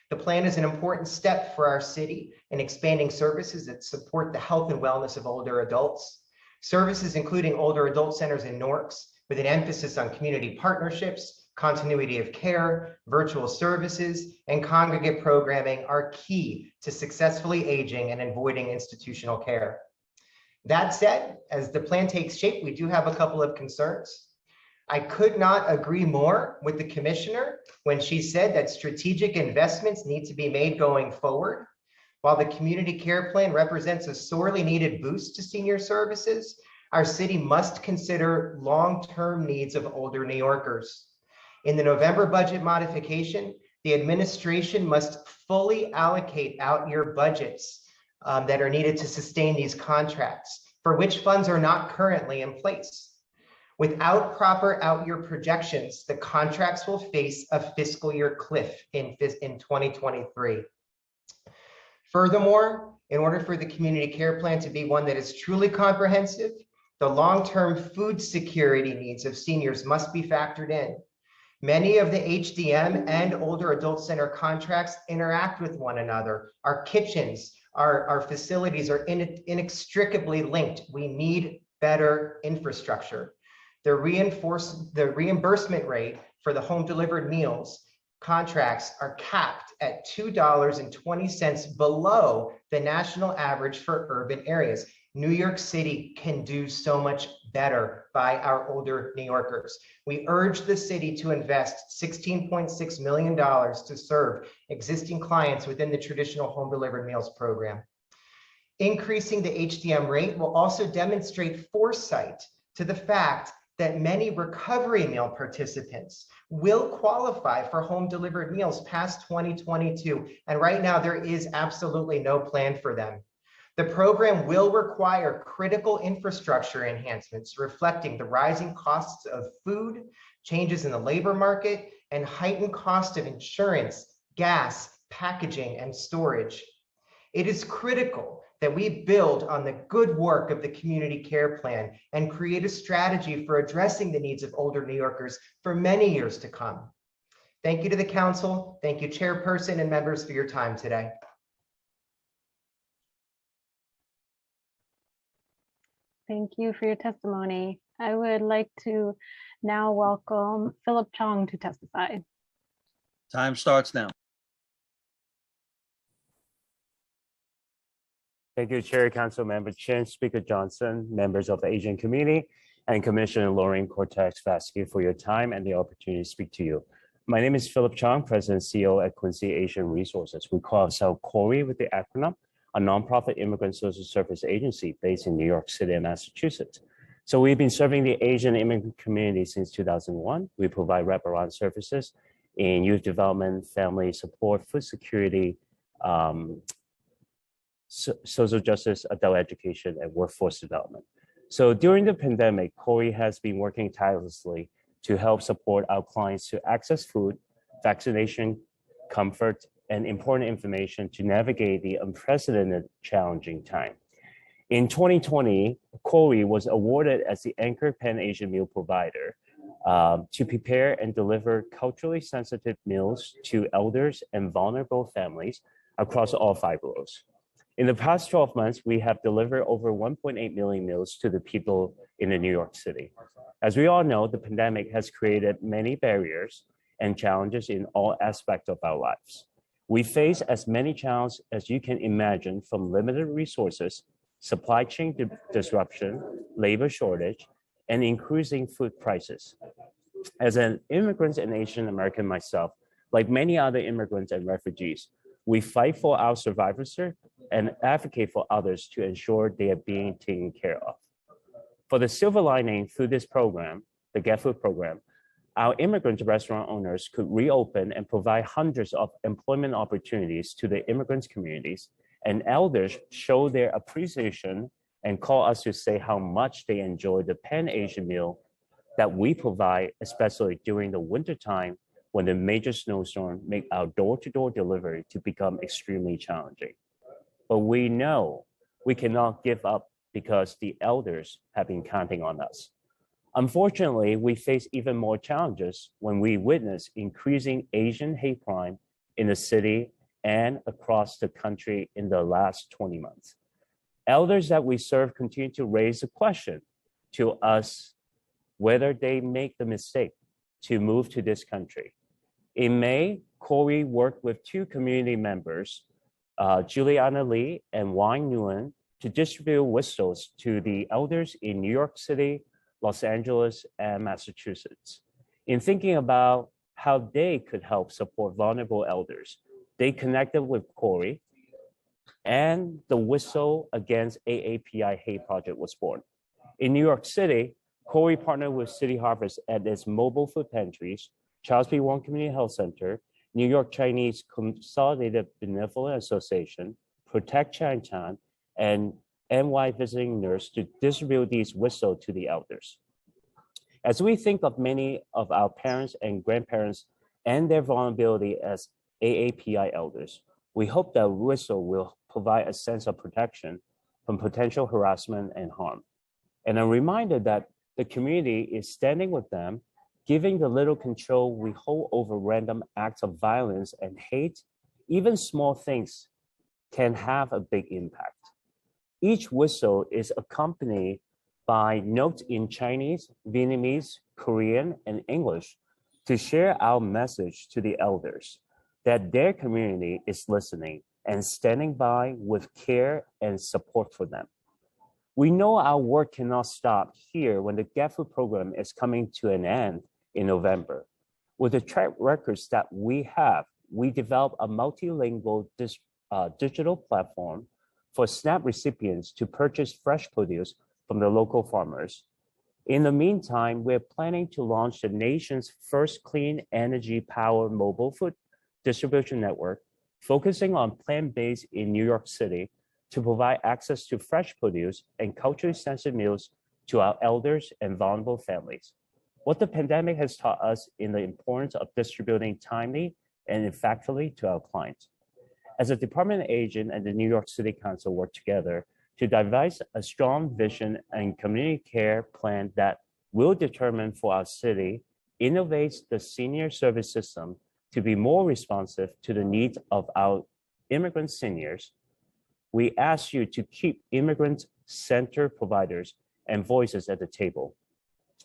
The plan is an important step for our city in expanding services that support the health and wellness of older adults. Services including older adult centers in Norks, with an emphasis on community partnerships, continuity of care, virtual services, and congregate programming are key to successfully aging and avoiding institutional care. That said, as the plan takes shape, we do have a couple of concerns. I could not agree more with the commissioner when she said that strategic investments need to be made going forward. While the community care plan represents a sorely needed boost to senior services, our city must consider long-term needs of older New Yorkers. In the November budget modification, the administration must fully allocate out-year budgets that are needed to sustain these contracts, for which funds are not currently in place. Without proper out-year projections, the contracts will face a fiscal year cliff in 2023. Furthermore, in order for the community care plan to be one that is truly comprehensive, the long-term food security needs of seniors must be factored in. Many of the HDM and older adult center contracts interact with one another. Our kitchens, our facilities are inextricably linked. We need better infrastructure. The reimbursement rate for the home delivered meals contracts are capped at $2.20 below the national average for urban areas. New York City can do so much better by our older New Yorkers. We urge the city to invest $16.6 million to serve existing clients within the traditional home delivered meals program. Increasing the HDM rate will also demonstrate foresight to the fact that many recovery meal participants will qualify for home delivered meals past 2022. And right now there is absolutely no plan for them. The program will require critical infrastructure enhancements reflecting the rising costs of food, changes in the labor market, and heightened cost of insurance, gas, packaging, and storage. It is critical that we build on the good work of the community care plan and create a strategy for addressing the needs of older New Yorkers for many years to come. Thank you to the council. Thank you, chairperson and members, for your time today. Thank you for your testimony. I would like to now welcome Philip Chong to testify. Time starts now. Thank you, Chair, Council Member Chin, Speaker Johnson, members of the Asian community, and Commissioner Lauren Cortez-Vasquez for your time and the opportunity to speak to you. My name is Philip Chong, President and CEO at Quincy Asian Resources. We call ourselves CORI with the acronym, a nonprofit immigrant social service agency based in New York City and Massachusetts. So we've been serving the Asian immigrant community since 2001. We provide wraparound services in youth development, family support, food security, social justice, adult education, and workforce development. So during the pandemic, Corey has been working tirelessly to help support our clients to access food, vaccination, comfort, and important information to navigate the unprecedented challenging time. In 2020, Corey was awarded as the Anchor Pan-Asian Meal Provider to prepare and deliver culturally sensitive meals to elders and vulnerable families across all 5 boroughs. In the past 12 months, we have delivered over 1.8 million meals to the people in New York City. As we all know, the pandemic has created many barriers and challenges in all aspects of our lives. We face as many challenges as you can imagine, from limited resources, supply chain disruption, labor shortage, and increasing food prices. As an immigrant and Asian American myself, like many other immigrants and refugees, we fight for our survivors and advocate for others to ensure they are being taken care of. For the silver lining through this program, the Get Food program, our immigrant restaurant owners could reopen and provide hundreds of employment opportunities to the immigrant communities, and elders show their appreciation and call us to say how much they enjoy the Pan-Asian meal that we provide, especially during the wintertime when the major snowstorm make our door-to-door delivery to become extremely challenging. But we know we cannot give up because the elders have been counting on us. Unfortunately, we face even more challenges when we witness increasing Asian hate crime in the city and across the country in the last 20 months. Elders that we serve continue to raise the question to us whether they make the mistake to move to this country. In May, Corey worked with 2 community members, Juliana Lee and Wang Nguyen, to distribute whistles to the elders in New York City, Los Angeles, and Massachusetts. In thinking about how they could help support vulnerable elders, they connected with Corey, and the Whistle Against AAPI Hate Project was born. In New York City, Corey partnered with City Harvest at its mobile food pantries, Charles P. Wong Community Health Center, New York Chinese Consolidated Benevolent Association, Protect Chinatown, and NY Visiting Nurse to distribute these whistles to the elders. As we think of many of our parents and grandparents and their vulnerability as AAPI elders, we hope that whistle will provide a sense of protection from potential harassment and harm, and a reminder that the community is standing with them, giving the little control we hold over random acts of violence and hate. Even small things can have a big impact. Each whistle is accompanied by notes in Chinese, Vietnamese, Korean, and English to share our message to the elders that their community is listening and standing by with care and support for them. We know our work cannot stop here when the Get Food program is coming to an end in November. With the track records that we have, we developed a multilingual digital platform for SNAP recipients to purchase fresh produce from the local farmers. In the meantime, we're planning to launch the nation's first clean energy power mobile food distribution network, focusing on plant-based in New York City to provide access to fresh produce and culturally sensitive meals to our elders and vulnerable families. What the pandemic has taught us in the importance of distributing timely and effectively to our clients. As a department agent and the New York City Council work together to devise a strong vision and community care plan that will determine for our city, innovates the senior service system to be more responsive to the needs of our immigrant seniors. We ask you to keep immigrant-centered providers and voices at the table.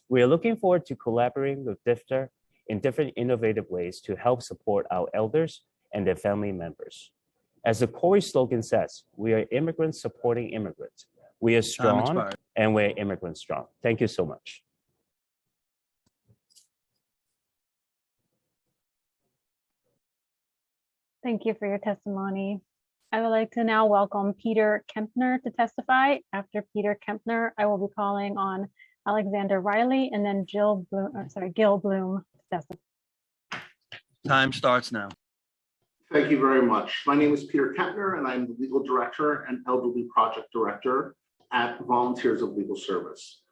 We are looking forward to collaborating with DFTA in different innovative ways to help support our elders and their family members. As the Corey slogan says, we are immigrants supporting immigrants. We are strong and we're immigrant strong. Thank you so much. Thank you for your testimony. I would like to now welcome Peter Kempner to testify. After Peter Kempner, I will be calling on Alexander Riley, and then Gil Bloom. Time starts now. Thank you very much. My name is Peter Kempner, and I'm the Legal Director and Elderly Project Director at Volunteers of Legal Service.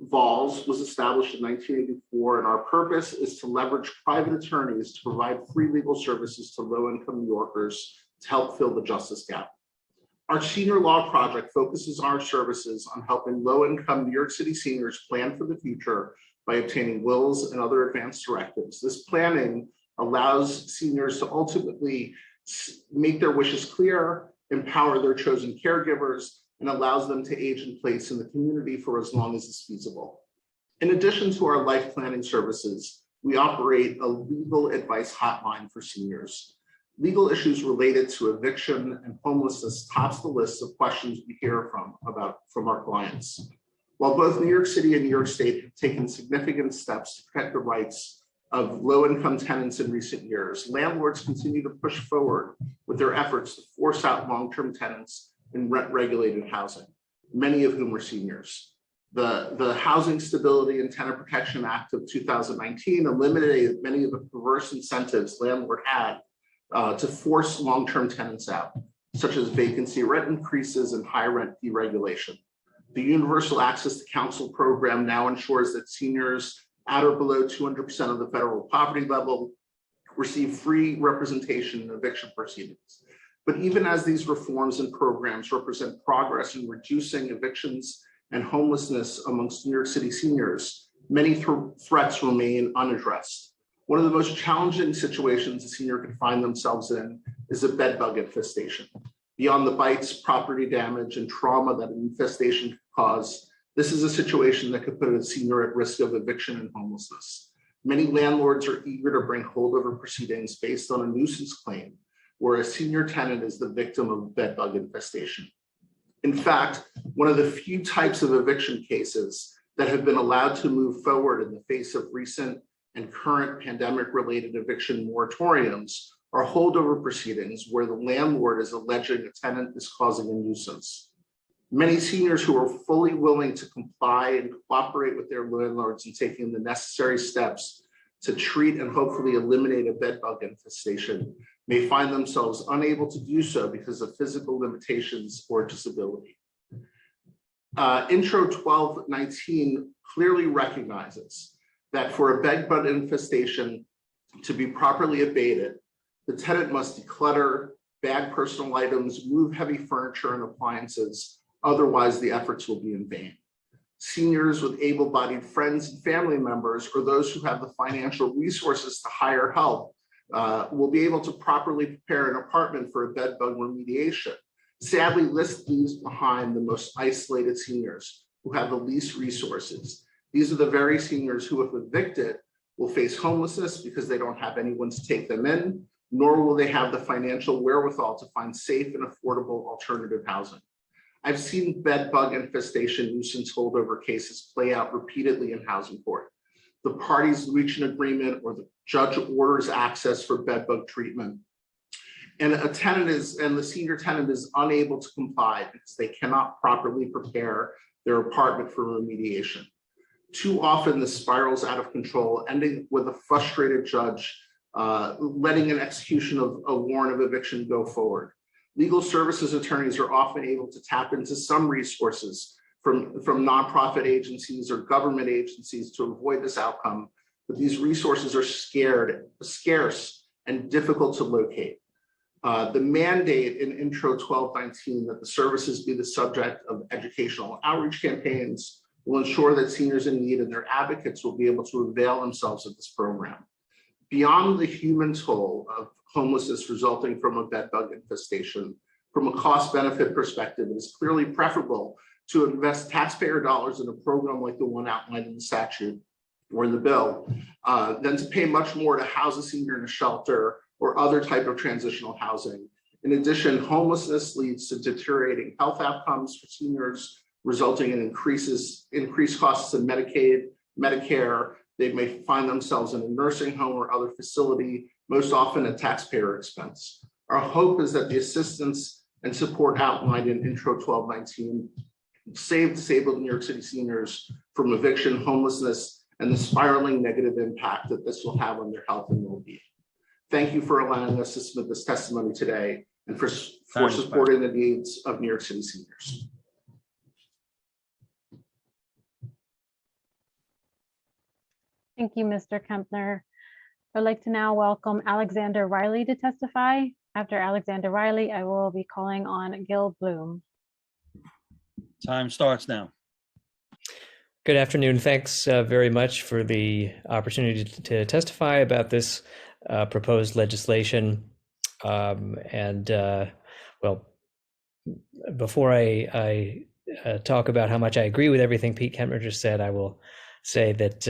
VOLS was established in 1984, and our purpose is to leverage private attorneys to provide free legal services to low-income New Yorkers to help fill the justice gap. Our senior law project focuses our services on helping low-income New York City seniors plan for the future by obtaining wills and other advanced directives. This planning allows seniors to ultimately make their wishes clear, empower their chosen caregivers, and allows them to age in place in the community for as long as is feasible. In addition to our life planning services, we operate a legal advice hotline for seniors. Legal issues related to eviction and homelessness tops the list of questions we hear from our clients. While both New York City and New York State have taken significant steps to protect the rights of low-income tenants in recent years, landlords continue to push forward with their efforts to force out long-term tenants in rent-regulated housing, many of whom are seniors. The Housing Stability and Tenant Protection Act of 2019 eliminated many of the perverse incentives landlord had to force long-term tenants out, such as vacancy rent increases and high rent deregulation. The Universal Access to Counsel program now ensures that seniors at or below 200% of the federal poverty level receive free representation in eviction proceedings. But even as these reforms and programs represent progress in reducing evictions and homelessness amongst New York City seniors, many threats remain unaddressed. One of the most challenging situations a senior can find themselves in is a bed bug infestation. Beyond the bites, property damage, and trauma that an infestation could cause, this is a situation that could put a senior at risk of eviction and homelessness. Many landlords are eager to bring holdover proceedings based on a nuisance claim, where a senior tenant is the victim of bed bug infestation. In fact, one of the few types of eviction cases that have been allowed to move forward in the face of recent and current pandemic-related eviction moratoriums are holdover proceedings where the landlord is alleging a tenant is causing a nuisance. Many seniors who are fully willing to comply and cooperate with their landlords in taking the necessary steps to treat and hopefully eliminate a bed bug infestation may find themselves unable to do so because of physical limitations or disability. Intro 1219 clearly recognizes that for a bed bug infestation to be properly abated, the tenant must declutter, bag personal items, move heavy furniture and appliances, otherwise the efforts will be in vain. Seniors with able-bodied friends and family members, or those who have the financial resources to hire help, will be able to properly prepare an apartment for a bed bug remediation. Sadly, this leaves behind the most isolated seniors who have the least resources. These are the very seniors who, if evicted, will face homelessness because they don't have anyone to take them in, nor will they have the financial wherewithal to find safe and affordable alternative housing. I've seen bed bug infestation nuisance holdover cases play out repeatedly in housing court. The parties reach an agreement or the judge orders access for bed bug treatment. And the senior tenant is unable to comply because they cannot properly prepare their apartment for remediation. Too often this spirals out of control, ending with a frustrated judge letting an execution of a warrant of eviction go forward. Legal services attorneys are often able to tap into some resources from nonprofit agencies or government agencies to avoid this outcome, but these resources are scarce and difficult to locate. The mandate in Intro 1219 that the services be the subject of educational outreach campaigns will ensure that seniors in need and their advocates will be able to avail themselves of this program. Beyond the human toll of homelessness resulting from a bed bug infestation, from a cost-benefit perspective, it is clearly preferable to invest taxpayer dollars in a program like the one outlined in the statute or in the bill than to pay much more to house a senior in a shelter or other type of transitional housing. In addition, homelessness leads to deteriorating health outcomes for seniors, resulting in increased costs in Medicaid, Medicare. They may find themselves in a nursing home or other facility, most often at taxpayer expense. Our hope is that the assistance and support outlined in Intro 1219 save disabled New York City seniors from eviction, homelessness, and the spiraling negative impact that this will have on their health and well-being. Thank you for allowing us to submit this testimony today and for supporting the needs of New York City seniors. Thank you, Mr. Kempner. I'd like to now welcome Alexander Riley to testify. After Alexander Riley, I will be calling on Gil Bloom. Time starts now. Good afternoon. Thanks very much for the opportunity to testify about this proposed legislation. Well, before I talk about how much I agree with everything Pete Kempner just said, I will say that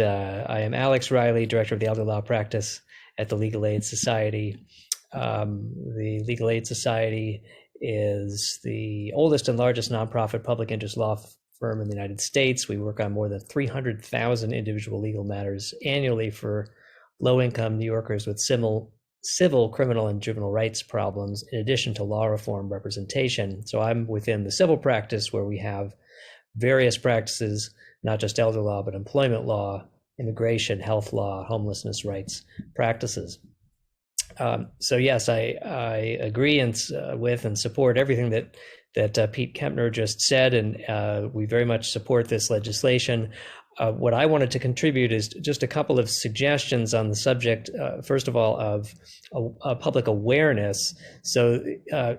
I am Alex Riley, Director of the Elder Law Practice at the Legal Aid Society. The Legal Aid Society is the oldest and largest nonprofit public interest law firm in the United States. We work on more than 300,000 individual legal matters annually for low-income New Yorkers with civil, criminal, and juvenile rights problems, in addition to law reform representation. So I'm within the civil practice, where we have various practices, not just elder law, but employment law, immigration, health law, homelessness rights practices. So yes, I agree with and support everything that Pete Kempner just said, and we very much support this legislation. What I wanted to contribute is just a couple of suggestions on the subject, first of all, of public awareness. So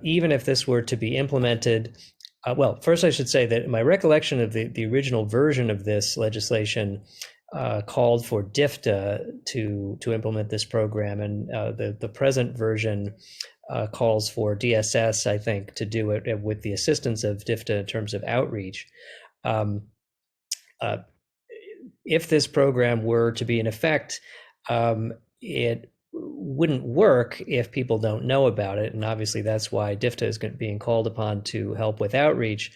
even if this were to be implemented, well, first I should say that my recollection of the original version of this legislation called for DFTA to implement this program, and the present version calls for DSS, I think, to do it with the assistance of DFTA in terms of outreach. If this program were to be in effect, it wouldn't work if people don't know about it, and obviously that's why DFTA is being called upon to help with outreach.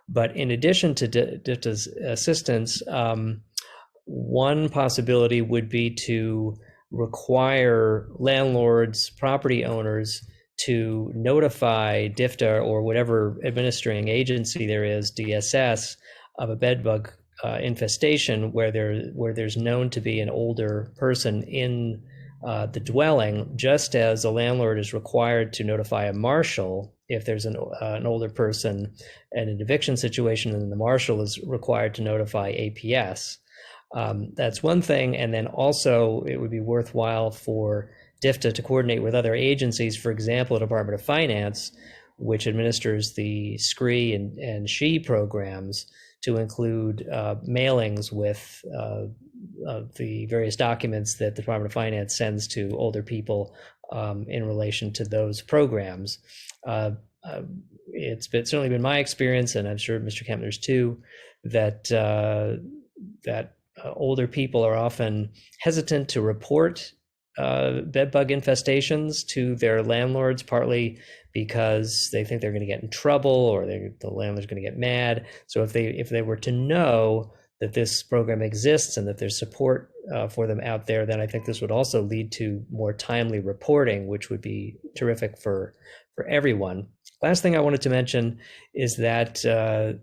But in addition to DFTA's assistance, one possibility would be to require landlords, property owners, to notify DFTA or whatever administering agency there is, DSS, of a bedbug infestation where there's known to be an older person in the dwelling, just as a landlord is required to notify a marshal if there's an older person in an eviction situation, and the marshal is required to notify APS. That's one thing. And then also it would be worthwhile for DFTA to coordinate with other agencies, for example, the Department of Finance, which administers the SCREE and SHE programs, to include mailings with the various documents that the Department of Finance sends to older people in relation to those programs. It's certainly been my experience, and I'm sure Mr. Kempner's too, that older people are often hesitant to report bedbug infestations to their landlords, partly because they think they're going to get in trouble, or the landlord's going to get mad. So if they were to know that this program exists and that there's support for them out there, then I think this would also lead to more timely reporting, which would be terrific for everyone. Last thing I wanted to mention is that the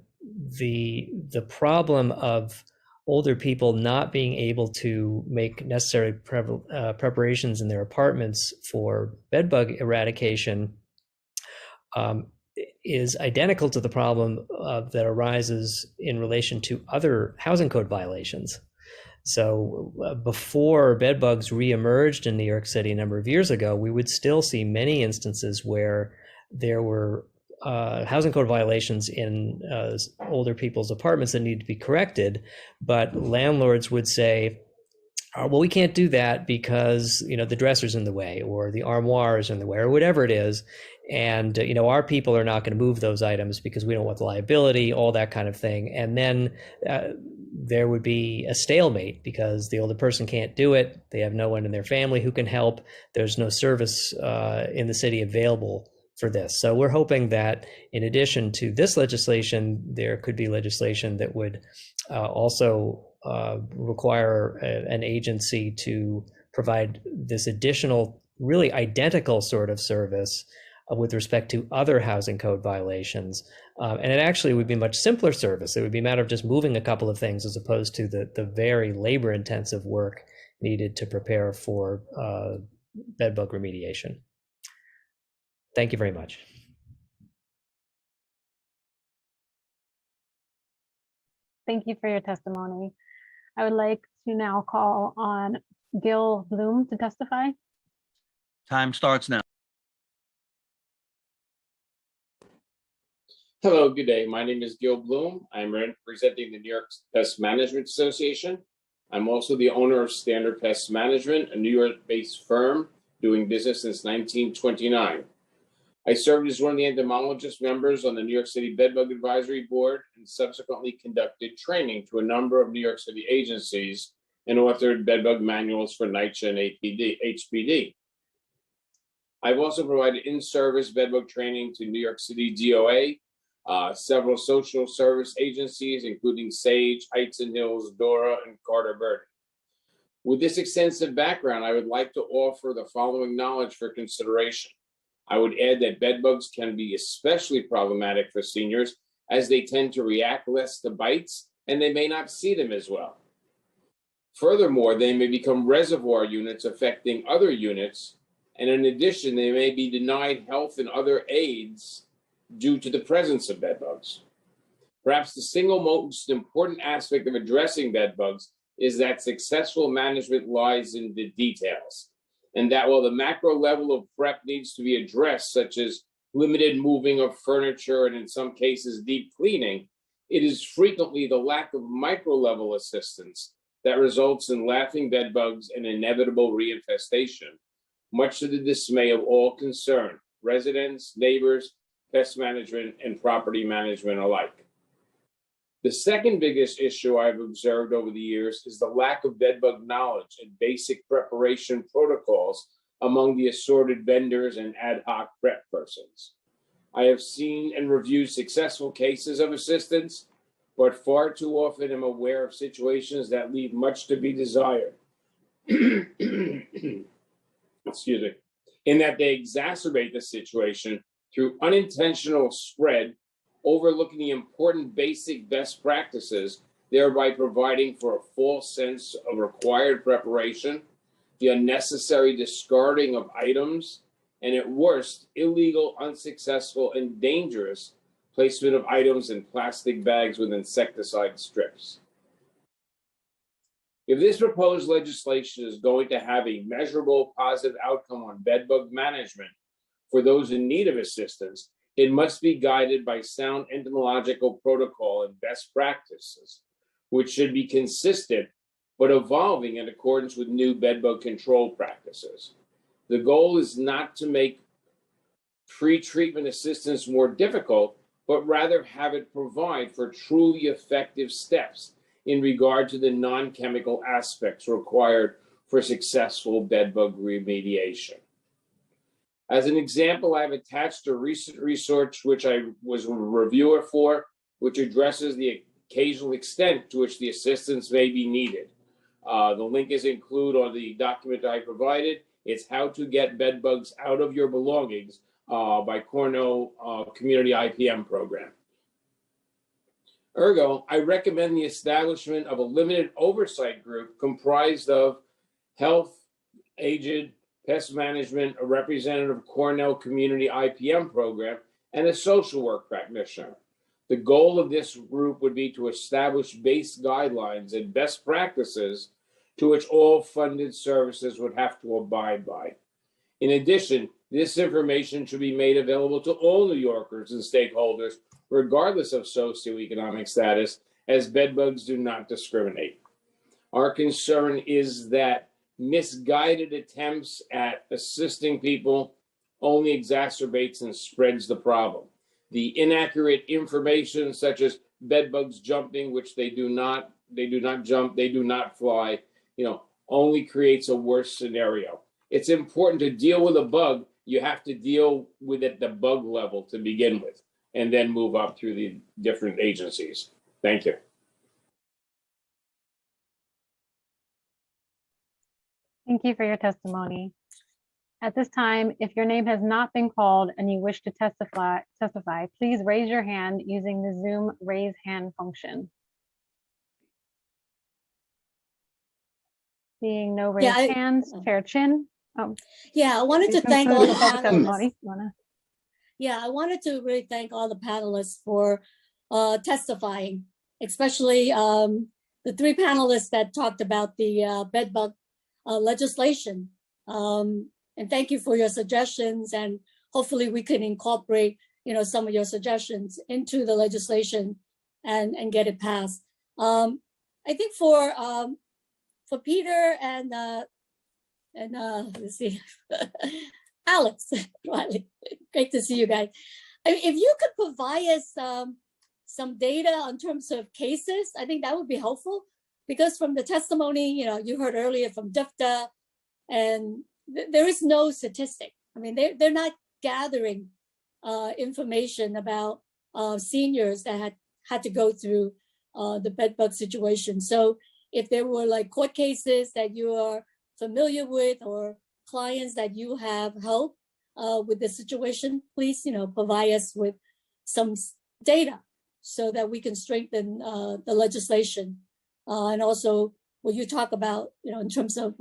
problem of older people not being able to make necessary preparations in their apartments for bedbug eradication is identical to the problem that arises in relation to other housing code violations. So before bedbugs reemerged in New York City a number of years ago, we would still see many instances where there were housing code violations in older people's apartments that need to be corrected, but landlords would say, well, we can't do that because the dresser's in the way, or the armoire is in the way, or whatever it is, and our people are not going to move those items because we don't want the liability, all that kind of thing. And then there would be a stalemate because the older person can't do it. They have no one in their family who can help. There's no service in the city available for this. So we're hoping that in addition to this legislation, there could be legislation that would also require an agency to provide this additional, really identical sort of service with respect to other housing code violations. And it actually would be a much simpler service. It would be a matter of just moving a couple of things as opposed to the very labor intensive work needed to prepare for bedbug remediation. Thank you very much. Thank you for your testimony. I would like to now call on Gil Bloom to testify. Time starts now. Hello, good day. My name is Gil Bloom. I'm representing the New York Pest Management Association. I'm also the owner of Standard Pest Management, a New York-based firm doing business since 1929. I served as one of the entomologist members on the New York City Bedbug Advisory Board and subsequently conducted training to a number of New York City agencies and authored bedbug manuals for NYCHA and HPD. I've also provided in-service bedbug training to New York City DOA, several social service agencies, including SAGE, Heights and Hills, DORA, and Carter Burton. With this extensive background, I would like to offer the following knowledge for consideration. I would add that bedbugs can be especially problematic for seniors as they tend to react less to bites and they may not see them as well. Furthermore, they may become reservoir units affecting other units, and in addition, they may be denied health and other aids due to the presence of bedbugs. Perhaps the single most important aspect of addressing bedbugs is that successful management lies in the details, and that while the macro level of prep needs to be addressed, such as limited moving of furniture and in some cases deep cleaning, it is frequently the lack of micro level assistance that results in laughing bedbugs and inevitable reinfestation, much to the dismay of all concerned, residents, neighbors, pest management, and property management alike. The second biggest issue I've observed over the years is the lack of bedbug knowledge and basic preparation protocols among the assorted vendors and ad hoc prep persons. I have seen and reviewed successful cases of assistance, but far too often am aware of situations that leave much to be desired. Excuse me. In that they exacerbate the situation through unintentional spread, overlooking the important basic best practices, thereby providing for a false sense of required preparation, the unnecessary discarding of items, and at worst, illegal, unsuccessful, and dangerous placement of items in plastic bags with insecticide strips. If this proposed legislation is going to have a measurable positive outcome on bedbug management for those in need of assistance, it must be guided by sound entomological protocol and best practices, which should be consistent but evolving in accordance with new bedbug control practices. The goal is not to make pre-treatment assistance more difficult, but rather have it provide for truly effective steps in regard to the non-chemical aspects required for successful bedbug remediation. As an example, I've attached a recent research which I was a reviewer for, which addresses the occasional extent to which the assistance may be needed. The link is included on the document I provided. It's How to Get Bedbugs Out of Your Belongings by Cornell Community IPM Program. Ergo, I recommend the establishment of a limited oversight group comprised of health, aged, pest management, a representative of Cornell Community IPM Program, and a social work practitioner. The goal of this group would be to establish base guidelines and best practices to which all funded services would have to abide by. In addition, this information should be made available to all New Yorkers and stakeholders, regardless of socioeconomic status, as bedbugs do not discriminate. Our concern is that misguided attempts at assisting people only exacerbates and spreads the problem. The inaccurate information, such as bedbugs jumping, which they do not jump, they do not fly, only creates a worse scenario. It's important to deal with a bug. You have to deal with it at the bug level to begin with, and then move up through the different agencies. Thank you. Thank you for your testimony. At this time, if your name has not been called and you wish to testify, please raise your hand using the Zoom raise hand function. Seeing no raised hands, Chair Chin. Oh, Yeah, I wanted to please thank all conclude the the public panelists. testimony. Yeah, I wanted to really thank all the panelists for testifying, especially the three panelists that talked about the bed bug legislation. And thank you for your suggestions, and hopefully we can incorporate, some of your suggestions into the legislation and get it passed. I think for Peter and let's see, Alex Riley, great to see you guys. If you could provide us some data in terms of cases, I think that would be helpful, because from the testimony, you heard earlier from DFTA, and there is no statistic. I mean, they're not gathering information about seniors that had to go through the bed bug situation. So if there were like court cases that you are familiar with, or clients that you have helped with the situation, please, provide us with some data so that we can strengthen the legislation. And also, what you talk about, in terms of,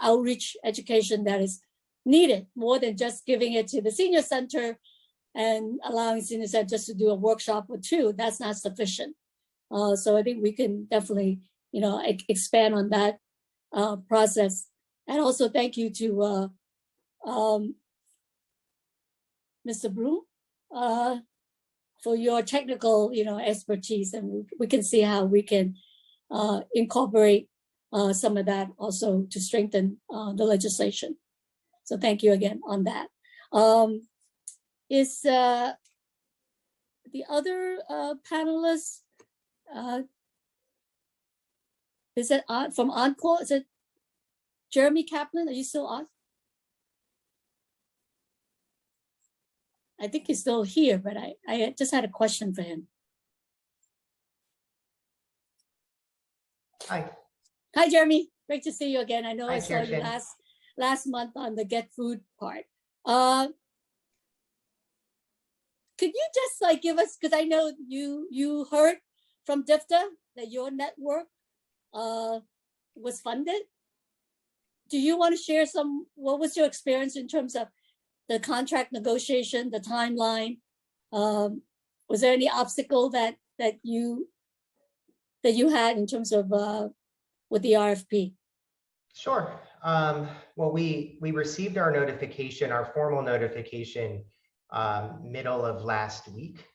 outreach education that is needed, more than just giving it to the senior center and allowing senior centers to do a workshop or two. That's not sufficient. So I think we can definitely, expand on that process. And also thank you to Mr. Broom for your technical, expertise, and we can see how we can incorporate some of that also to strengthen the legislation. So thank you again on that. Is the other panelists, is it from Encore? Is it Jeremy Kaplan? Are you still on? I think he's still here, but I just had a question for him. Hi. Hi, Jeremy. Great to see you again. I know Hi, I saw Chair you Chin. last month on the Get Food part. Could you just give us, because I know you heard from DFTA that your network was funded. Do you want to share what was your experience in terms of the contract negotiation, the timeline? Was there any obstacle that you had in terms of with the RFP? Sure. Well, we received our notification, our formal notification, middle of last week.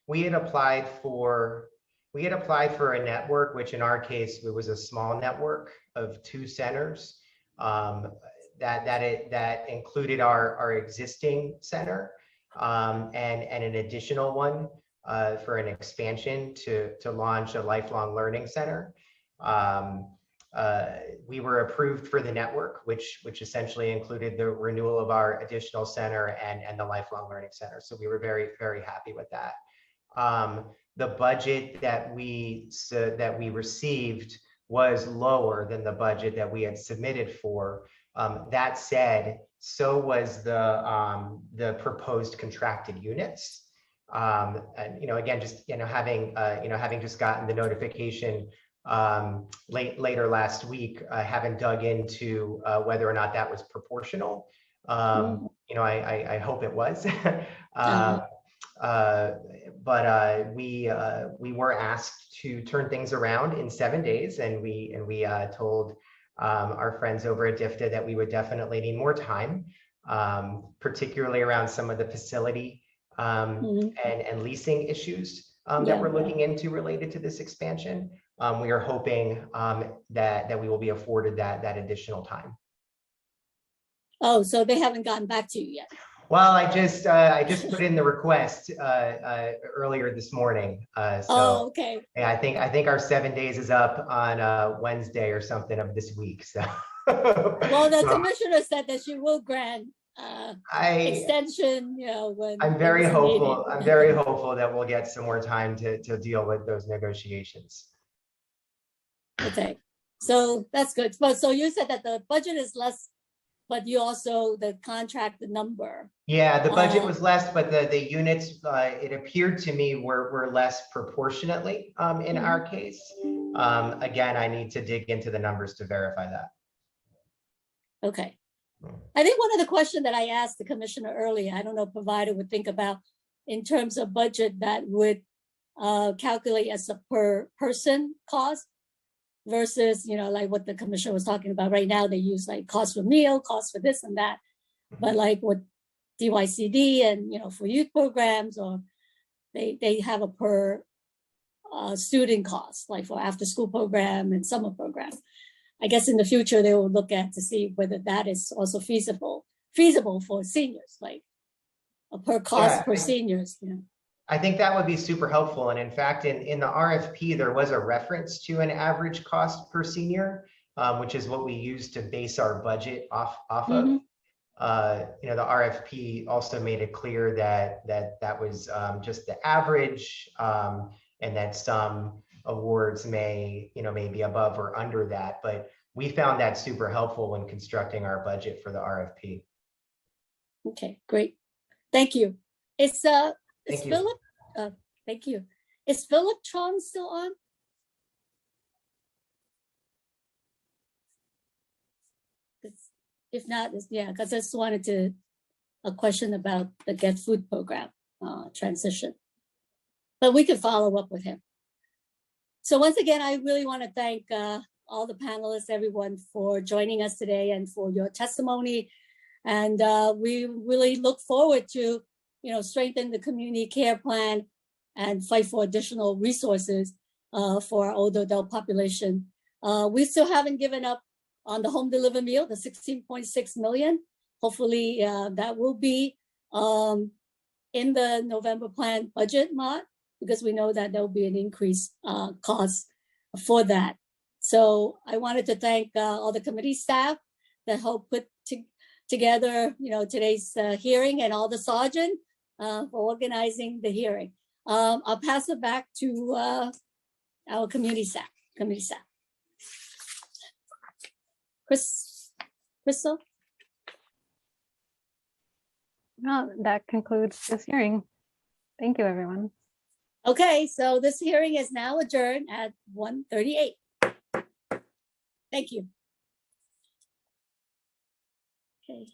We had applied for a network, which in our case, it was a small network of 2 centers that included our existing center and an additional one for an expansion to launch a lifelong learning center. We were approved for the network, which essentially included the renewal of our additional center and the lifelong learning center. So we were very, very happy with that. The budget that we received was lower than the budget that we had submitted for. That said, so was the proposed contracted units. And again, just having just gotten the notification later last week, I haven't dug into whether or not that was proportional. I hope it was. But we were asked to turn things around in 7 days, and we told our friends over at DFTA that we would definitely need more time, particularly around some of the facility and leasing issues that we're looking into related to this expansion. We are hoping that we will be afforded that additional time. Oh, so they haven't gotten back to you yet? Well, I just put in the request earlier this morning. So okay. Yeah, I think our 7 days is up on Wednesday or something of this week. So. Well, the commissioner said that she will grant extension. When I'm very hopeful. needed. I'm very hopeful that we'll get some more time to deal with those negotiations. Okay, so that's good. But so you said that the budget is less but you also, the contract, the number. Yeah, the budget Uh, was less, but the units, it appeared to me were less proportionately in our case. Again, I need to dig into the numbers to verify that. Okay. I think one of the questions that I asked the commissioner earlier, I don't know, provider would think about in terms of budget that would calculate as a per person cost versus, you know, like what the commissioner was talking about right now, they use like cost for meal, cost for this and that. But like with DYCD and, you know, for youth programs, or they have a per student cost, like for after school program and summer program. I guess in the future, they will look at to see whether that is also feasible for seniors, like a per cost Yeah, per seniors, you know. I think that would be super helpful. And in fact, in the RFP, there was a reference to an average cost per senior, which is what we use to base our budget off of. You know, the RFP also made it clear that was just the average, and that some awards may be above or under that. But we found that super helpful when constructing our budget for the RFP. Okay, great. Thank you. Is Thank you. Philip, thank you. Is Philip Chong still on? If not, yeah, because I just wanted a question about the Get Food program transition. But we could follow up with him. So once again, I really want to thank all the panelists, everyone, for joining us today and for your testimony. And we really look forward to, you know, strengthen the community care plan and fight for additional resources for our older adult population. We still haven't given up on the home delivered meal, the 16.6 million. Hopefully that will be in the November plan budget, Mott, because we know that there will be an increased cost for that. So I wanted to thank all the committee staff that helped put together, you know, today's hearing, and all the sergeant for organizing the hearing. I'll pass it back to our community staff. Crystal? No, that concludes this hearing. Thank you, everyone. Okay, so this hearing is now adjourned at 1:38. Thank you. Okay.